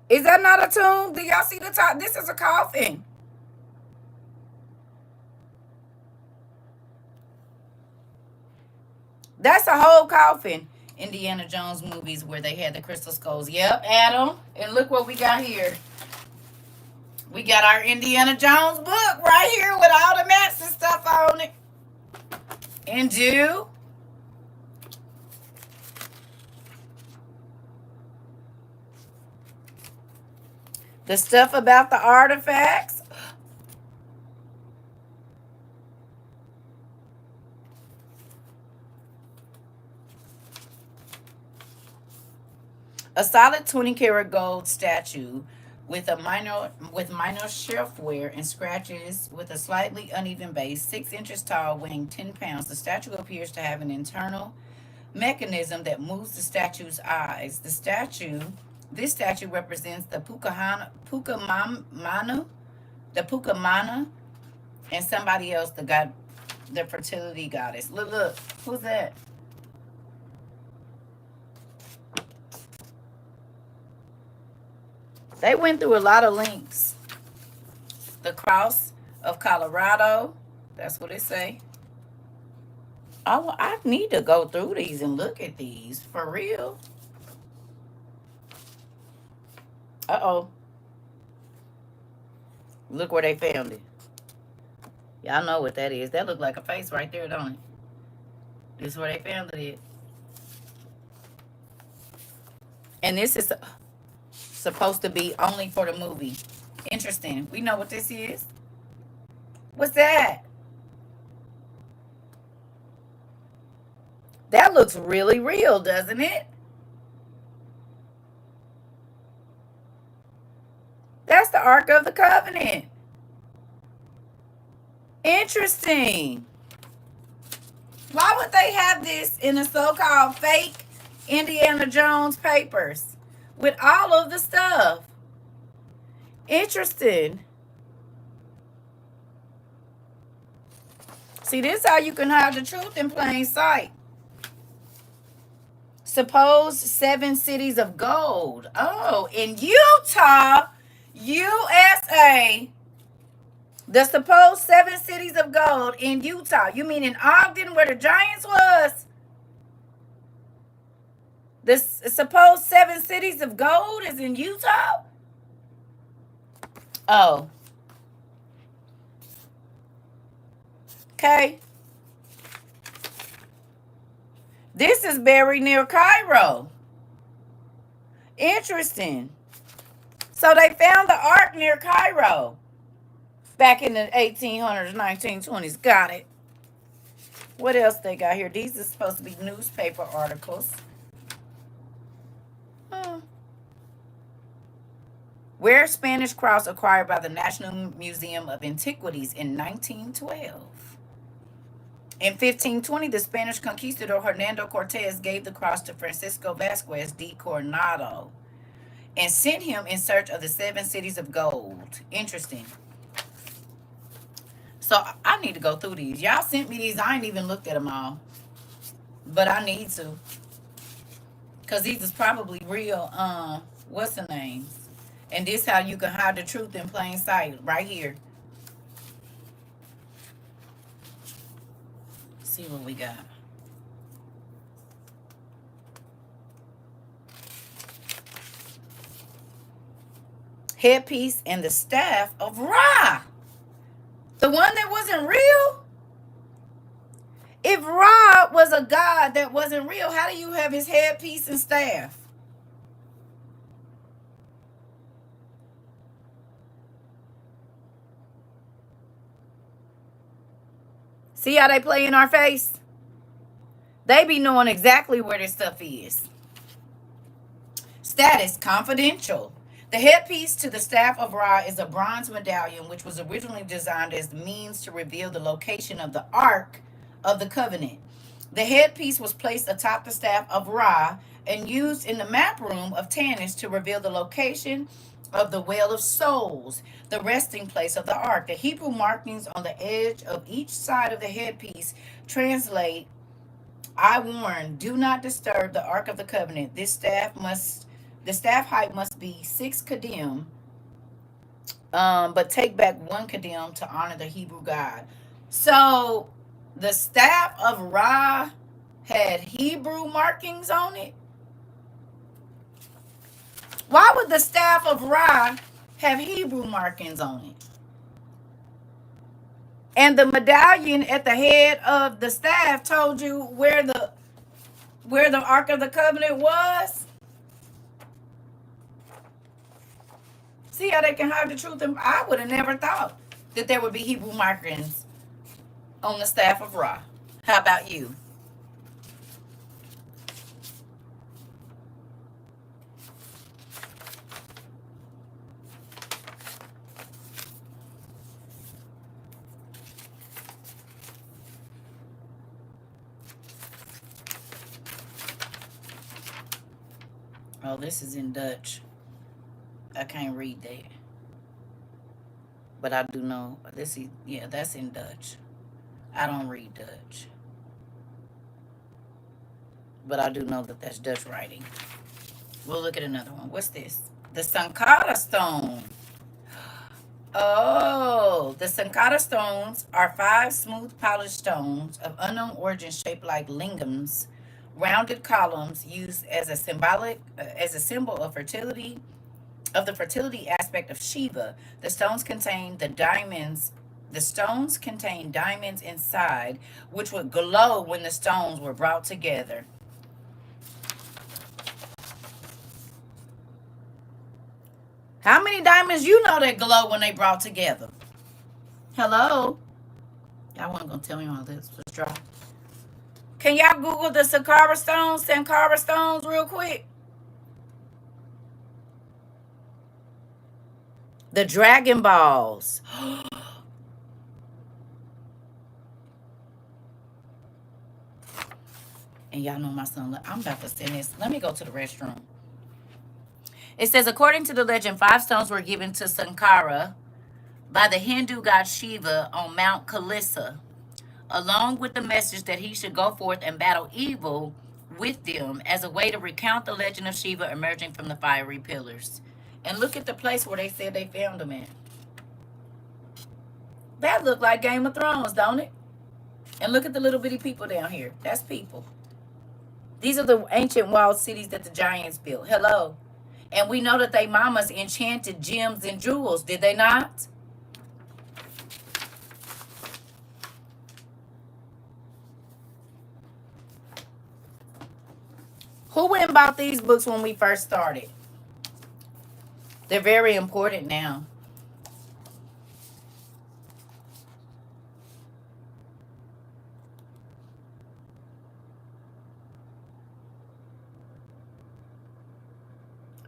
Is that not a tomb? Do y'all see the top? This is a coffin. That's a whole coffin. Indiana Jones movies where they had the crystal skulls. Yep, Adam. And look what we got here. We got our Indiana Jones book right here with all the maps and stuff on it. And Jew. The stuff about the artifacts. A solid 20-karat gold statue with minor shelfware and scratches with a slightly uneven base, 6 inches tall, weighing 10 pounds. The statue appears to have an internal mechanism that moves the statue's eyes. This statue represents the Pukamanu The Pukamana and somebody else, the fertility goddess. Look, who's that? They went through a lot of links. The cross of Colorado. That's what it say. Oh, I need to go through these and look at these for real. Uh-oh. Look where they found it. Y'all know what that is. That look like a face right there, don't it? This is where they found it. And this is supposed to be only for the movie. Interesting. We know what this is. What's that? That looks really real, doesn't it? That's the Ark of the Covenant. Interesting. Why would they have this in the so-called fake Indiana Jones papers with all of the stuff? Interesting. See, this is how you can hide the truth in plain sight. Supposed 7 cities of gold. Oh, in Utah, USA. The supposed 7 cities of gold in Utah. You mean in Ogden where the Giants was? The supposed 7 cities of gold is in Utah? Oh. Okay. This is buried near Cairo. Interesting. So they found the ark near Cairo back in the 1800s, 1920s. Got it. What else they got here? These are supposed to be newspaper articles. Where Spanish cross acquired by the National Museum of Antiquities in 1912. In 1520, the Spanish conquistador Hernando Cortez gave the cross to Francisco Vasquez de Coronado and sent him in search of the 7 cities of gold. Interesting. So I need to go through these. Y'all sent me these. I ain't even looked at them all. But I need to. Because these is probably real, what's the names? And this how you can hide the truth in plain sight. Right here. See what we got. Headpiece and the staff of Ra. The one that wasn't real? If Ra was a god that wasn't real, how do you have his headpiece and staff? See how they play in our face? They be knowing exactly where this stuff is. Status, confidential. The headpiece to the staff of Ra is a bronze medallion, which was originally designed as the means to reveal the location of the Ark of the Covenant. The headpiece was placed atop the staff of Ra and used in the map room of Tanis to reveal the location of the Well of Souls, the resting place of the Ark. The Hebrew markings on the edge of each side of the headpiece translate, I warn, do not disturb the Ark of the Covenant. The staff height must be 6 kadim, but take back 1 kadim to honor the Hebrew God. So the staff of Ra had Hebrew markings on it. Why would the staff of Ra have Hebrew markings on it? And the medallion at the head of the staff told you where the Ark of the Covenant was. See how they can hide the truth? I would have never thought that there would be Hebrew markings on the staff of Ra. How about you? Oh, this is in Dutch. I can't read that. But I do know this is, yeah, that's in Dutch. I don't read Dutch. But I do know that that's Dutch writing. We'll look at another one. What's this? The Sankara stone. Oh, the Sankara stones are 5 smooth polished stones of unknown origin shaped like lingams, rounded columns used as a symbol of fertility, of the fertility aspect of Shiva. The stones contain the diamonds. The stones contain diamonds inside, which would glow when the stones were brought together. How many diamonds you know that glow when they brought together? Hello? Y'all wasn't gonna tell me all this. Let's try. Can y'all Google the Sankara stones real quick? The Dragon Balls. And y'all know my son, I'm about to send this. Let me go to the restroom. It says, according to the legend, 5 stones were given to Sankara by the Hindu god Shiva on Mount Kalissa, along with the message that he should go forth and battle evil with them as a way to recount the legend of Shiva emerging from the fiery pillars. And look at the place where they said they found them at. That looked like Game of Thrones, don't it? And look at the little bitty people down here. That's people. These are the ancient walled cities that the giants built. Hello. And we know that they mamas enchanted gems and jewels, did they not? Who went and bought these books when we first started? They're very important now.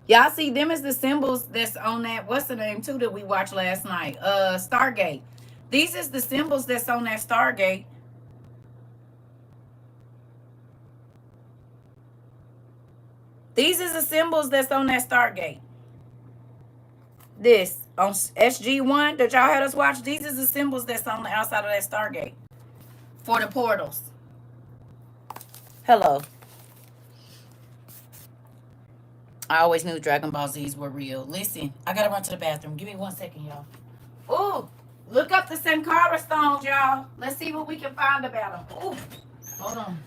Y'all see them as the symbols that's on that, what's the name too that we watched last night? Stargate. These is the symbols that's on that Stargate. These is the symbols that's on that Stargate. This on SG1 that y'all had us watch, these is the symbols that's on the outside of that Stargate for the portals. Hello. I always knew Dragon Ball Z's were real. Listen, I gotta run to the bathroom. Give me 1 second, y'all. Ooh, look up the Sankara stones, y'all. Let's see what we can find about them. Ooh, hold on.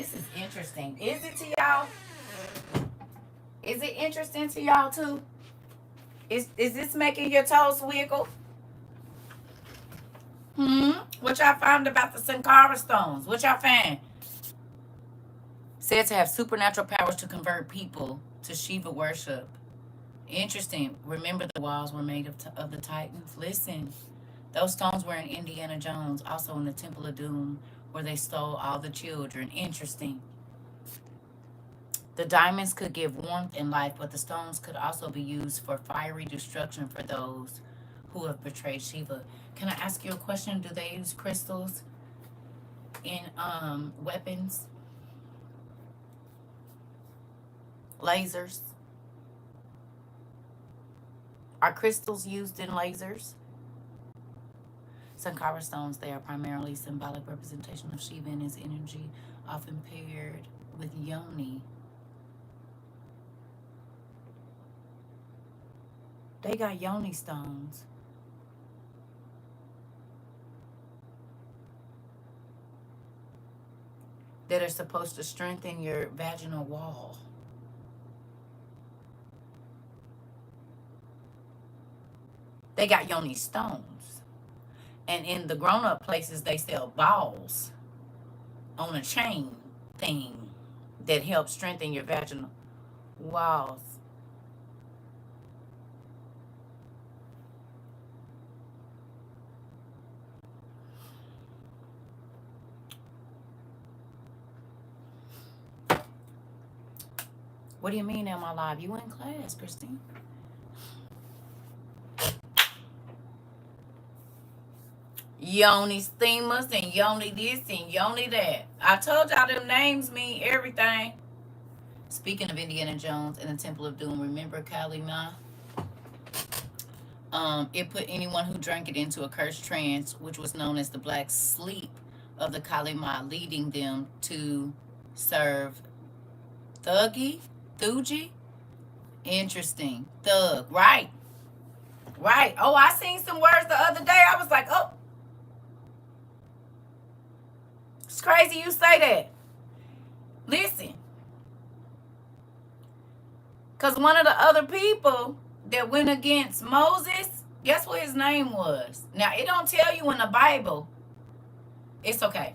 This is interesting. Is it to y'all? Is it interesting to y'all too? Is this making your toes wiggle? What y'all found about the Sankara stones? What y'all found? Said to have supernatural powers to convert people to Shiva worship. Interesting. Remember, the walls were made of the Titans. Listen, those stones were in Indiana Jones, also in the Temple of Doom, where they stole all the children. Interesting. The diamonds could give warmth and life, but the stones could also be used for fiery destruction for those who have betrayed Shiva. Can I ask you a question? Do they use crystals in weapons? Lasers? Are crystals used in lasers? Sankara stones, they are primarily symbolic representation of Shiva and his energy, often paired with yoni. They got yoni stones. That are supposed to strengthen your vaginal wall. They got yoni stones. And in the grown-up places, they sell balls on a chain thing that helps strengthen your vaginal walls. What do you mean, am I live? You in class, Christine. Yoni steamers and yoni this and yoni that. I told y'all them names mean everything. Speaking of Indiana Jones and the Temple of Doom, remember Kali Ma? It put anyone who drank it into a cursed trance, which was known as the black sleep of the Kali Ma, leading them to serve Thugi. Interesting. Thug, right. Right. Oh, I seen some words the other day. I was like, oh. It's crazy you say that. Listen. Because one of the other people that went against Moses, guess what his name was? Now, it don't tell you in the Bible. It's okay.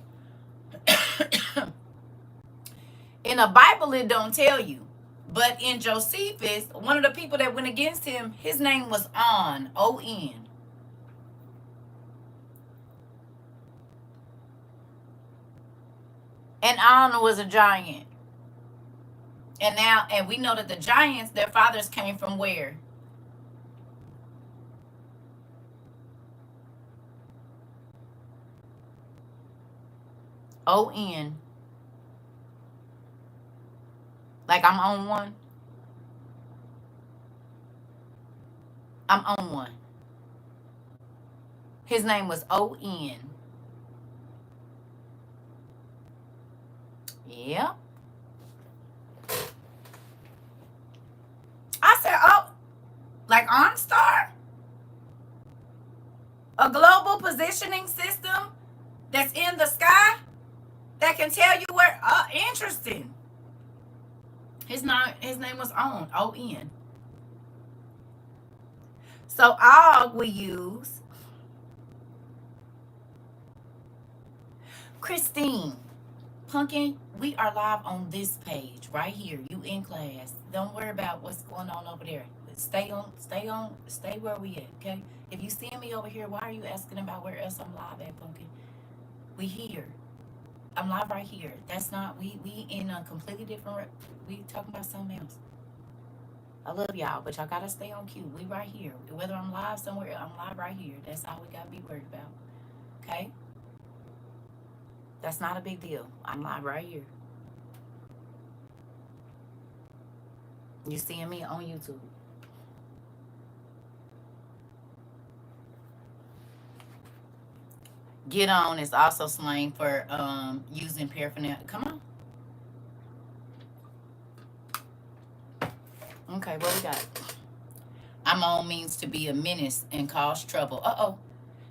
In the Bible, it don't tell you. But in Josephus, one of the people that went against him, his name was On, O-N. And On was a giant. And we know that the giants, their fathers came from where? O-N. Like I'm on one. I'm on one. His name was O-N. Yep. I said, oh, like OnStar? A global positioning system that's in the sky that can tell you where, interesting. His name was O-N. So Og we use Christine. Pumpkin, we are live on this page right here. You in class. Don't worry about what's going on over there. Stay where we at, okay? If you see me over here, why are you asking about where else I'm live at, Pumpkin? We here. I'm live right here. That's not, we in a completely different, we talking about something else. I love y'all, but y'all gotta stay on cue. We right here. Whether I'm live somewhere, I'm live right here. That's all we gotta be worried about, okay? That's not a big deal. I'm live right here. You seeing me on YouTube. Get on is also slang for using paraphernalia. Come on. Okay, what we got? I'm on means to be a menace and cause trouble. Uh-oh.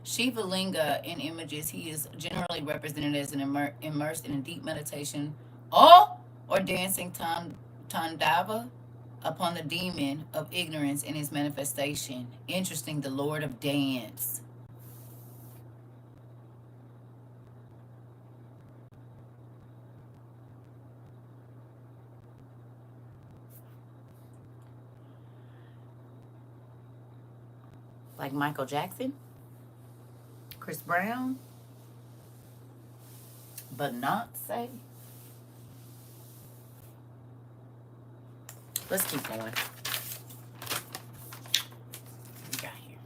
Shiva Linga in images, he is generally represented as an immersed in a deep meditation Oh, or dancing Tandava upon the demon of ignorance in his manifestation. Interesting, the Lord of Dance. Like Michael Jackson, Chris Brown, but not say. Let's keep going. What we got here?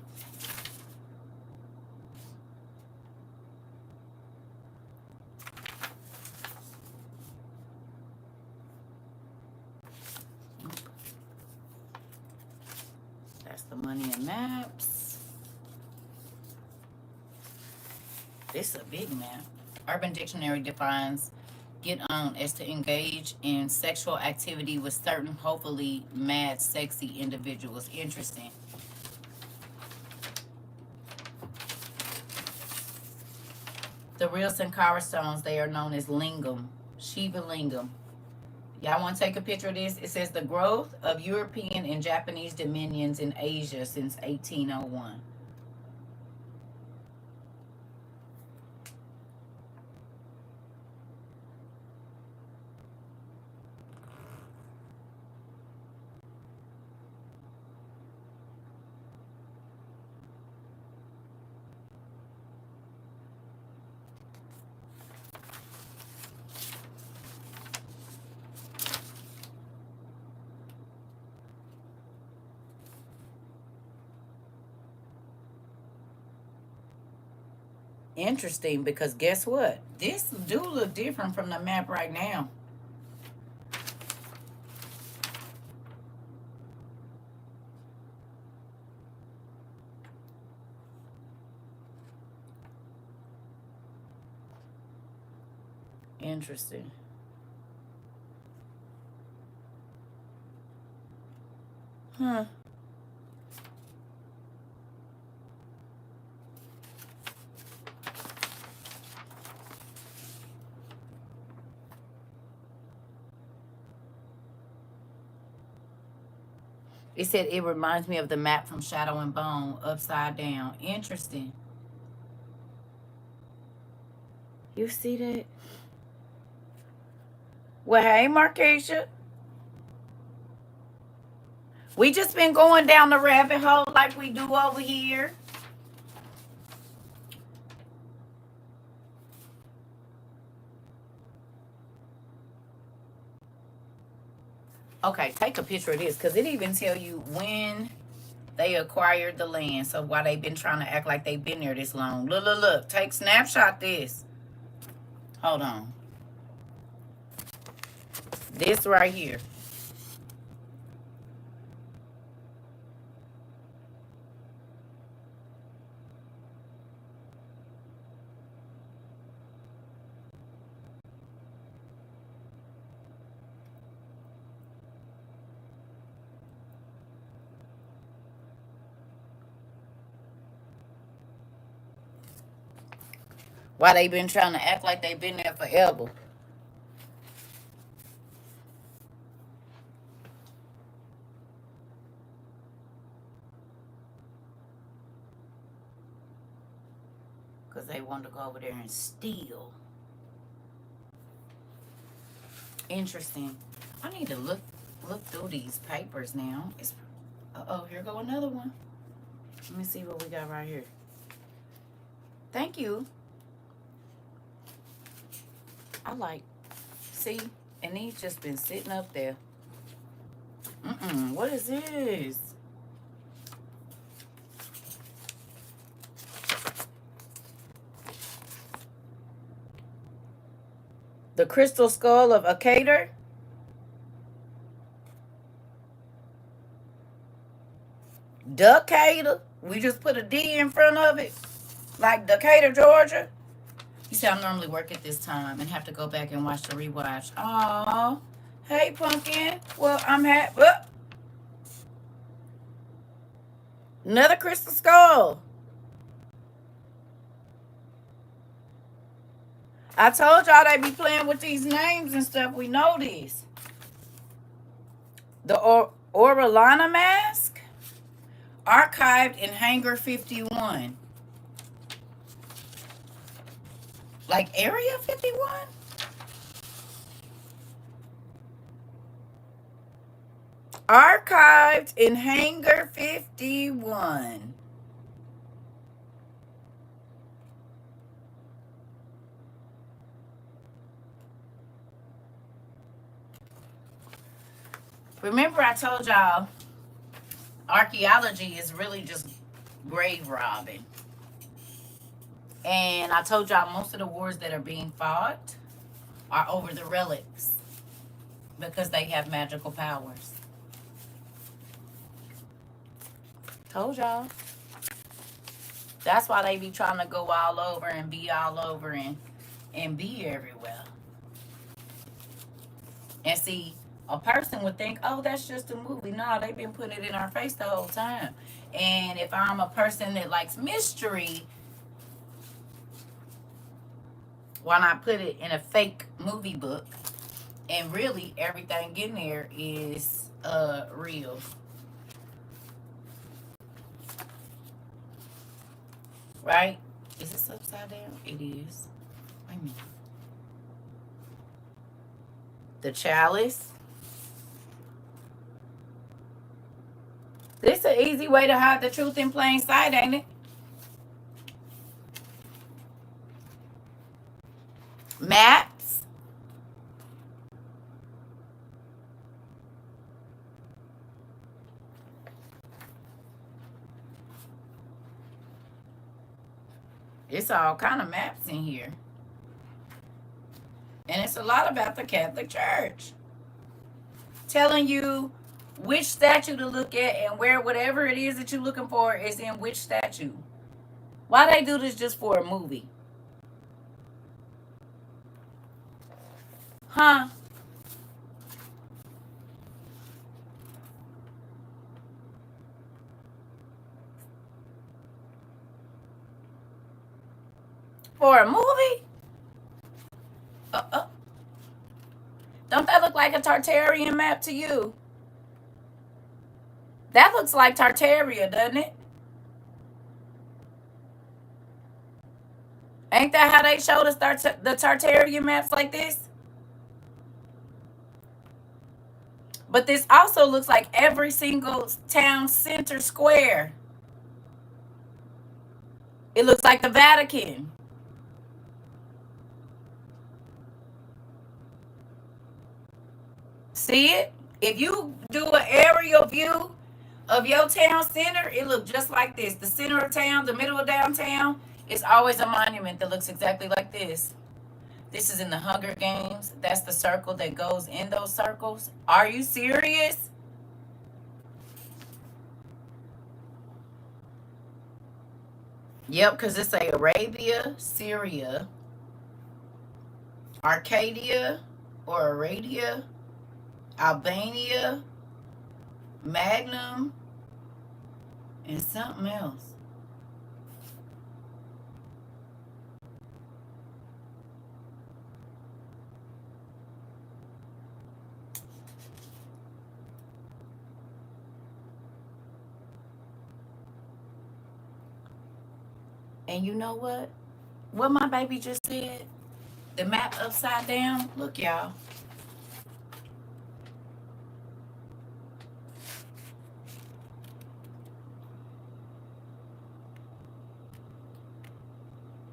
That's the money and maps. This is a big map. Urban Dictionary defines get on as to engage in sexual activity with certain hopefully mad sexy individuals. Interesting. The real Sankara stones, they are known as lingam, Shiva lingam. Y'all want to take a picture of this? It says the growth of European and Japanese dominions in Asia since 1801. Interesting, because guess what? This do look different from the map right now. Interesting. Huh. It said it reminds me of the map from Shadow and Bone, upside down. Interesting. You see that? Well, hey, Markeisha. We just been going down the rabbit hole like we do over here. Okay, take a picture of this, because it even tell you when they acquired the land. So why they been trying to act like they've been there this long. Look, look, look. Take snapshot this. Hold on. This right here. Why they been trying to act like they've been there forever. Because they wanted to go over there and steal. Interesting. I need to look through these papers now. Uh-oh, here go another one. Let me see what we got right here. Thank you. I like, see, and these just been sitting up there. What is this? The crystal skull of Acator. Decatur. We just put a D in front of it. Like Decatur, Georgia. You see, I normally work at this time and have to go back and watch the rewatch. Oh, hey, Pumpkin. Well, I'm happy. Another crystal skull. I told y'all they be playing with these names and stuff. We know this. The Orellana mask, archived in Hangar 51. Like Area 51? Archived in Hangar 51. Remember I told y'all archaeology is really just grave robbing. And I told y'all most of the wars that are being fought are over the relics because they have magical powers. Told y'all. That's why they be trying to go all over and be all over and be everywhere. And see, a person would think, oh, that's just a movie. No, they've been putting it in our face the whole time. And if I'm a person that likes mystery, why not put it in a fake movie book? And really, everything in there is real. Right? Is this upside down? It is. Wait a minute. The chalice. This is an easy way to hide the truth in plain sight, ain't it? Maps. It's all kind of maps in here. And it's a lot about the Catholic Church. Telling you which statue to look at and where whatever it is that you're looking for is in which statue. Why they do this just for a movie? Huh? For a movie? Don't that look like a Tartarian map to you? That looks like Tartaria, doesn't it? Ain't that how they showed us the Tartarian maps like this? But this also looks like every single town center square. It looks like the Vatican. See it? If you do an aerial view of your town center, it looks just like this. The center of town, the middle of downtown, is always a monument that looks exactly like this. This is in the Hunger Games. That's the circle that goes in those circles. Are you serious? Yep, because it's a Arabia, Syria, Arcadia or Aradia, Albania, Magnum, and something else. And you know what? What my baby just said? The map upside down. Look, y'all.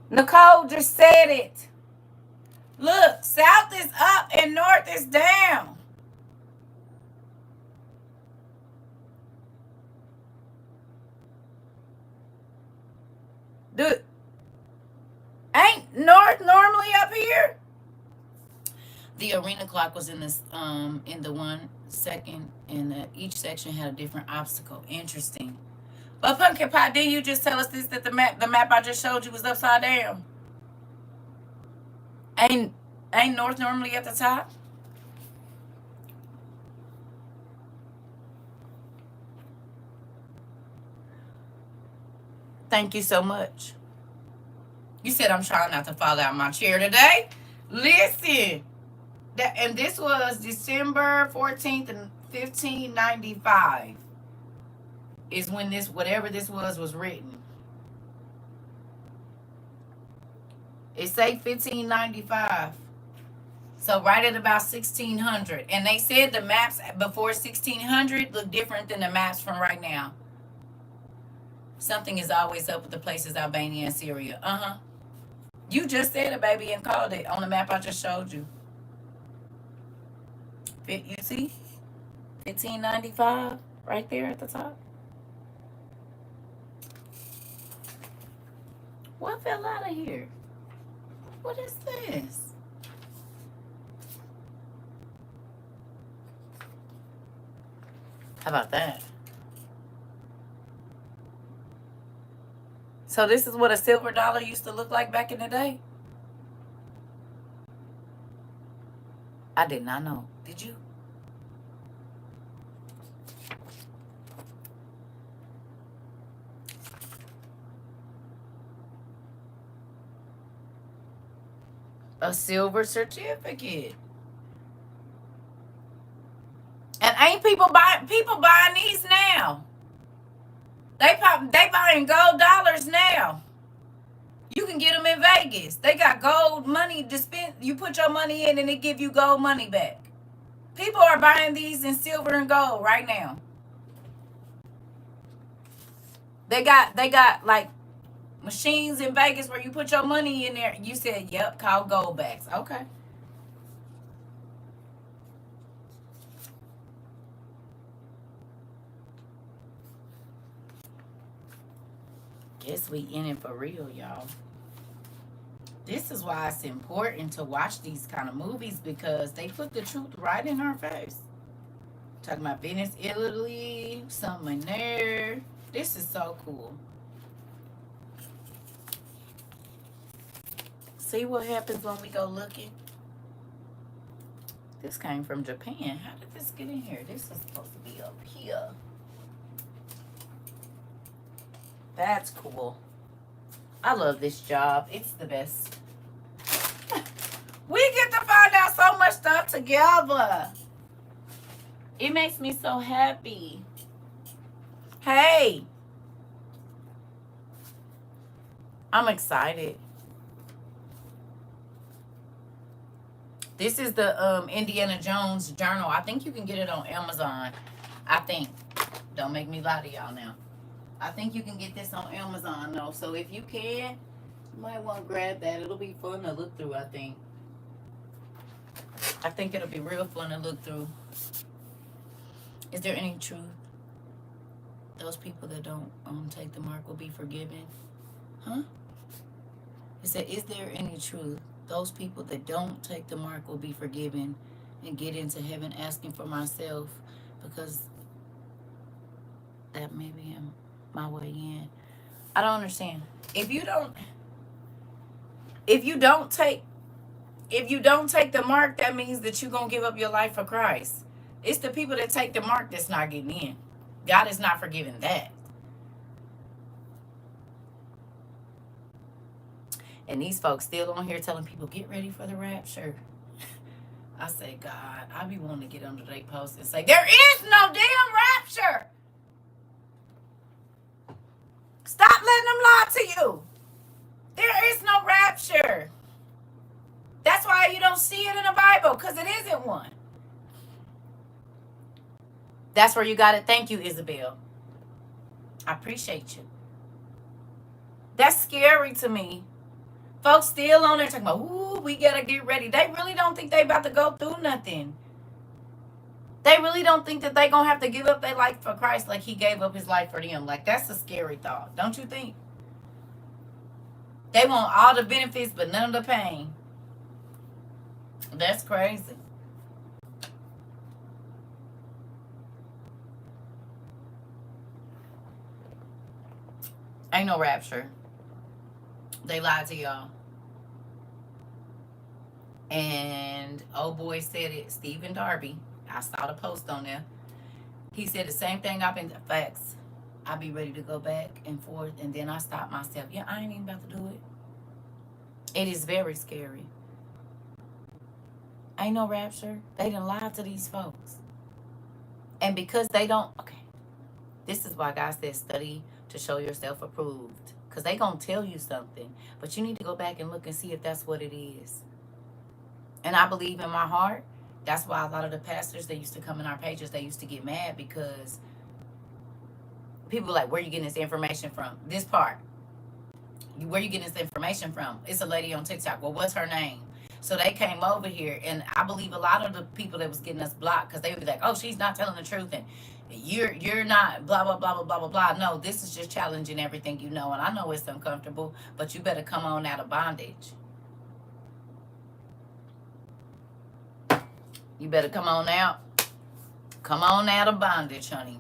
Nicole just said it. Look, south is up and north is down. Dude, ain't north normally up here? The arena clock was in this in the 1 second, and each section had a different obstacle. Interesting. But Pumpkin Pie, didn't you just tell us this that the map I just showed you was upside down? Ain't north normally at the top? Thank you so much. You said I'm trying not to fall out of my chair today. Listen. And this was December 14th and 1595 is when this, whatever this was written. It say 1595. So right at about 1600. And they said the maps before 1600 look different than the maps from right now. Something is always up with the places Albania and Syria. Uh-huh. You just said it, baby, and called it on the map I just showed you. You see? 1595 right there at the top. What fell out of here? What is this? How about that? So this is what a silver dollar used to look like back in the day? I did not know. Did you? A silver certificate. And ain't people buying these now? They buying gold dollars now. You can get them in Vegas. They got gold money to spend. You put your money in and it give you gold money back. People are buying these in silver and gold right now. They got like machines in Vegas where you put your money in there. You said, yep, called gold backs. Okay. Guess we in it for real, y'all. This is why it's important to watch these kind of movies, because they put the truth right in our face. Talking about Venice, Italy, something in there. This is so cool. See what happens when we go looking? This came from Japan. How did this get in here? This is supposed to be up here. That's cool. I love this job. It's the best. We get to find out so much stuff together. It makes me so happy. Hey. I'm excited. This is the Indiana Jones journal. I think you can get it on Amazon. I think. Don't make me lie to y'all now. I think you can get this on Amazon, though. So if you can, you might want to grab that. It'll be fun to look through, I think. I think it'll be real fun to look through. Is there any truth? Those people that don't take the mark will be forgiven. Huh? It said, is there any truth? Those people that don't take the mark will be forgiven and get into heaven. Asking for myself, because that may be my way in. I don't understand. If you don't take the mark, that means that you're gonna give up your life for Christ. It's the people that take the mark that's not getting in. God is not forgiving that. And these folks still on here telling people, get ready for the rapture. I say, God, I be wanting to get under their post and say, there is no damn rapture. Stop letting them lie to you. There is no rapture. That's why you don't see it in the Bible, because it isn't one. That's where you got it. Thank you, Isabel. I appreciate you. That's scary to me. Folks still on there talking about, ooh, we got to get ready. They really don't think they about to go through nothing. They really don't think that they going to have to give up their life for Christ like he gave up his life for them. Like, that's a scary thought. Don't you think? They want all the benefits but none of the pain. That's crazy. Ain't no rapture. They lied to y'all. And old boy said it, Stephen Darby. I saw the post on there. He said the same thing. Facts. I be ready to go back and forth, and then I stop myself. Yeah, I ain't even about to do it. It is very scary. Ain't no rapture. They done lied to these folks. And because they don't, okay, this is why God says study to show yourself approved. Because they going to tell you something. But you need to go back and look and see if that's what it is. And I believe in my heart, that's why a lot of the pastors that used to come in our pages, they used to get mad because people were like, where are you getting this information from? This part. Where you getting this information from? It's a lady on TikTok. Well, what's her name? So they came over here, and I believe a lot of the people that was getting us blocked, because they would be like, oh, she's not telling the truth, and you're not blah blah blah blah blah blah blah. No, this is just challenging everything you know, and I know it's uncomfortable, but you better come on out of bondage. You better come on out. Come on out of bondage, honey.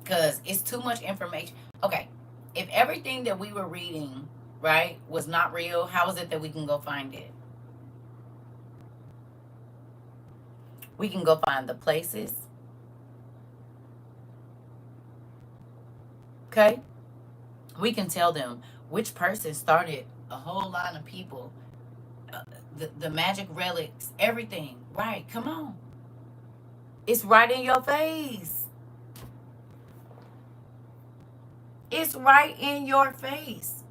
Because it's too much information. Okay, if everything that we were reading, right, was not real, how is it that we can go find it? We can go find the places. Okay? We can tell them which person started a whole line of people. The magic relics, everything. Right, come on. It's right in your face. It's right in your face.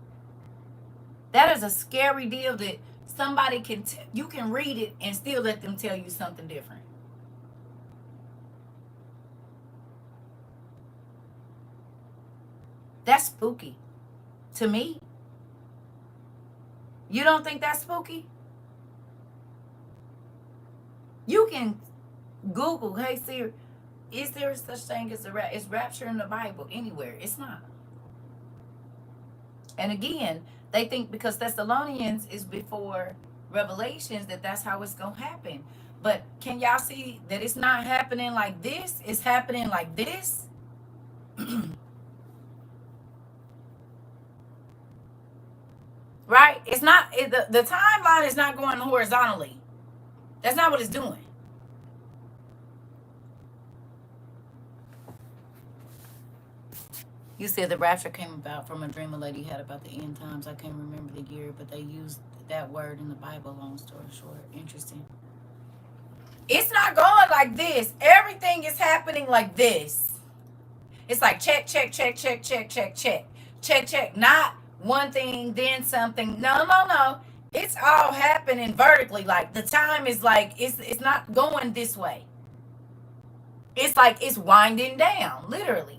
That is a scary deal that somebody can, you can read it and still let them tell you something different. That's spooky to me. You don't think that's spooky? You can Google, hey Siri, is there such thing as is rapture in the Bible anywhere? It's not. And again, they think because Thessalonians is before Revelations that that's how it's going to happen. But can y'all see that it's not happening like this? It's happening like this. Right? It's not, the timeline is not going horizontally. That's not what it's doing. You said the rapture came about from a dream a lady had about the end times. I can't remember the year, but they used that word in the Bible, long story short. Interesting. It's not going like this. Everything is happening like this. It's like check, check, check, check, check, check, check. Check, check. Not one thing, then something. No. It's all happening vertically. Like the time is like, it's not going this way. It's like it's winding down, literally.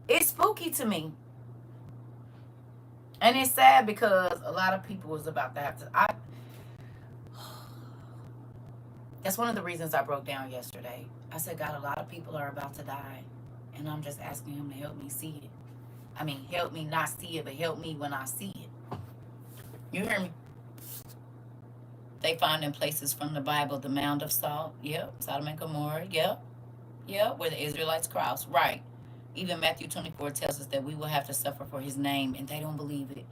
It's spooky to me. And it's sad because a lot of people is about to have to. That's one of the reasons I broke down yesterday. I said, God, a lot of people are about to die. And I'm just asking him to help me see it. I mean, help me not see it, but help me when I see it. You hear me? They find in places from the Bible the mound of salt. Yep. Sodom and Gomorrah. Yep. Where the Israelites crossed. Right. Even Matthew 24 tells us that we will have to suffer for his name, and they don't believe it.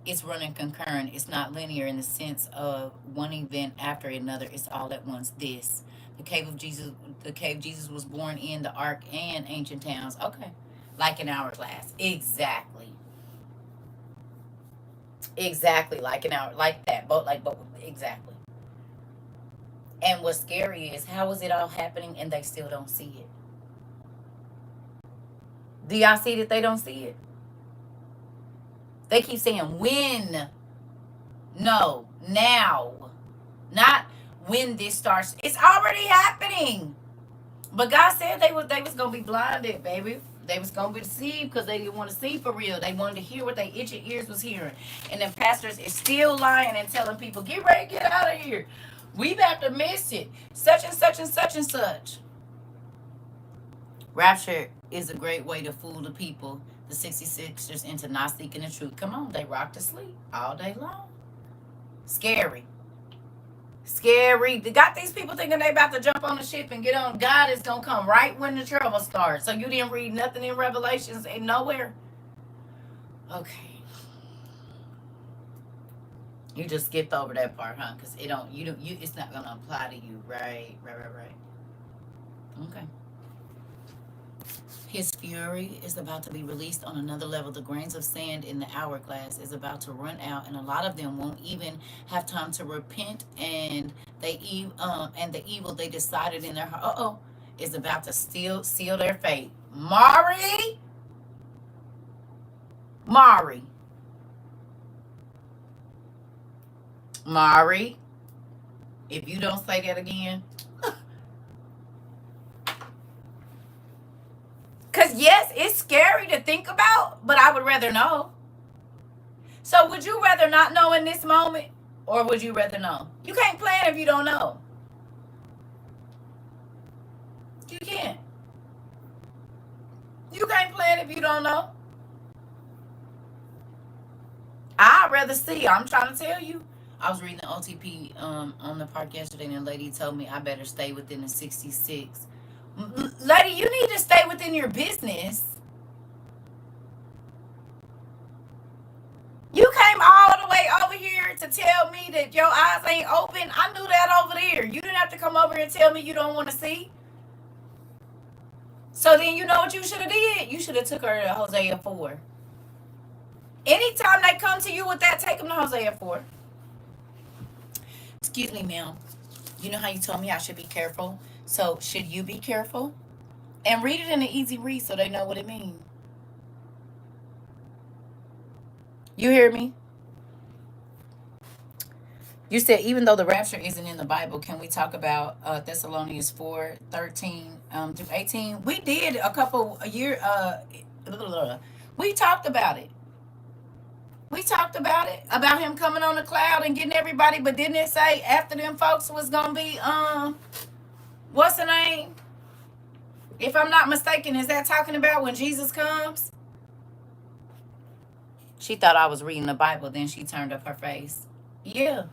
It's running concurrent. It's not linear in the sense of one event after another. It's all at once. The cave Jesus was born in, the ark, and ancient towns. Okay. Like an hourglass. Exactly like an hour, like that. Both exactly. And what's scary is how is it all happening and they still don't see it? Do y'all see that they don't see it? They keep saying when. No, now. Not when this starts. It's already happening. But God said they was gonna be blinded, baby. They was gonna be deceived because they didn't want to see for real. They wanted to hear what they itching ears was hearing. And then pastors is still lying and telling people, get ready, get out of here. We about to miss it. Such and such and such and such. Rapture is a great way to fool the people, the 66ers, into not seeking the truth. Come on, they rock to sleep all day long. Scary. They got these people thinking they about to jump on the ship and get on. God is going to come right when the trouble starts. So you didn't read nothing in Revelations and nowhere? Okay. You just skipped over that part, huh? Because it's not going to apply to you. Right. Okay. His fury is about to be released on another level. The grains of sand in the hourglass is about to run out, and a lot of them won't even have time to repent. And the evil they decided in their heart, is about to seal their fate. Mari, if you don't say that again, because yes, it's scary to think about, but I would rather know. So would you rather not know in this moment, or would you rather know? You can't plan if you don't know. You can't. You can't plan if you don't know. I'd rather see. I'm trying to tell you. I was reading the OTP on the park yesterday, and a lady told me I better stay within the 66. Lady, you need to stay within your business. You came all the way over here to tell me that your eyes ain't open. I knew that over there. You didn't have to come over here and tell me you don't want to see. So then you know what you should have did? You should have took her to Hosea 4. Anytime they come to you with that, take them to Hosea 4. Excuse me, ma'am. You know how you told me I should be careful? So should you be careful? And read it in an easy read so they know what it means. You hear me? You said even though the rapture isn't in the Bible, can we talk about Thessalonians 4:13 through 18? We did a year. We talked about it. We talked about him coming on the cloud and getting everybody. But didn't it say after them folks was gonna be what's the name? If I'm not mistaken, is that talking about when Jesus comes? She thought I was reading the Bible. Then she turned up her face. Yeah.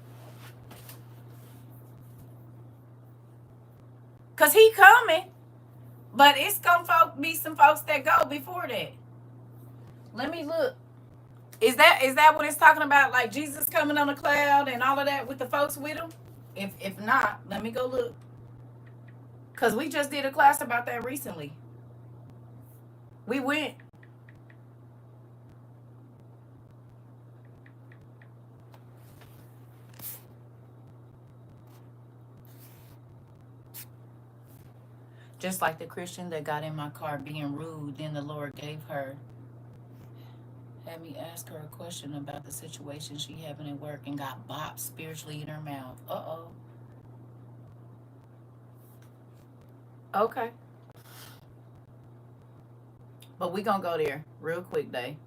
Because he coming. But it's going to be some folks that go before that. Let me look. Is that what it's talking about? Like Jesus coming on a cloud and all of that with the folks with him? If not, let me go look. Because we just did a class about that recently. We went. Just like the Christian that got in my car being rude, then the Lord had me ask her a question about the situation she having at work and got bopped spiritually in her mouth. Okay. But we gonna go there real quick, Day.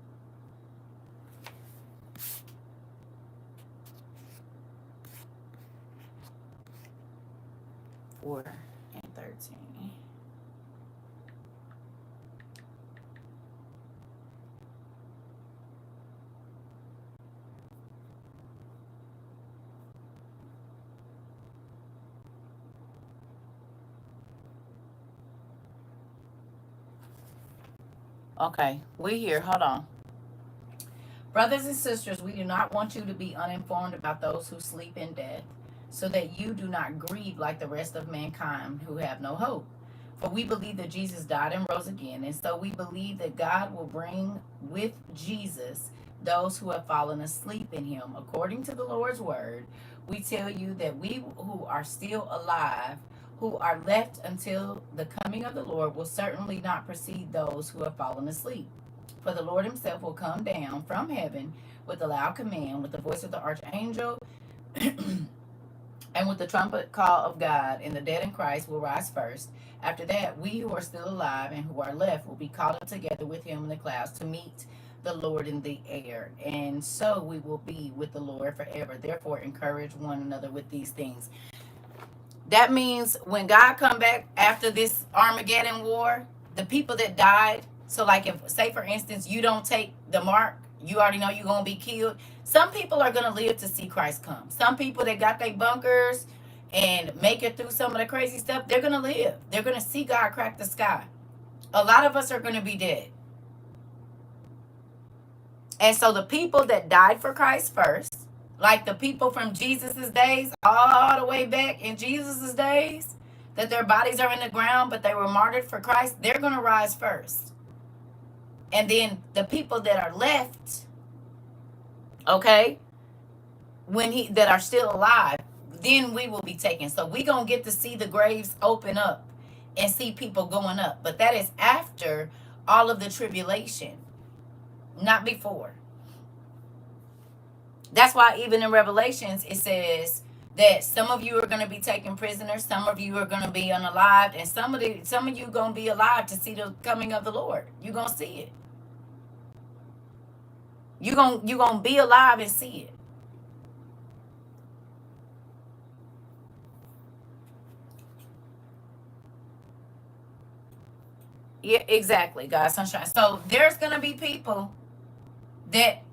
Order and 13. Okay, we here. Hold on. Brothers and sisters, we do not want you to be uninformed about those who sleep in death, so that you do not grieve like the rest of mankind who have no hope. For we believe that Jesus died and rose again, and so we believe that God will bring with Jesus those who have fallen asleep in him. According to the Lord's word, we tell you that we who are still alive, who are left until the coming of the Lord, will certainly not precede those who have fallen asleep. For the Lord himself will come down from heaven with a loud command, with the voice of the archangel, and with the trumpet call of God, and the dead in Christ will rise first. After that, we who are still alive and who are left will be caught up together with him in the clouds to meet the Lord in the air. And so we will be with the Lord forever. Therefore, encourage one another with these things. That means when God come back after this Armageddon war, the people that died, so like if, say for instance, you don't take the mark, you already know you're going to be killed. Some people are going to live to see Christ come. Some people that got their bunkers and make it through some of the crazy stuff, they're going to live. They're going to see God crack the sky. A lot of us are going to be dead. And so the people that died for Christ first, like the people from Jesus's days, all the way back in Jesus's days, that their bodies are in the ground, but they were martyred for Christ, they're going to rise first. And then the people that are left, okay, that are still alive, then we will be taken. So we going to get to see the graves open up and see people going up. But that is after all of the tribulation, not before. That's why even in Revelations, it says that some of you are going to be taken prisoners, some of you are going to be unalived, and some of you going to be alive to see the coming of the Lord. You're going to see it. You're going to be alive and see it. Yeah, exactly, God, sunshine. So there's going to be people that,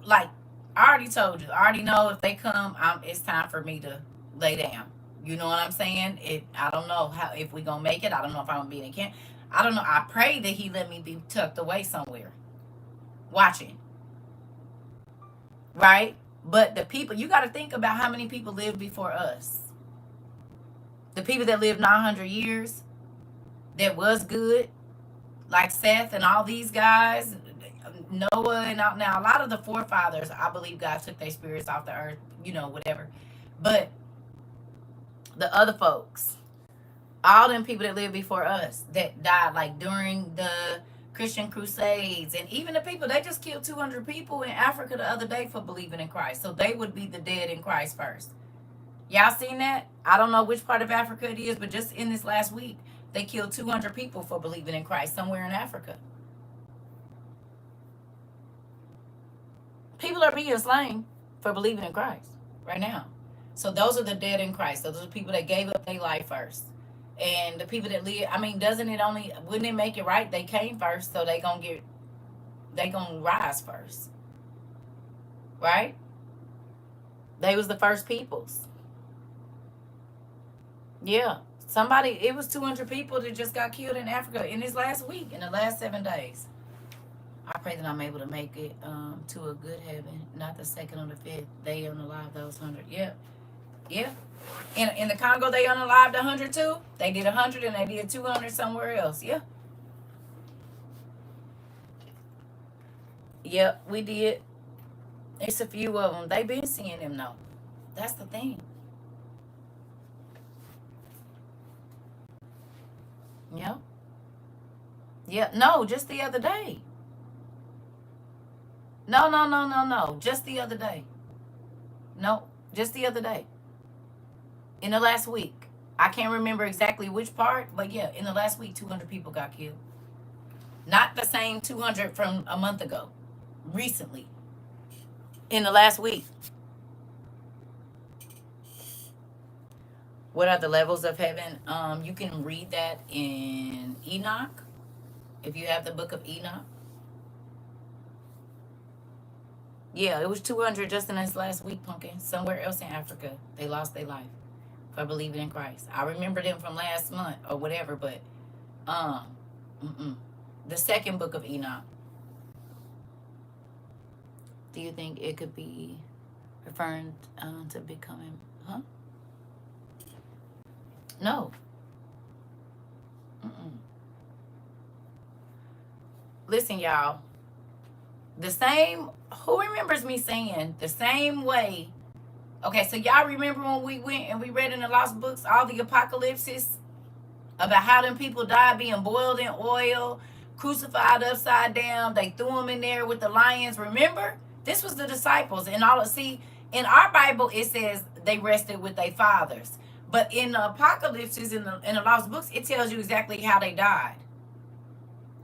like, I already told you, I already know if they come, it's time for me to lay down. You know what I'm saying? I don't know how, if we gonna make it. I don't know if I'm gonna be in camp. I don't know. I pray that he let me be tucked away somewhere, watching. Right? But the people, you got to think about how many people lived before us. The people that lived 900 years, that was good, like Seth and all these guys, Noah and all. Now a lot of the forefathers, I believe God took their spirits off the earth, whatever. But the other folks, all them people that lived before us that died, like during the Christian Crusades, and even the people, they just killed 200 people in Africa the other day for believing in Christ. So they would be the dead in Christ first. Y'all seen that? I don't know which part of Africa it is, but just in this last week, they killed 200 people for believing in Christ somewhere in Africa. People are being slain for believing in Christ right now. So those are the dead in Christ. Those are the people that gave up their life first. And the people that live, wouldn't it make it right? They came first, so they gonna rise first. Right? They was the first peoples. Yeah. It was 200 people that just got killed in Africa in this last week, in the last 7 days. I pray that I'm able to make it to a good heaven, not the second or the fifth. They unalive those 100. Yeah. Yeah. In the Congo, they unalived 100 too. They did 100 and they did 200 somewhere else. Yeah. Yep, we did. It's a few of them. They been seeing them though. That's the thing. Yep. Yeah. No, just the other day. No. Just the other day. No, just the other day. In the last week. I can't remember exactly which part, but yeah, in the last week, 200 people got killed. Not the same 200 from a month ago. Recently. In the last week. What are the levels of heaven? You can read that in Enoch. If you have the book of Enoch. Yeah, it was 200 just in this last week, pumpkin. Somewhere else in Africa, they lost their life for believing in Christ. I remember them from last month or whatever, but the second book of Enoch. Do you think it could be referring to becoming, No. Listen, y'all. The same, who remembers me saying the same way? Okay, so y'all remember when we went and we read in the lost books all the apocalypses about how them people died being boiled in oil, crucified upside down. They threw them in there with the lions. Remember? This was the disciples. And in our Bible, it says they rested with their fathers. But in the apocalypses, in the lost books, it tells you exactly how they died.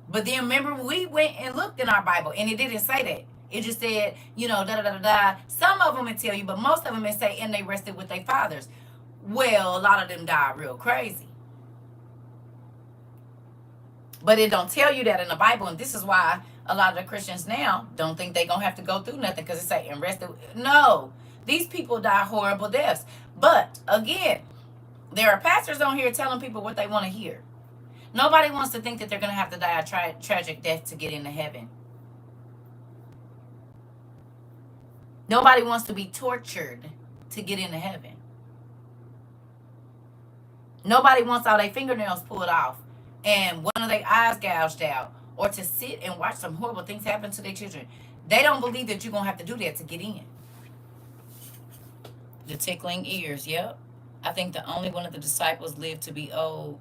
But then remember, we went and looked in our Bible, and it didn't say that. It just said, da-da-da-da-da. Some of them it tell you, but most of them it say, and they rested with their fathers. Well, a lot of them died real crazy. But it don't tell you that in the Bible, and this is why a lot of the Christians now don't think they're going to have to go through nothing, because it say, and rested. No, these people die horrible deaths. But, again, there are pastors on here telling people what they want to hear. Nobody wants to think that they're going to have to die a tragic death to get into heaven. Nobody wants to be tortured to get into heaven. Nobody wants all their fingernails pulled off and one of their eyes gouged out, or to sit and watch some horrible things happen to their children. They don't believe that you're going to have to do that to get in. The tickling ears, yep. I think the only one of the disciples lived to be old.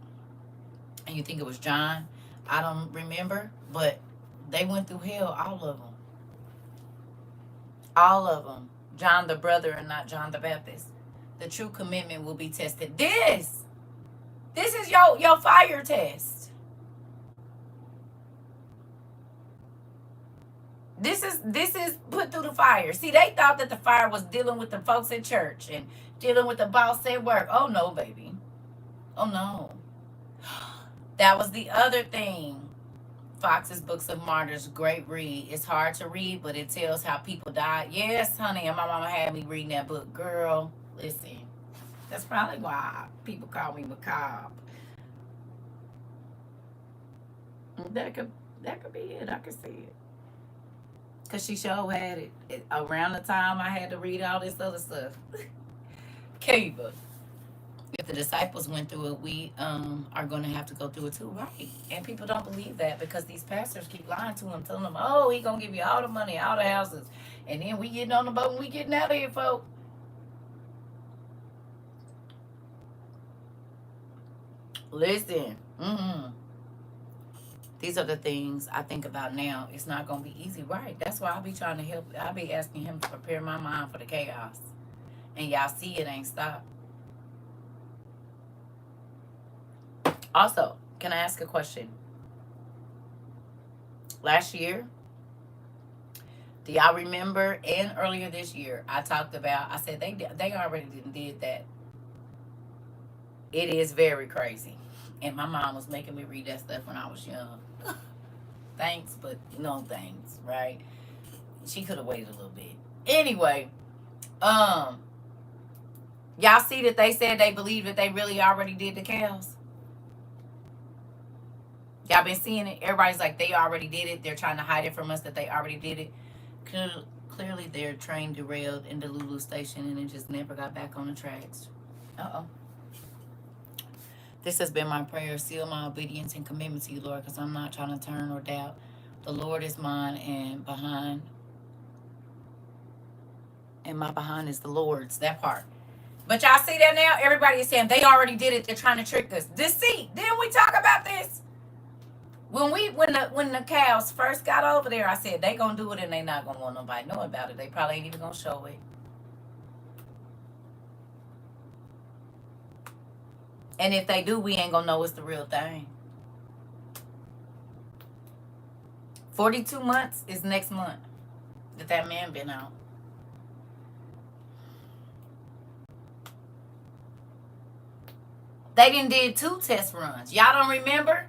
And you think it was John? I don't remember, but they went through hell, all of them. All of them. John the brother and not John the Baptist. The true commitment will be tested. This is your fire test. This is put through the fire. See, they thought that the fire was dealing with the folks at church and dealing with the boss at work. Oh no, baby. Oh no. That was the other thing. Fox's Books of Martyrs, great read. It's hard to read, but it tells how people died. Yes, honey, and my mama had me reading that book. Girl, listen. That's probably why people call me macabre. That could be it. I could see it. Because she sure had it around the time I had to read all this other stuff. Kiva. If the disciples went through it, we are going to have to go through it too, right? And people don't believe that because these pastors keep lying to them, telling them, oh, he going to give you all the money, all the houses. And then we getting on the boat and we getting out of here, folks. Listen. These are the things I think about now. It's not going to be easy, right? That's why I'll be trying to help. I'll be asking him to prepare my mind for the chaos. And y'all see it ain't stopped. Also, can I ask a question? Last year, do y'all remember, and earlier this year, I talked about, I said they already did that. It is very crazy. And my mom was making me read that stuff when I was young. Thanks, but no thanks, right? She could have waited a little bit. Anyway, y'all see that they said they believe that they really already did the chaos? Y'all been seeing it? Everybody's like, they already did it. They're trying to hide it from us that they already did it. Clearly, their train derailed in the Lulu station and it just never got back on the tracks. Uh-oh. This has been my prayer. Seal my obedience and commitment to you, Lord, because I'm not trying to turn or doubt. The Lord is mine, and my behind is the Lord's. That part. But y'all see that now? Everybody is saying they already did it. They're trying to trick us. Deceit. Didn't we talk about this? When the cows first got over there, I said they gonna do it and they not gonna want nobody to know about it. They probably ain't even gonna show it. And if they do, we ain't gonna know it's the real thing. 42 months is next month that man been out. They did 2 test runs. Y'all don't remember?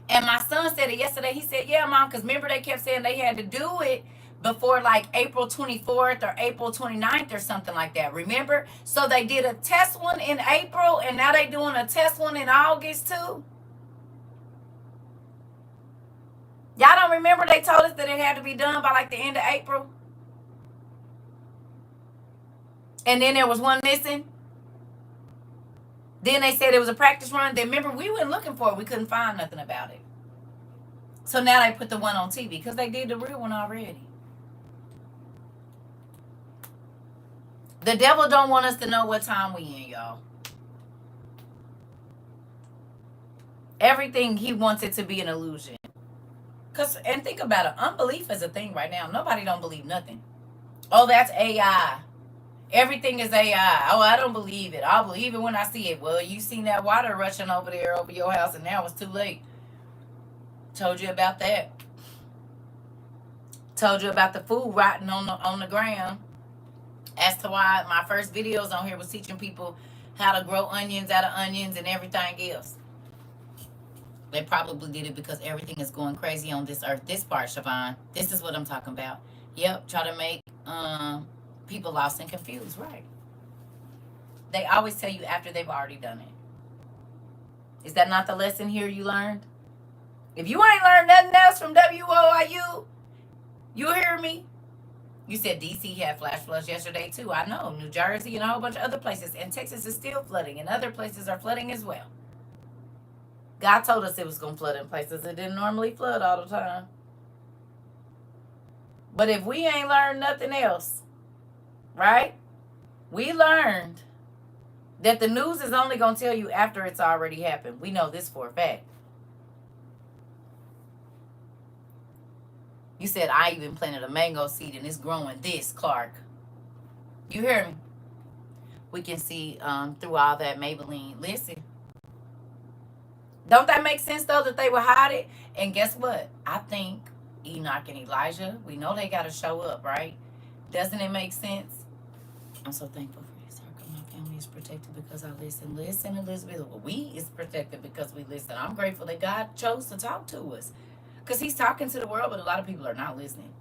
And my son said it yesterday. He said, yeah, Mom, because remember they kept saying they had to do it before like April 24th or April 29th or something like that. Remember? So they did a test one in April, and now they doing a test one in August too. Y'all don't remember they told us that it had to be done by like the end of April? And then there was one missing. Then they said it was a practice run. Then remember, we went looking for it. We couldn't find nothing about it. So now they put the one on TV because they did the real one already. The devil don't want us to know what time we in, y'all. Everything he wants it to be an illusion. And think about it. Unbelief is a thing right now. Nobody don't believe nothing. Oh, that's AI. Everything is AI. Oh, I don't believe it. I'll believe it when I see it. Well, you seen that water rushing over there over your house and now it's too late. Told you about that. Told you about the food rotting on the ground. As to why my first videos on here was teaching people how to grow onions out of onions and everything else. They probably did it because everything is going crazy on this earth. This part, Siobhan. This is what I'm talking about. Yep, try to make people lost and confused, right? They always tell you after they've already done it. Is that not the lesson here you learned? If you ain't learned nothing else from WOIU, you hear me? You said DC had flash floods yesterday too. I know. New Jersey and a whole bunch of other places. And Texas is still flooding. And other places are flooding as well. God told us it was going to flood in places it didn't normally flood all the time. But if we ain't learned nothing else, right? We learned that the news is only going to tell you after it's already happened. We know this for a fact. You said, I even planted a mango seed and it's growing this, Clark. You hear me? We can see through all that Maybelline. Listen. Don't that make sense, though, that they would hide it? And guess what? I think Enoch and Elijah, we know they got to show up, right? Doesn't it make sense? I'm so thankful for you, Circa. My family is protected because I listen. Listen, Elizabeth. Well, we is protected because we listen. I'm grateful that God chose to talk to us. Because he's talking to the world, but a lot of people are not listening.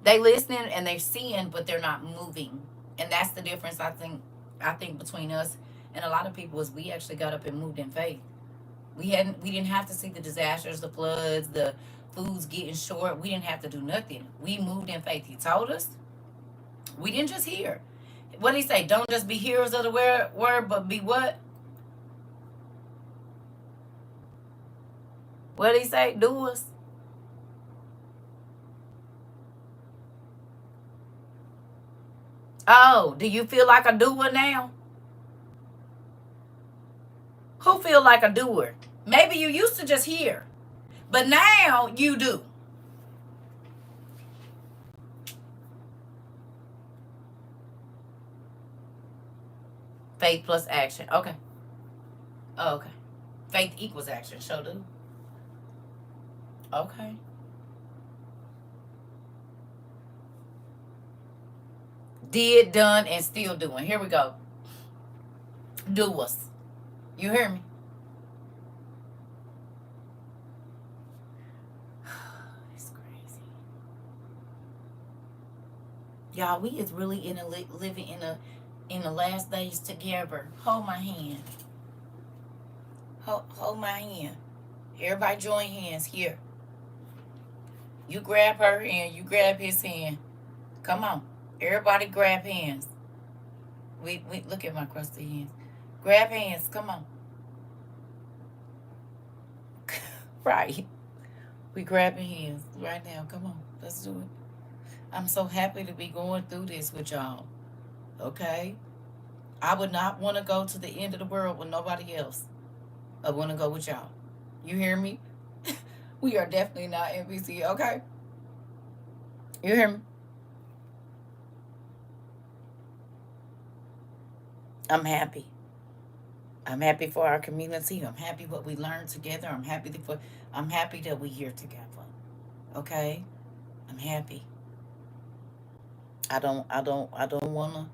They listening and they're seeing, but they're not moving. And that's the difference, I think between us and a lot of people is we actually got up and moved in faith. We didn't have to see the disasters, the floods, the foods getting short. We didn't have to do nothing. We moved in faith. He told us. We didn't just hear. What did he say? Don't just be hearers of the word, but be what? What did he say? Doers. Oh, do you feel like a doer now? Who feel like a doer? Maybe you used to just hear, but now you do. Faith plus action. Okay. Oh, okay. Faith equals action. Show do. Okay. Did, done, and still doing. Here we go. Doers. You hear me? It's crazy. Y'all, we is really living in the last days together. Hold my hand. Hold my hand. Everybody join hands here. You grab her hand. You grab his hand. Come on. Everybody grab hands. We look at my crusty hands. Grab hands. Come on. Right. We grabbing hands right now. Come on. Let's do it. I'm so happy to be going through this with y'all. Okay? I would not want to go to the end of the world with nobody else. I want to go with y'all. You hear me? We are definitely not NPC, okay? You hear me? I'm happy. I'm happy for our community. I'm happy what we learned together. I'm happy that we're here together. Okay? I'm happy. I don't wanna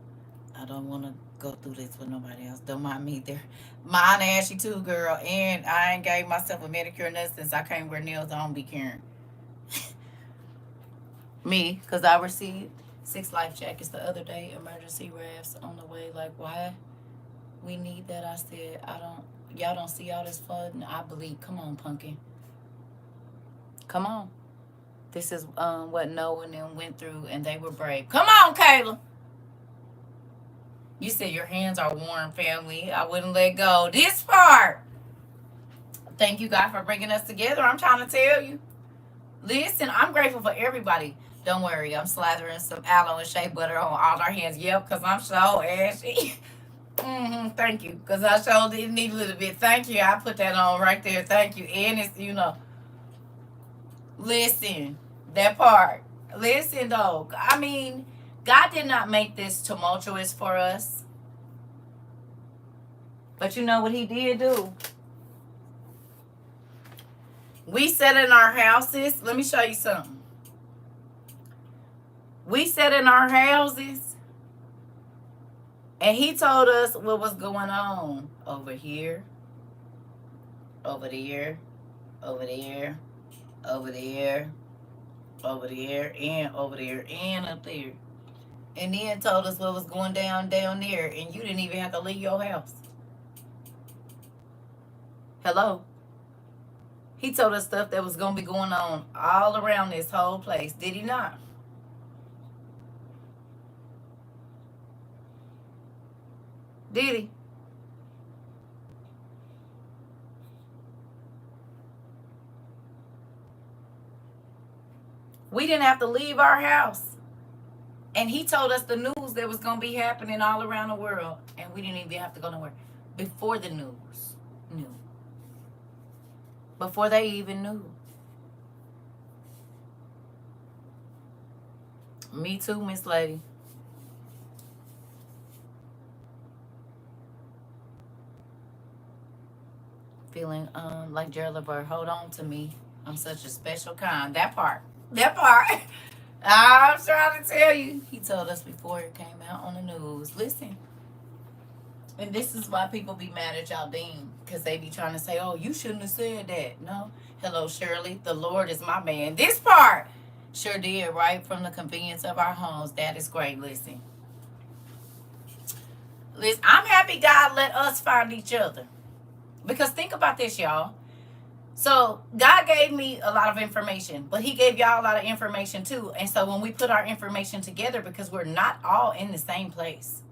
go through this with nobody else. Don't mind me there. Mine ashy too, girl. And I ain't gave myself a manicure nut since I can't wear nails. I don't be caring. Me, because I received 6 life jackets the other day, emergency rafts on the way. Like, why we need that? I said, y'all don't see all this flooding? I believe. Come on, pumpkin. Come on. This is what Noah and them went through, and they were brave. Come on, Kayla. You said your hands are warm, family. I wouldn't let go. This part. Thank you, God, for bringing us together. I'm trying to tell you. Listen, I'm grateful for everybody. Don't worry. I'm slathering some aloe and shea butter on all our hands. Yep, because I'm so ashy. Thank you. Because I showed it need a little bit. Thank you. I put that on right there. Thank you. And it's, listen, that part. Listen, though. I mean, God did not make this tumultuous for us. But you know what he did do? We sat in our houses. Let me show you something. We sat in our houses, and he told us what was going on over here, over there, over there, over there, over there, and over there, and up there. And then told us what was going down there, and you didn't even have to leave your house. Hello? He told us stuff that was going to be going on all around this whole place. Did he not? Did he? We didn't have to leave our house. And he told us the news that was going to be happening all around the world. And we didn't even have to go nowhere. Before the news knew. Before they even knew. Me too, Miss Lady. Feeling like Gerald Levert, hold on to me. I'm such a special kind. That part. That part. I'm trying to tell you. He told us before it came out on the news. Listen. And this is why people be mad at y'all, Dean. Because they be trying to say, oh, you shouldn't have said that. No. Hello, Shirley. The Lord is my man. This part sure did, right from the convenience of our homes. That is great. Listen. Listen, I'm happy God let us find each other. Because think about this, y'all. So God gave me a lot of information, but he gave y'all a lot of information too. And so when we put our information together, because we're not all in the same place.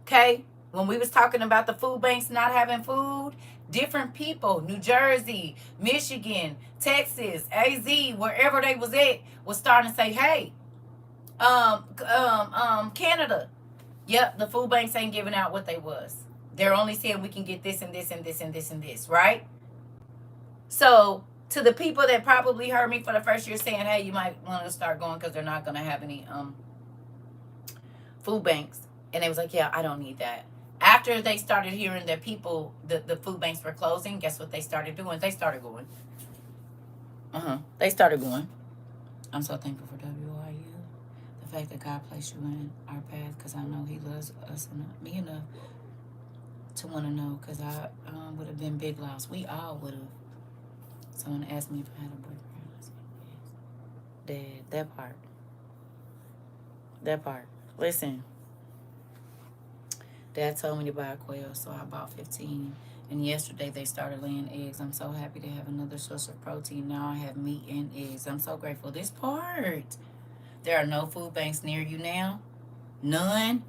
Okay? When we was talking about the food banks not having food, different people, New Jersey, Michigan, Texas, AZ, wherever they was at, was starting to say, hey, Canada, yep, the food banks ain't giving out what they was. They're only saying we can get this and this and this and this and this, right? So to the people that probably heard me for the first year saying, hey, you might want to start going because they're not going to have any food banks. And they was like, yeah, I don't need that. After they started hearing that people, the food banks were closing, guess what they started doing? They started going. They started going. I'm so thankful for WIU. The fact that God placed you in our path, because I know he loves us enough, me enough to want to know, because I would have been big loss. We all would have. Someone asked me if I had a boyfriend. I said, yes. Dad, that part. That part. Listen. Dad told me to buy a quail, so I bought 15. And yesterday they started laying eggs. I'm so happy to have another source of protein. Now I have meat and eggs. I'm so grateful. This part. There are no food banks near you now. None.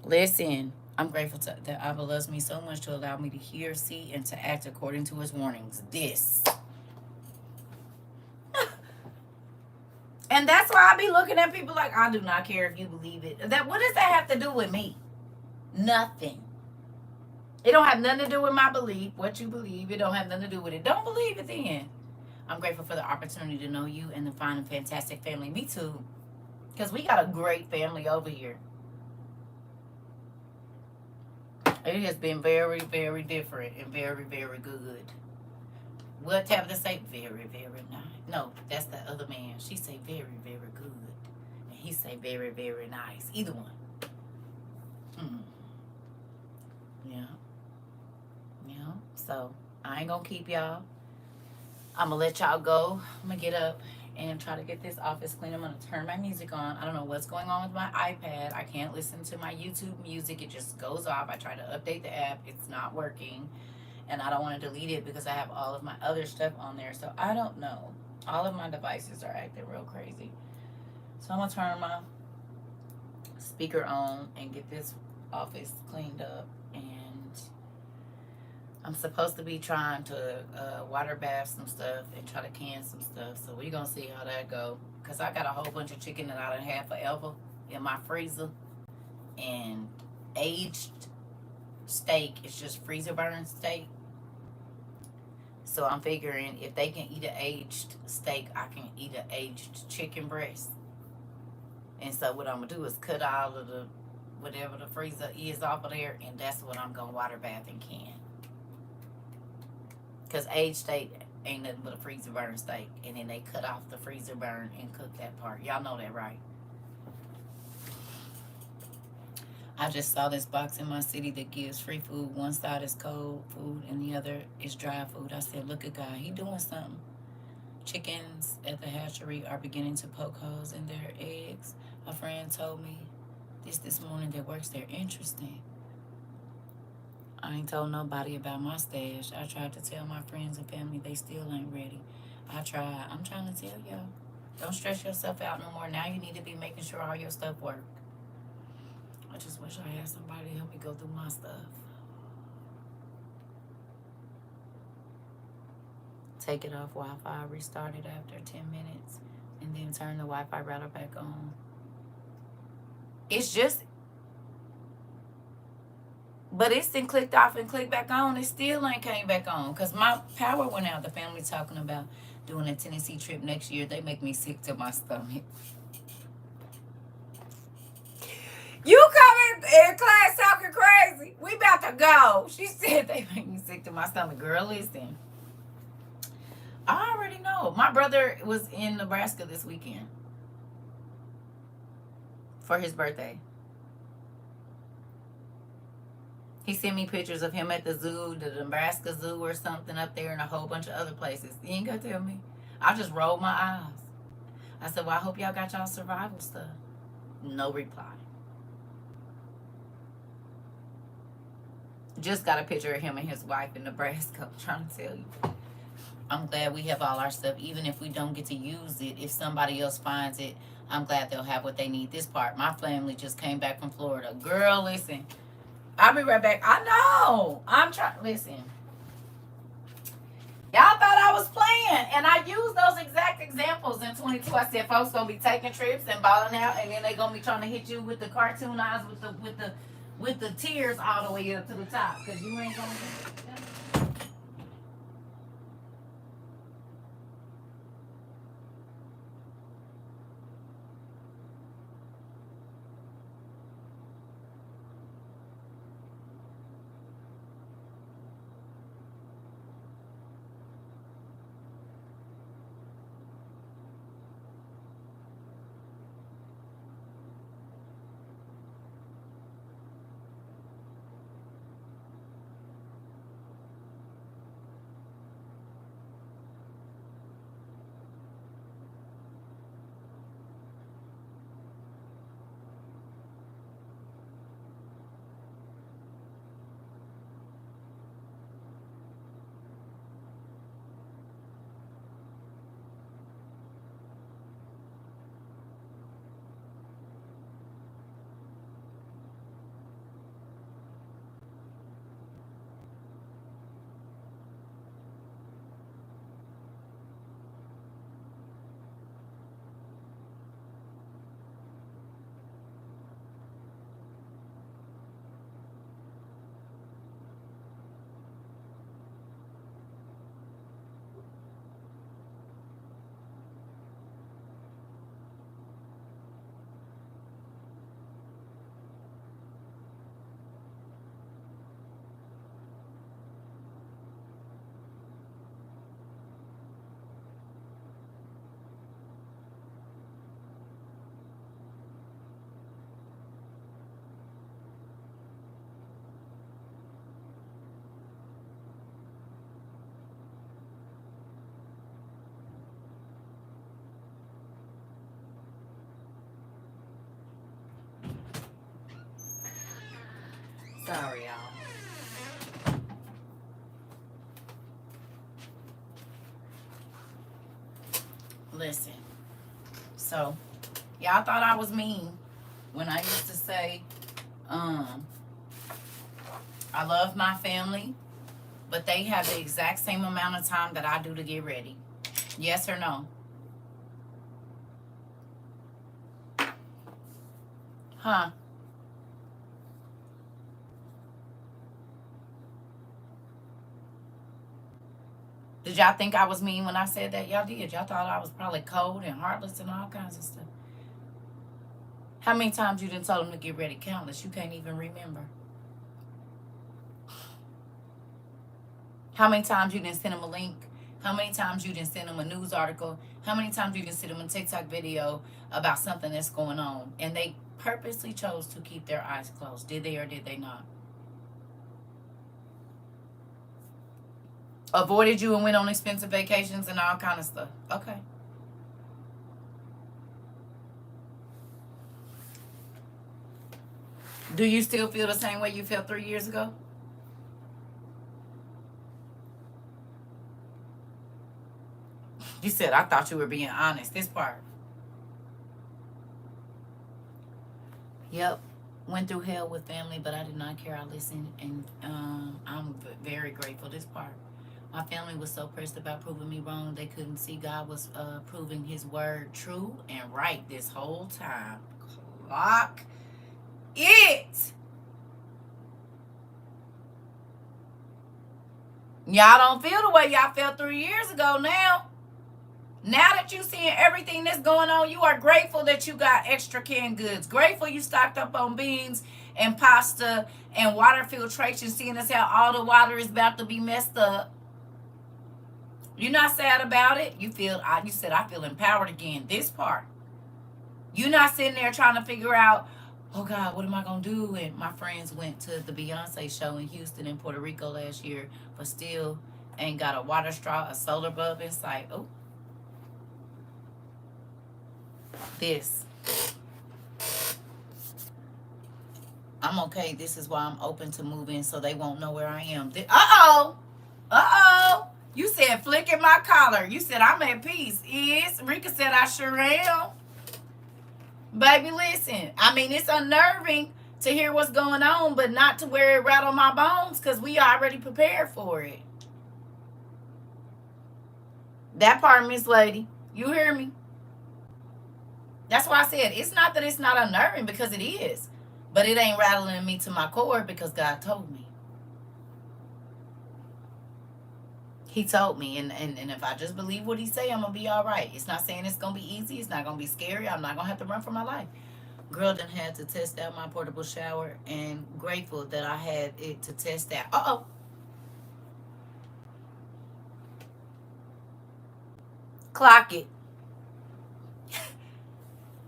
Listen. I'm grateful that Abba loves me so much to allow me to hear, see, and to act according to his warnings. This. And that's why I be looking at people like, I do not care if you believe it. What does that have to do with me? Nothing. It don't have nothing to do with my belief. What you believe, it don't have nothing to do with it. Don't believe it then. I'm grateful for the opportunity to know you and to find a fantastic family. Me too. Because we got a great family over here. It has been very, very different and very, very good. What Tabitha say? Very, very nice. No, that's the other man. She say very, very good. And he say very, very nice. Either one. Yeah. Yeah. So, I ain't going to keep y'all. I'm going to let y'all go. I'm going to get up and try to get this office clean. I'm going to turn my music on. I don't know what's going on with my iPad. I can't listen to my YouTube music. It just goes off. I try to update the app. It's not working. And I don't want to delete it because I have all of my other stuff on there. So I don't know. All of my devices are acting real crazy. So I'm going to turn my speaker on and get this office cleaned up. And I'm supposed to be trying to water bath some stuff and try to can some stuff. So we're going to see how that go. Because I got a whole bunch of chicken that I done had forever in my freezer. And aged steak is just freezer burn steak. So I'm figuring if they can eat an aged steak, I can eat an aged chicken breast. And so what I'm going to do is cut all of the, whatever the freezer is off of there, and that's what I'm going to water bath and can. Because aged steak ain't nothing but a freezer burn steak. And then they cut off the freezer burn and cook that part. Y'all know that, right? I just saw this box in my city that gives free food. One side is cold food and the other is dry food. I said, look at God. He doing something. Chickens at the hatchery are beginning to poke holes in their eggs. A friend told me this morning that works there. Interesting. I ain't told nobody about my stash. I tried to tell my friends and family. They still ain't ready. I tried. I'm trying to tell y'all. Don't stress yourself out no more. Now you need to be making sure all your stuff work. I just wish I had somebody to help me go through my stuff. Take it off Wi-Fi, restart it after 10 minutes, and then turn the Wi-Fi router back on. It's just, but it's been clicked off and clicked back on. It still ain't came back on because my power went out. The family talking about doing a Tennessee trip next year. They make me sick to my stomach. You coming in class talking crazy? We about to go. She said they make me sick to my stomach. Girl, listen. I already know. My brother was in Nebraska this weekend for his birthday. He sent me pictures of him at the zoo, the Nebraska Zoo or something up there, and a whole bunch of other places. He ain't gonna tell me. I just rolled my eyes. I said, well, I hope y'all got y'all survival stuff. No reply. Just got a picture of him and his wife in Nebraska. I'm trying to tell you. I'm glad we have all our stuff, even if we don't get to use it. If somebody else finds it, I'm glad they'll have what they need. This part, my family just came back from Florida. Girl, listen. I'll be right back. I know. I'm trying. Listen. Y'all thought I was playing, and I used those exact examples in 22. I said folks gonna be taking trips and balling out, and then they gonna be trying to hit you with the cartoon eyes with the tears all the way up to the top, because you ain't gonna. Sorry, y'all. Listen. So, y'all thought I was mean when I used to say, I love my family, but they have the exact same amount of time that I do to get ready. Yes or no? Huh? Did y'all think I was mean when I said that? Y'all did. Y'all thought I was probably cold and heartless and all kinds of stuff. How many times you didn't tell them to get ready? Countless. You can't even remember. How many times you didn't send them a link? How many times you didn't send them a news article? How many times you didn't send them a TikTok video about something that's going on? And they purposely chose to keep their eyes closed. Did they or did they not? Avoided you and went on expensive vacations and all kind of stuff. Okay. Do you still feel the same way you felt 3 years ago? You said, I thought you were being honest. This part. Yep. Went through hell with family, but I did not care. I listened, and I'm very grateful. This part. My family was so pressed about proving me wrong, they couldn't see God was proving his word true and right this whole time. Clock it. Y'all don't feel the way y'all felt 3 years ago now. Now that you seeing everything that's going on, you are grateful that you got extra canned goods. Grateful you stocked up on beans and pasta and water filtration, seeing as how all the water is about to be messed up. You're not sad about it. You said, I feel empowered again. This part. You're not sitting there trying to figure out, oh God, what am I going to do? And my friends went to the Beyonce show in Houston and Puerto Rico last year, but still ain't got a water straw, a solar bulb in sight. Oh. This. I'm okay. This is why I'm open to moving so they won't know where I am. Uh-oh. Uh-oh. You said flicking my collar. You said I'm at peace. Yes. Rika said I sure am. Baby, listen. I mean, it's unnerving to hear what's going on, but not to where it rattle my bones because we already prepared for it. That part, Miss Lady. You hear me? That's why I said it's not that it's not unnerving, because it is. But it ain't rattling me to my core because God told me. He told me, and if I just believe what he say, I'm going to be all right. It's not saying it's going to be easy. It's not going to be scary. I'm not going to have to run for my life. Girl done had to test out my portable shower, and grateful that I had it to test out. Uh-oh. Clock it.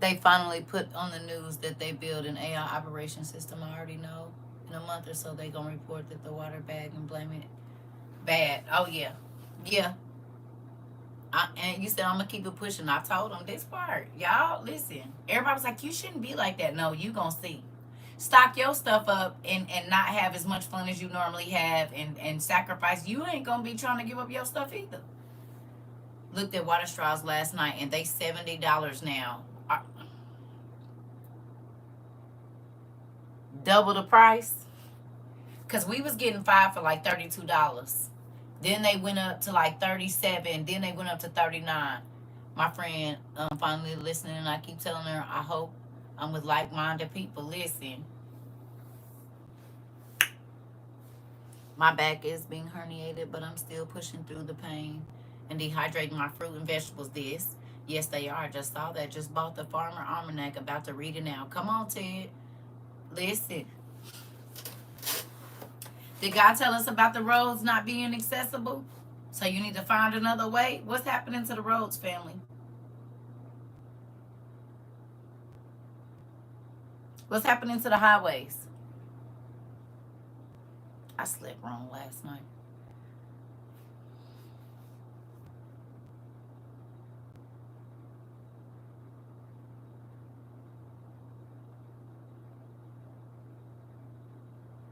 They finally put on the news that they build an AI operation system. I already know. In a month or so, they going to report that the water bag and blame it. Bad. Oh, yeah. Yeah. And you said, I'm going to keep it pushing. I told them this part. Y'all, listen. Everybody was like, you shouldn't be like that. No, you going to see. Stock your stuff up and not have as much fun as you normally have and sacrifice. You ain't going to be trying to give up your stuff either. Looked at water straws last night, and they $70 now. Double the price. Because we was getting 5 for like $32. Then they went up to like 37. Then they went up to 39. My friend finally listening, and I keep telling her, I hope I'm with like-minded people. Listen. My back is being herniated, but I'm still pushing through the pain and dehydrating my fruit and vegetables. This. Yes, they are. Just saw that. Just bought the Farmer Almanac. About to read it now. Come on, Ted. Listen. Did God tell us about the roads not being accessible? So you need to find another way? What's happening to the roads, family? What's happening to the highways? I slept wrong last night.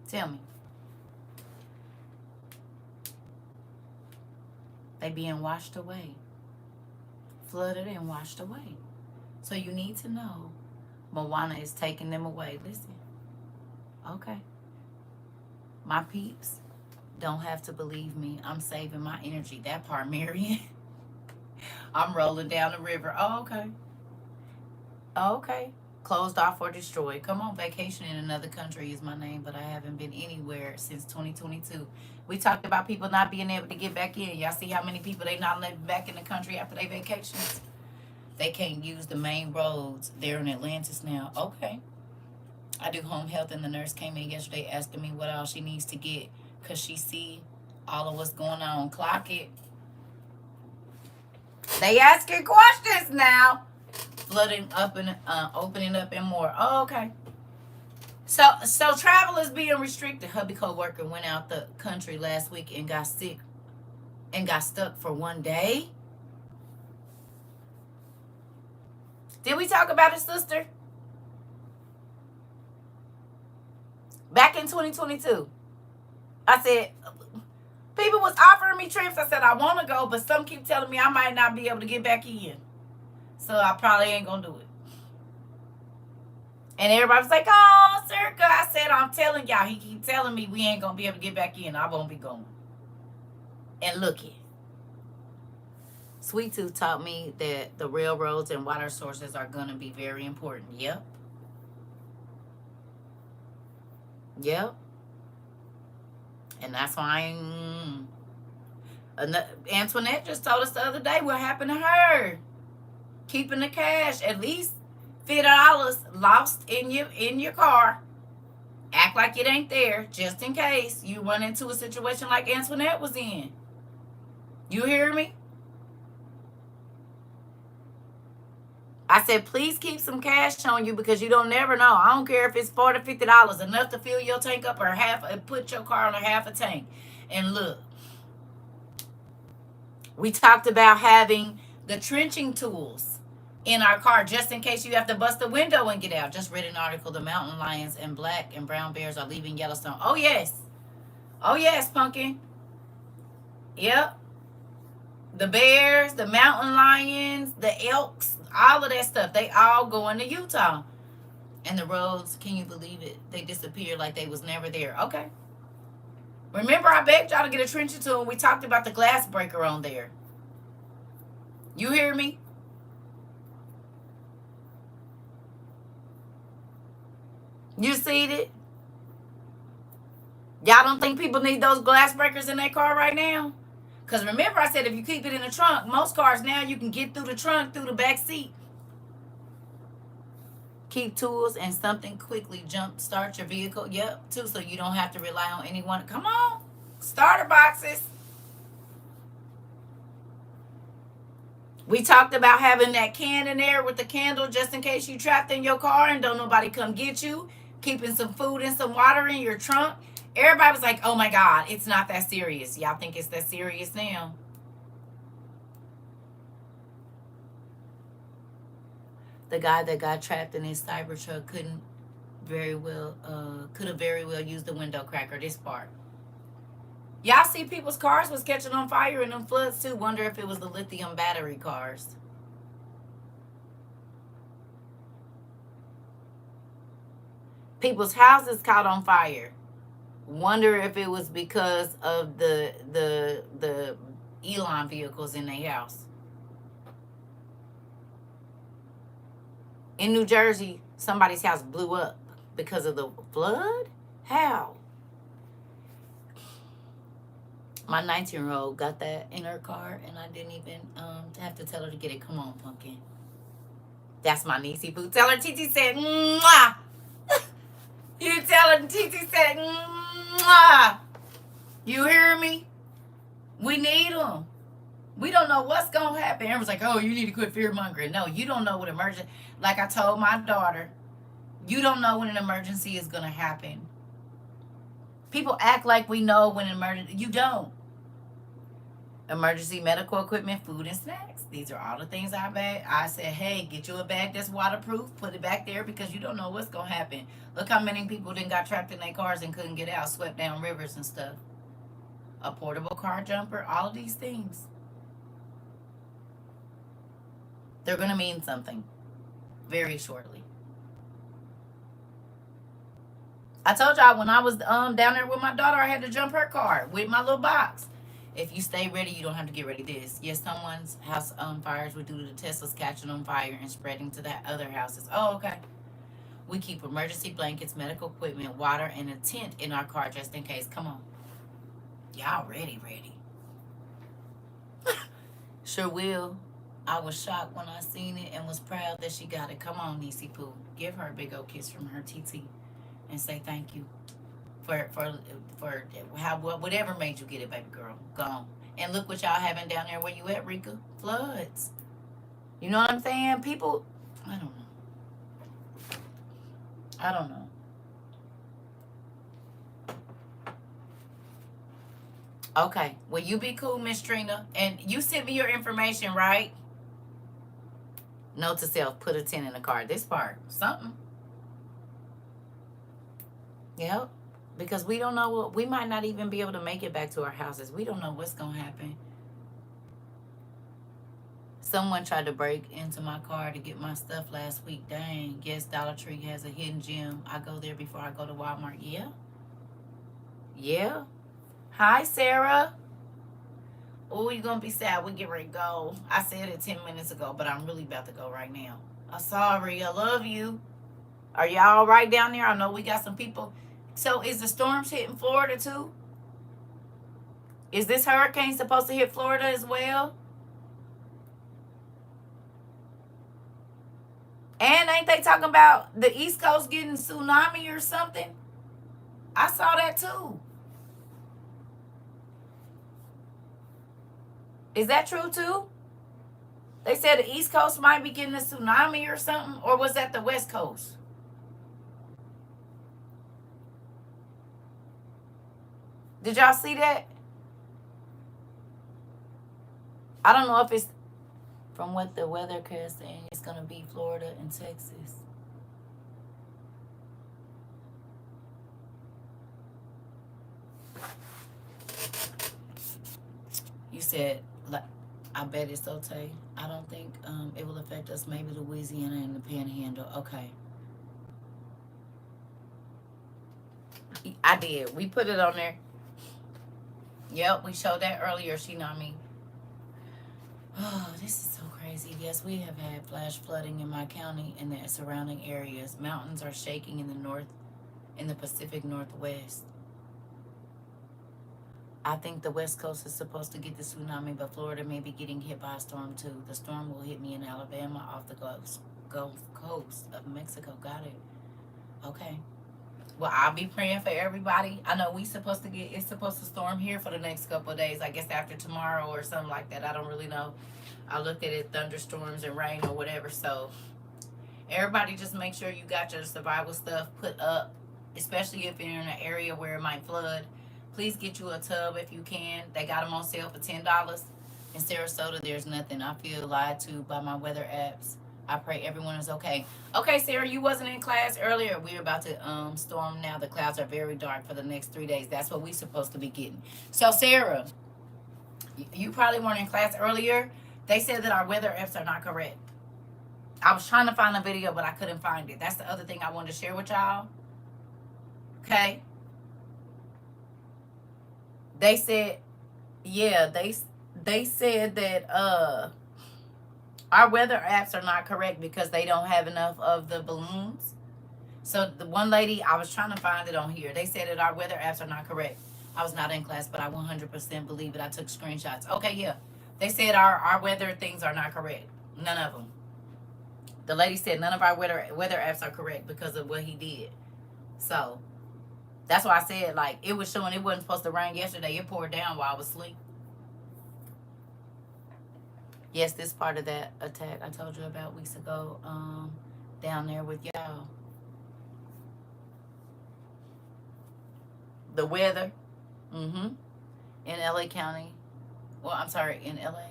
Tell me. They being washed away. Flooded and washed away. So you need to know Moana is taking them away. Listen. Okay. My peeps don't have to believe me. I'm saving my energy. That part, Marion. I'm rolling down the river. Oh, okay. Oh, okay. Closed off or destroyed. Come on, vacation in another country is my name, but I haven't been anywhere since 2022. We talked about people not being able to get back in. Y'all see how many people they not living back in the country after they vacations? They can't use the main roads. They're in Atlantis now. Okay. I do home health, and the nurse came in yesterday asking me what all she needs to get because she see all of what's going on. Clock it. They asking questions now. Flooding up and opening up and more. Oh, okay. So travel is being restricted. Hubby co-worker went out the country last week and got sick and got stuck for 1 day. Did we talk about it, sister? Back in 2022. I said, People was offering me trips. I said I want to go, but some keep telling me I might not be able to get back in. So I probably ain't going to do it. And everybody was like, oh, CERCA. I said, I'm telling y'all. He keep telling me we ain't going to be able to get back in. I won't be going. And look it. Sweet Tooth taught me that the railroads and water sources are going to be very important. Yep. Yep. And that's why Antoinette just told us the other day what happened to her. Keeping the cash, at least $50 lost in your car. Act like it ain't there, just in case you run into a situation like Antoinette was in. You hear me? I said, please keep some cash on you because you don't never know. I don't care if it's $40, $50, enough to fill your tank up or put your car on a half a tank. And look, we talked about having the trenching tools in our car just in case you have to bust the window and get out. Just read an article, the mountain lions and black and brown bears are leaving Yellowstone. Oh, yes. Oh, yes, Pumpkin. Yep. The bears, the mountain lions, the elks, all of that stuff, they all going to Utah. And the roads, can you believe it? They disappeared like they was never there. Okay. Remember, I begged y'all to get a trenching tool and we talked about the glass breaker on there. You hear me? You see it? Y'all don't think people need those glass breakers in their car right now? Because remember, I said if you keep it in the trunk, most cars now you can get through the trunk, through the back seat. Keep tools and something quickly jump start your vehicle. Yep, too, so you don't have to rely on anyone. Come on, starter boxes. We talked about having that can in there with the candle just in case you trapped in your car and don't nobody come get you. Keeping some food and some water in your trunk. Everybody was like, oh my God, it's not that serious. Y'all think it's that serious now? The guy that got trapped in his Cybertruck could have very well used the window cracker, this part. Y'all see people's cars was catching on fire in them floods too. Wonder if it was the lithium battery cars. People's houses caught on fire. Wonder if it was because of the Elon vehicles in their house. In New Jersey, somebody's house blew up because of the flood? How? My 19-year-old got that in her car, and I didn't even have to tell her to get it. Come on, Pumpkin. That's my niecey boo. Tell her TT said, mwah. You tell her TT said, mwah. You hear me? We need them. We don't know what's going to happen. Everyone's like, oh, you need to quit fear-mongering. No, you don't know what emergency. Like I told my daughter, you don't know when an emergency is going to happen. People act like we know when an emergency. You don't. Emergency medical equipment, food, and snacks. These are all the things I said, hey, get you a bag that's waterproof. Put it back there because you don't know what's going to happen. Look how many people then got trapped in their cars and couldn't get out, swept down rivers and stuff. A portable car jumper, all of these things. They're going to mean something very shortly. I told y'all when I was down there with my daughter, I had to jump her car with my little box. If you stay ready, you don't have to get ready this. Yes, someone's house fires were due to the Teslas catching on fire and spreading to the other houses. Oh, okay. We keep emergency blankets, medical equipment, water, and a tent in our car just in case. Come on. Y'all ready. Sure will. I was shocked when I seen it and was proud that she got it. Come on, Niecy Pooh. Give her a big old kiss from her TT and say thank you for how whatever made you get it, baby girl. Go on. And look what y'all having down there where you at, Rika. Floods. You know what I'm saying? People, I don't know. Okay. Well, you be cool, Miss Trina. And you sent me your information, right? Note to self, put a 10 in the car. This part, something. Yep. Because we don't know we might not even be able to make it back to our houses. We don't know what's going to happen. Someone tried to break into my car to get my stuff last week. Dang. Yes, Dollar Tree has a hidden gem. I go there before I go to Walmart. Yeah. Yeah. Hi, Sarah. Oh, you're going to be sad. We get ready to go. I said it 10 minutes ago, but I'm really about to go right now. I'm sorry. I love you. Are y'all all right down there? I know we got some people. So is the storms hitting Florida too? Is this hurricane supposed to hit Florida as well? And ain't they talking about the East Coast getting tsunami or something? I saw that too. Is that true too? They said the East Coast might be getting a tsunami or something. Or was that the West Coast? Did y'all see that? I don't know if it's from what the weathercast saying. It's going to be Florida and Texas. You said, I bet it's okay. I don't think it will affect us. Maybe Louisiana and the Panhandle. Okay. I did. We put it on there. Yep, we showed that earlier. She know me. Oh, this is so crazy. Yes, we have had flash flooding in my county and the surrounding areas. Mountains are shaking in the north, in the Pacific Northwest. I think the West Coast is supposed to get the tsunami, but Florida may be getting hit by a storm too. The storm will hit me in Alabama off the Gulf Coast of Mexico. Got it. Okay. Well, I'll be praying for everybody. I know it's supposed to storm here for the next couple of days. I guess after tomorrow or something like that. I don't really know. I looked at it, thunderstorms and rain or whatever. So everybody just make sure you got your survival stuff put up, especially if you're in an area where it might flood. Please get you a tub if you can. They got them on sale for $10. In Sarasota, there's nothing. I feel lied to by my weather apps. I pray everyone is okay. Okay, Sarah, you wasn't in class earlier. We're about to storm now. The clouds are very dark for the next 3 days. That's what we're supposed to be getting. So, Sarah, you probably weren't in class earlier. They said that our weather apps are not correct. I was trying to find a video, but I couldn't find it. That's the other thing I wanted to share with y'all. Okay? They said, yeah, they said that our weather apps are not correct because they don't have enough of the balloons. So the one lady, I was trying to find it on here. They said that our weather apps are not correct. I was not in class, but I 100% believe it. I took screenshots. Okay, yeah. They said our weather things are not correct. None of them. The lady said none of our weather apps are correct because of what he did. So that's why I said, like, it was showing it wasn't supposed to rain yesterday. It poured down while I was asleep. Yes, this part of that attack I told you about weeks ago, down there with y'all. The weather, in LA County. Well, I'm sorry, in LA.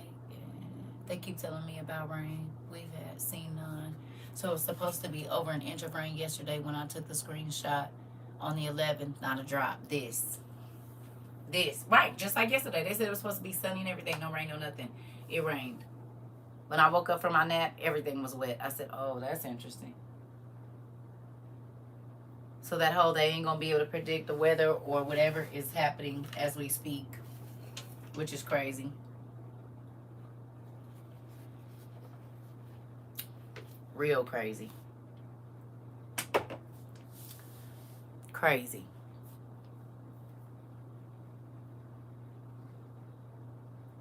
They keep telling me about rain. We've seen none. So it's supposed to be over an inch of rain yesterday when I took the screenshot on the 11th. Not a drop. This. Right, just like yesterday. They said it was supposed to be sunny and everything. No rain, no nothing. It rained. When I woke up from my nap, everything was wet. I said, oh, that's interesting. So that whole day ain't going to be able to predict the weather or whatever is happening as we speak, which is crazy. Real crazy. Crazy.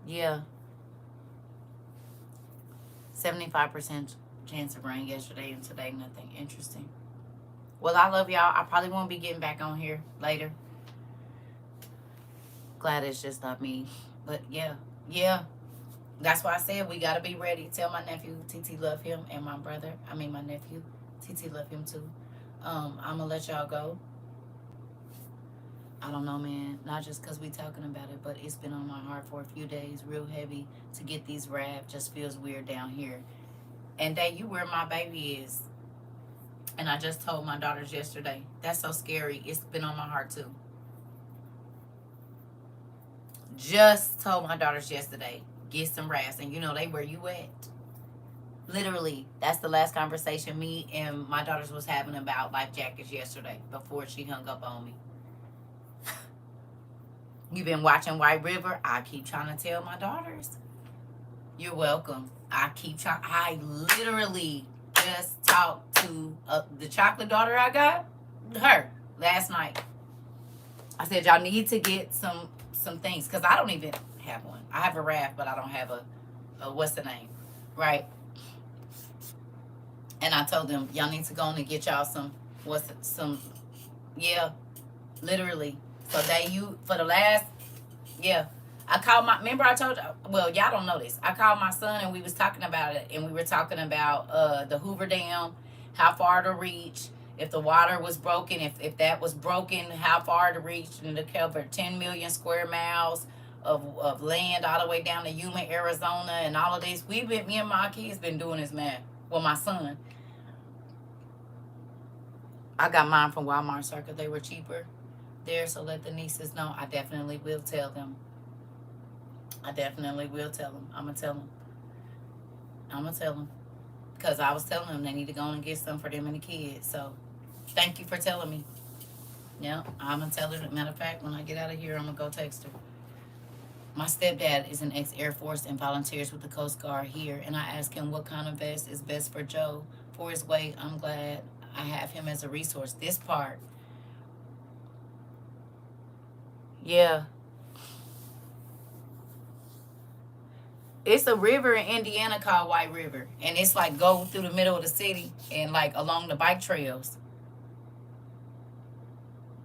Yeah. 75% chance of rain yesterday and today nothing. Interesting. Well, I love y'all. I probably won't be getting back on here later. Glad it's just not me. But yeah. That's why I said we got to be ready. Tell my nephew, TT love him, and my nephew, TT love him too. I'm going to let y'all go. I don't know, man. Not just because we talking about it, but it's been on my heart for a few days, real heavy. To get these wrapped just feels weird down here. And Day, you where my baby is. And I just told my daughters yesterday. That's so scary. It's been on my heart too. Just told my daughters yesterday, get some rafts. And you know, they where you at? Literally, that's the last conversation me and my daughters was having about life jackets yesterday before she hung up on me. You've been watching White River? I keep trying to tell my daughters. You're welcome. I keep trying. I literally just talked to the chocolate daughter I got, her, last night. I said, y'all need to get some things, because I don't even have one. I have a raft, but I don't have a what's the name, right? And I told them, y'all need to go on and get y'all yeah, literally. So for the last, yeah. I called remember I told you, well, y'all don't know this. I called my son and we was talking about it, and we were talking about the Hoover Dam, how far to reach, if the water was broken, if that was broken, how far to reach, and to cover 10 million square miles of land all the way down to Yuma, Arizona, and all of this. Me and my kids been doing this math. Well, my son. I got mine from Walmart Circle. They were cheaper there, so let the nieces know. I definitely will tell them. I definitely will tell them. I'm going to tell them. Because I was telling them they need to go and get some for them and the kids. So, thank you for telling me. Yeah, I'm going to tell her. Matter of fact, when I get out of here, I'm going to go text her. My stepdad is an ex-Air Force and volunteers with the Coast Guard here. And I asked him what kind of vest is best for Joe for his weight. I'm glad I have him as a resource. This part. Yeah. It's a river in Indiana called White River. And it's like go through the middle of the city and like along the bike trails.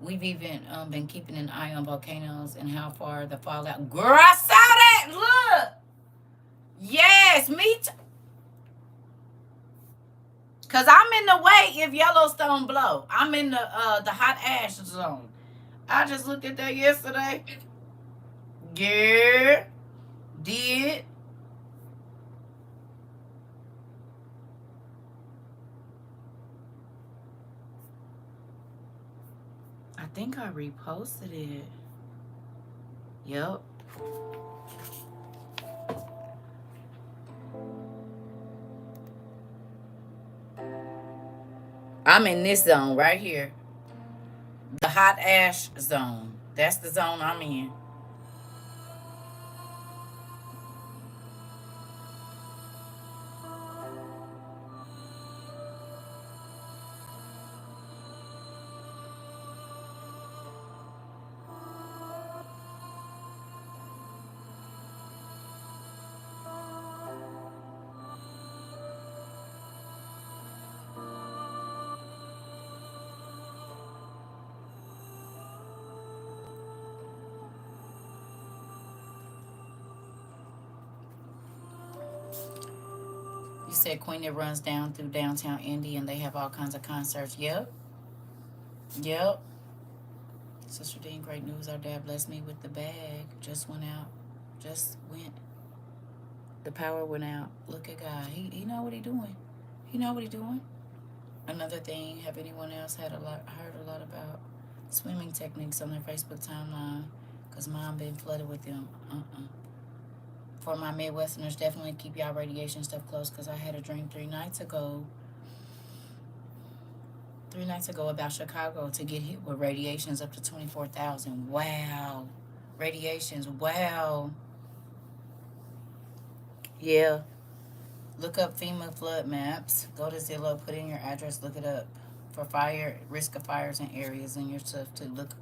We've even been keeping an eye on volcanoes and how far the fallout. Girl, I saw that. Look. Yes, me too. Because I'm in the way if Yellowstone blow. I'm in the hot ash zone. I just looked at that yesterday. Yeah. Did. I think I reposted it. Yep. I'm in this zone right here. The hot ash zone. That's the zone I'm in. You said Queen, that runs down through downtown Indy and they have all kinds of concerts. Yep. Yep. Sister Dean, great news. Our dad blessed me with the bag. Just went out. Just went. The power went out. Look at God. He know what he doing. He know what he doing. Another thing, have anyone else heard a lot about swimming techniques on their Facebook timeline? Because mom been flooded with them. For my Midwesterners, definitely keep y'all radiation stuff close, because I had a dream 3 nights ago about Chicago to get hit with radiations up to 24,000. Wow. Radiations. Wow. Yeah. Look up FEMA flood maps. Go to Zillow, put in your address, look it up. For risk of fires in areas and your stuff, to look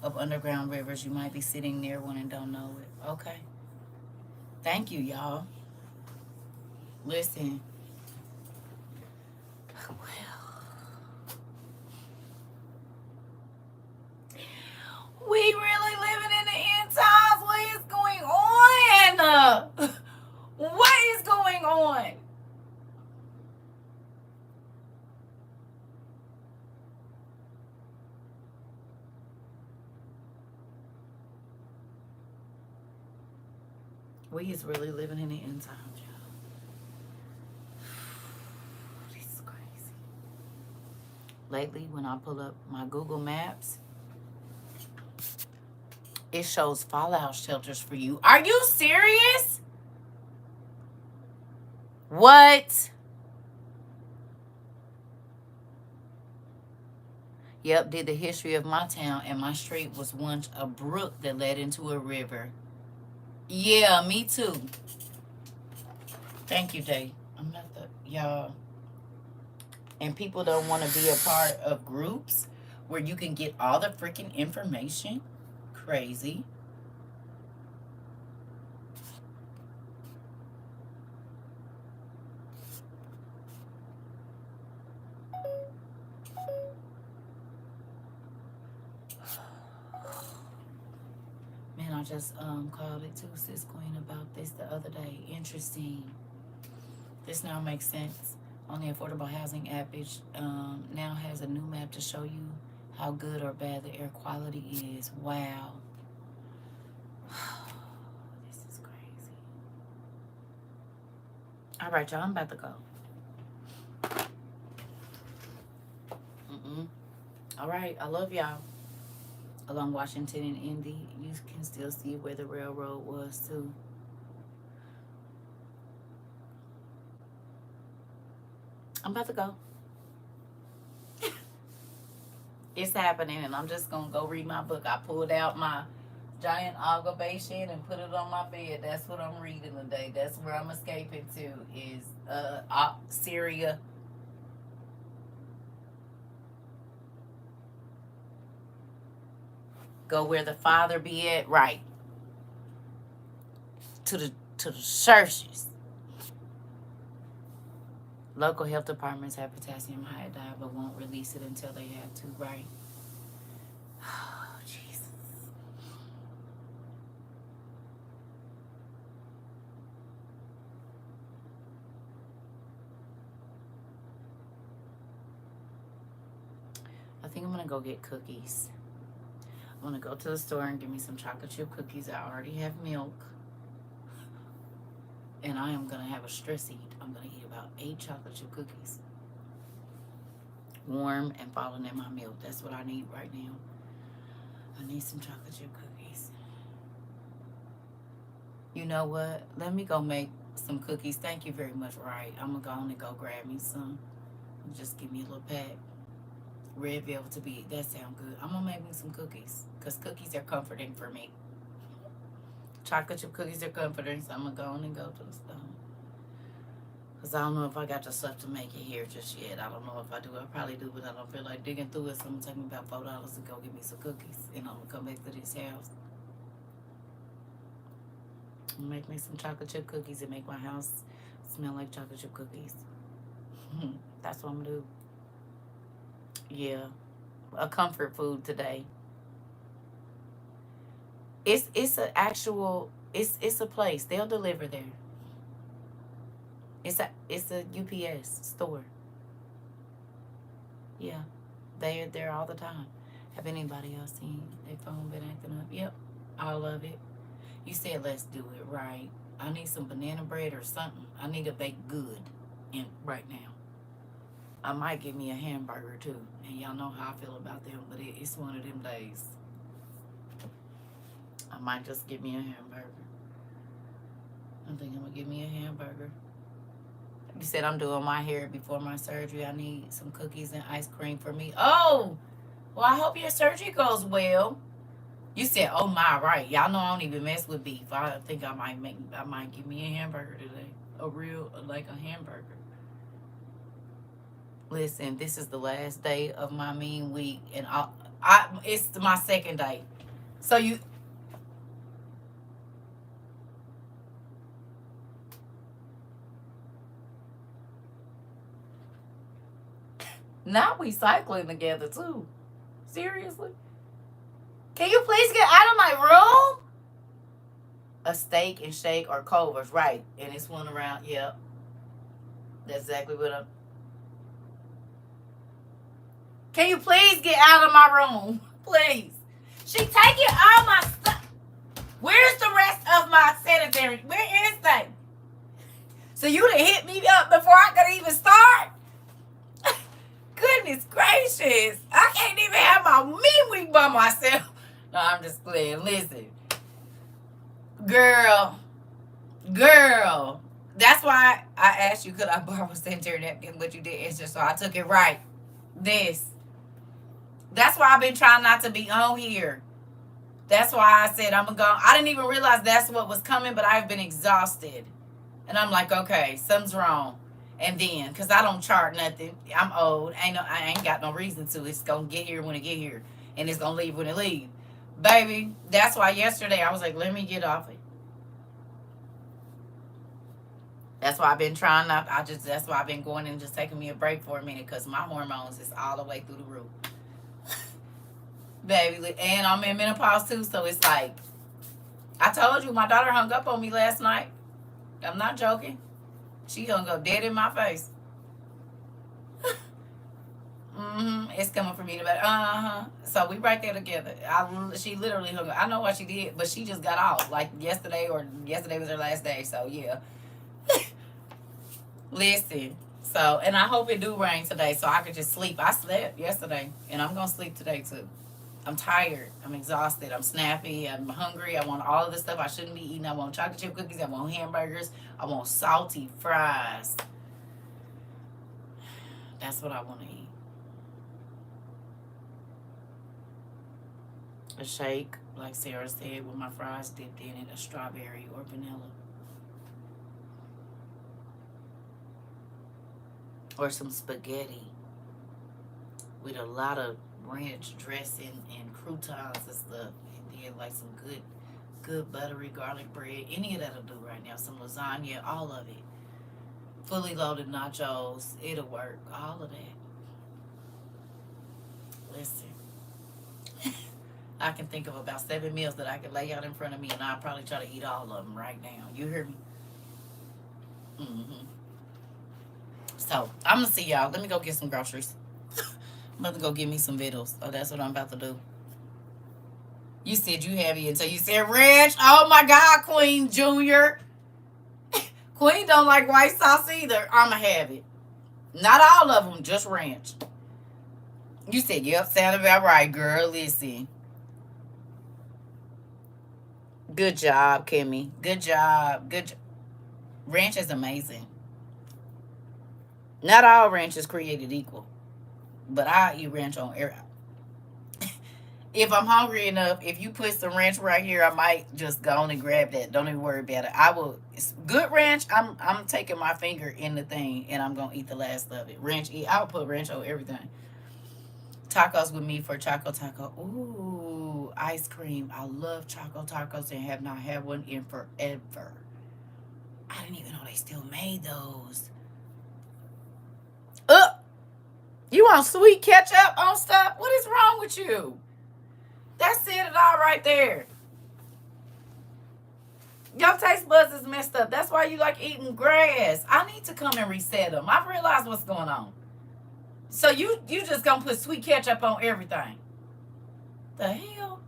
up underground rivers. You might be sitting near one and don't know it. Okay. Thank you, y'all. Listen. Well, we really living in the end times. What is going on? What is going on? We is really living in the end times, y'all. This is crazy. lately when I pull up my Google Maps, it shows fallout shelters for you. Are you serious? What? Yep, did the history of my town, and my street was once a brook that led into a river. Yeah, me too. Thank you, Day. I'm not the y'all. And people don't want to be a part of groups where you can get all the freaking information. Crazy. Man, I just called it too, Sis Queen, about this the other day. Interesting. This now makes sense. On the Affordable Housing app, it now has a new map to show you how good or bad the air quality is. Wow. This is crazy. All right, y'all, I'm about to go. All right, I love y'all. Along Washington and Indy, you can still see where the railroad was too. I'm about to go. It's happening, and I'm just gonna go read my book. I pulled out my giant observation and put it on my bed. That's what I'm reading today. That's where I'm escaping to, is Syria. Go where the Father be at, right? To the churches. Local health departments have potassium iodide, but won't release it until they have to, right? Oh, Jesus. I think I'm gonna go get cookies. I'm gonna go to the store and get me some chocolate chip cookies. I already have milk. And I am gonna have a stress eat. I'm gonna eat about 8 chocolate chip cookies. Warm and falling in my milk. That's what I need right now. I need some chocolate chip cookies. You know what? Let me go make some cookies. Thank you very much, right? I'm gonna go on and go grab me some. Just give me a little pack. Red velvet to be, that sound good. I'm gonna make me some cookies, because cookies are comforting for me. Chocolate chip cookies are comforting, so I'm gonna go on and go to the store. Because I don't know if I got the stuff to make it here just yet. I don't know if I do. I probably do, but I don't feel like digging through it. So I'm gonna take me about $4 to go get me some cookies, and I'm gonna come back to this house and make me some chocolate chip cookies and make my house smell like chocolate chip cookies. That's what I'm gonna do. Yeah, a comfort food today. It's an actual, it's a place. They'll deliver there. It's a UPS store. Yeah, they're there all the time. Have anybody else seen their phone been acting up? Yep, all of it. You said let's do it, right? I need some banana bread or something. I need a baked good right now. I might give me a hamburger too. And y'all know how I feel about them, but it's one of them days. I might just give me a hamburger. I think I'm gonna give me a hamburger. You said I'm doing my hair before my surgery. I need some cookies and ice cream for me. Oh, well, I hope your surgery goes well. You said, oh my, right. Y'all know I don't even mess with beef. I think I might give me a hamburger today. A real, like a hamburger. Listen, this is the last day of my mean week, and it's my second day. So you... Now we cycling together too. Seriously? Can you please get out of my room? A steak and shake or Culver's, right? And it's one around. Yep. That's exactly what I'm. Can you please get out of my room, please? She taking all my stuff. Where's the rest of my sanitary? Where is they? So you done hit me up before I could even start? Goodness goodness gracious. I can't even have my meat week by myself. No, I'm just playing. Listen. Girl. That's why I asked you, could I borrow a sanitary napkin? But you did answer, so I took it right. That's why I've been trying not to be on here. That's why I said I'm going to go. I didn't even realize that's what was coming, but I've been exhausted. And I'm like, okay, something's wrong. And then, because I don't chart nothing. I'm old. I ain't got no reason to. It's going to get here when it get here. And it's going to leave when it leave. Baby, that's why yesterday I was like, let me get off it. That's why I've been trying not. That's why I've been going and just taking me a break for a minute, because my hormones is all the way through the roof. Baby, and I'm in menopause too, so it's like, I told you, my daughter hung up on me last night. I'm not joking. She hung up dead in my face. It's coming for me to bed. So we right there together. She literally hung up. I know what she did, but she just got off like yesterday, or yesterday was her last day. So yeah. Listen. So, and I hope it do rain today so I could just sleep. I slept yesterday, and I'm gonna sleep today too. I'm tired. I'm exhausted. I'm snappy. I'm hungry. I want all of the stuff I shouldn't be eating. I want chocolate chip cookies. I want hamburgers. I want salty fries. That's what I want to eat. A shake, like Sarah said, with my fries dipped in it, a strawberry or vanilla. Or some spaghetti with a lot of ranch dressing and croutons and stuff. And then like some good buttery garlic bread. Any of that'll do right now. Some lasagna, all of it. Fully loaded nachos. It'll work. All of that. Listen. I can think of about 7 meals that I could lay out in front of me, and I'll probably try to eat all of them right now. You hear me? So, I'm going to see y'all. Let me go get some groceries. I'm about to go get me some vittles. Oh, that's what I'm about to do. You said you heavy until you said ranch. Oh, my God, Queen Junior. Queen don't like white sauce either. I'm going to have it. Not all of them, just ranch. You said, yep, sound about right, girl. Listen. Good job, Kimmy. Good job. Ranch is amazing. Not all ranch is created equal. But I eat ranch on air. If I'm hungry enough, if you put some ranch right here, I might just go on and grab that. Don't even worry about it. I will. It's good ranch. I'm taking my finger in the thing, and I'm gonna eat the last of it. Ranch. I'll put ranch on everything. Tacos with me for Choco Taco. Ooh, ice cream. I love Choco Tacos and have not had one in forever. I didn't even know they still made those. You want sweet ketchup on stuff? What is wrong with you? That said it all right there. Your taste buds is messed up. That's why you like eating grass. I need to come and reset them. I've realized what's going on. So you just gonna put sweet ketchup on everything? The hell?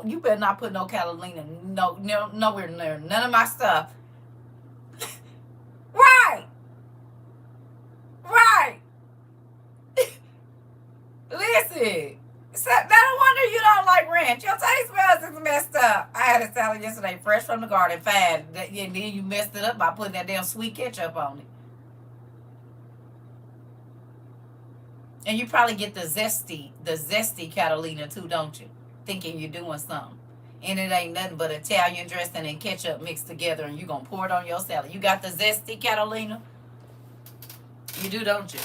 You better not put no Catalina nowhere near none of my stuff. Right. Listen. No wonder you don't like ranch. Your taste buds is messed up. I had a salad yesterday, fresh from the garden, fat. And then you messed it up by putting that damn sweet ketchup on it. And you probably get the zesty Catalina too, don't you? Thinking you're doing something. And it ain't nothing but Italian dressing and ketchup mixed together, and you're going to pour it on your salad. You got the zesty Catalina? You do, don't you?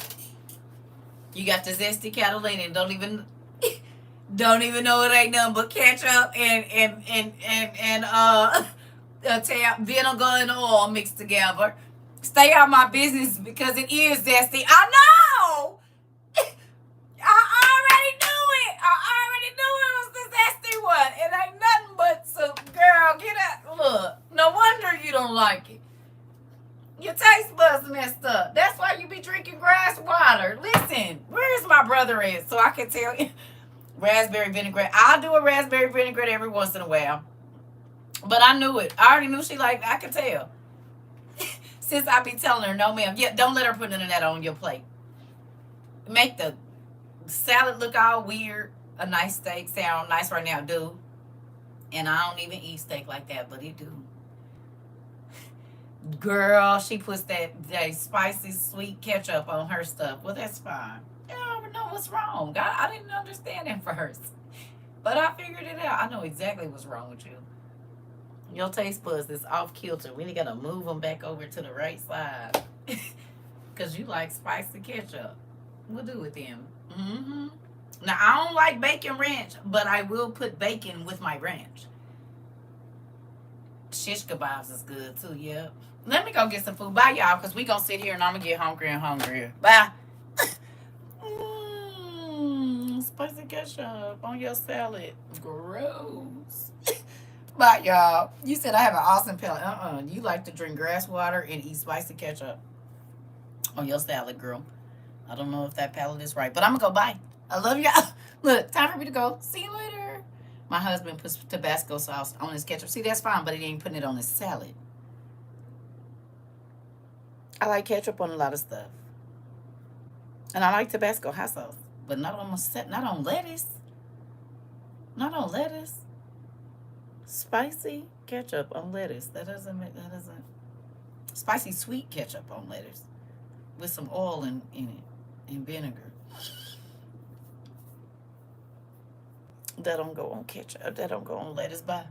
You got the zesty Catalina and don't even know it ain't nothing but ketchup and vinegar and oil mixed together. Stay out of my business because it is zesty. I know! I already knew it was the zesty one. It ain't nothing but soup. Girl, get out. Look, no wonder you don't like it. Your taste buds messed up. That's why you be drinking grass water. Listen, where's my brother at? So I can tell you. Raspberry vinaigrette. I'll do a raspberry vinaigrette every once in a while. But I knew it. I already knew she liked it. I could tell. Since I be telling her, no ma'am. Yeah, don't let her put none of that on your plate. Make the salad look all weird. A nice steak sound nice right now, do. And I don't even eat steak like that, but it do. Girl, she puts that spicy sweet ketchup on her stuff. Well, that's fine. I don't know what's wrong. I didn't understand it first. But I figured it out. I know exactly what's wrong with you. Your taste buds is off kilter. We gotta move them back over to the right side. Because you like spicy ketchup. We'll do it then. Mm-hmm. Now, I don't like bacon ranch, but I will put bacon with my ranch. Shish kebabs is good too, yeah. Let me go get some food. Bye, y'all, because we going to sit here and I'm going to get hungry and hungrier. Bye. Spicy ketchup on your salad. Gross. Bye, y'all. You said I have an awesome palate. You like to drink grass water and eat spicy ketchup on your salad, girl. I don't know if that palate is right, but I'm going to go bye. I love y'all. Look, time for me to go. See you later. My husband puts Tabasco sauce on his ketchup. See, that's fine, but he ain't putting it on his salad. I like ketchup on a lot of stuff. And I like Tabasco hot sauce, but not on lettuce. Not on lettuce. Spicy ketchup on lettuce. That doesn't. Spicy sweet ketchup on lettuce with some oil in it and vinegar. That don't go on ketchup. That don't go on lettuce. Bye.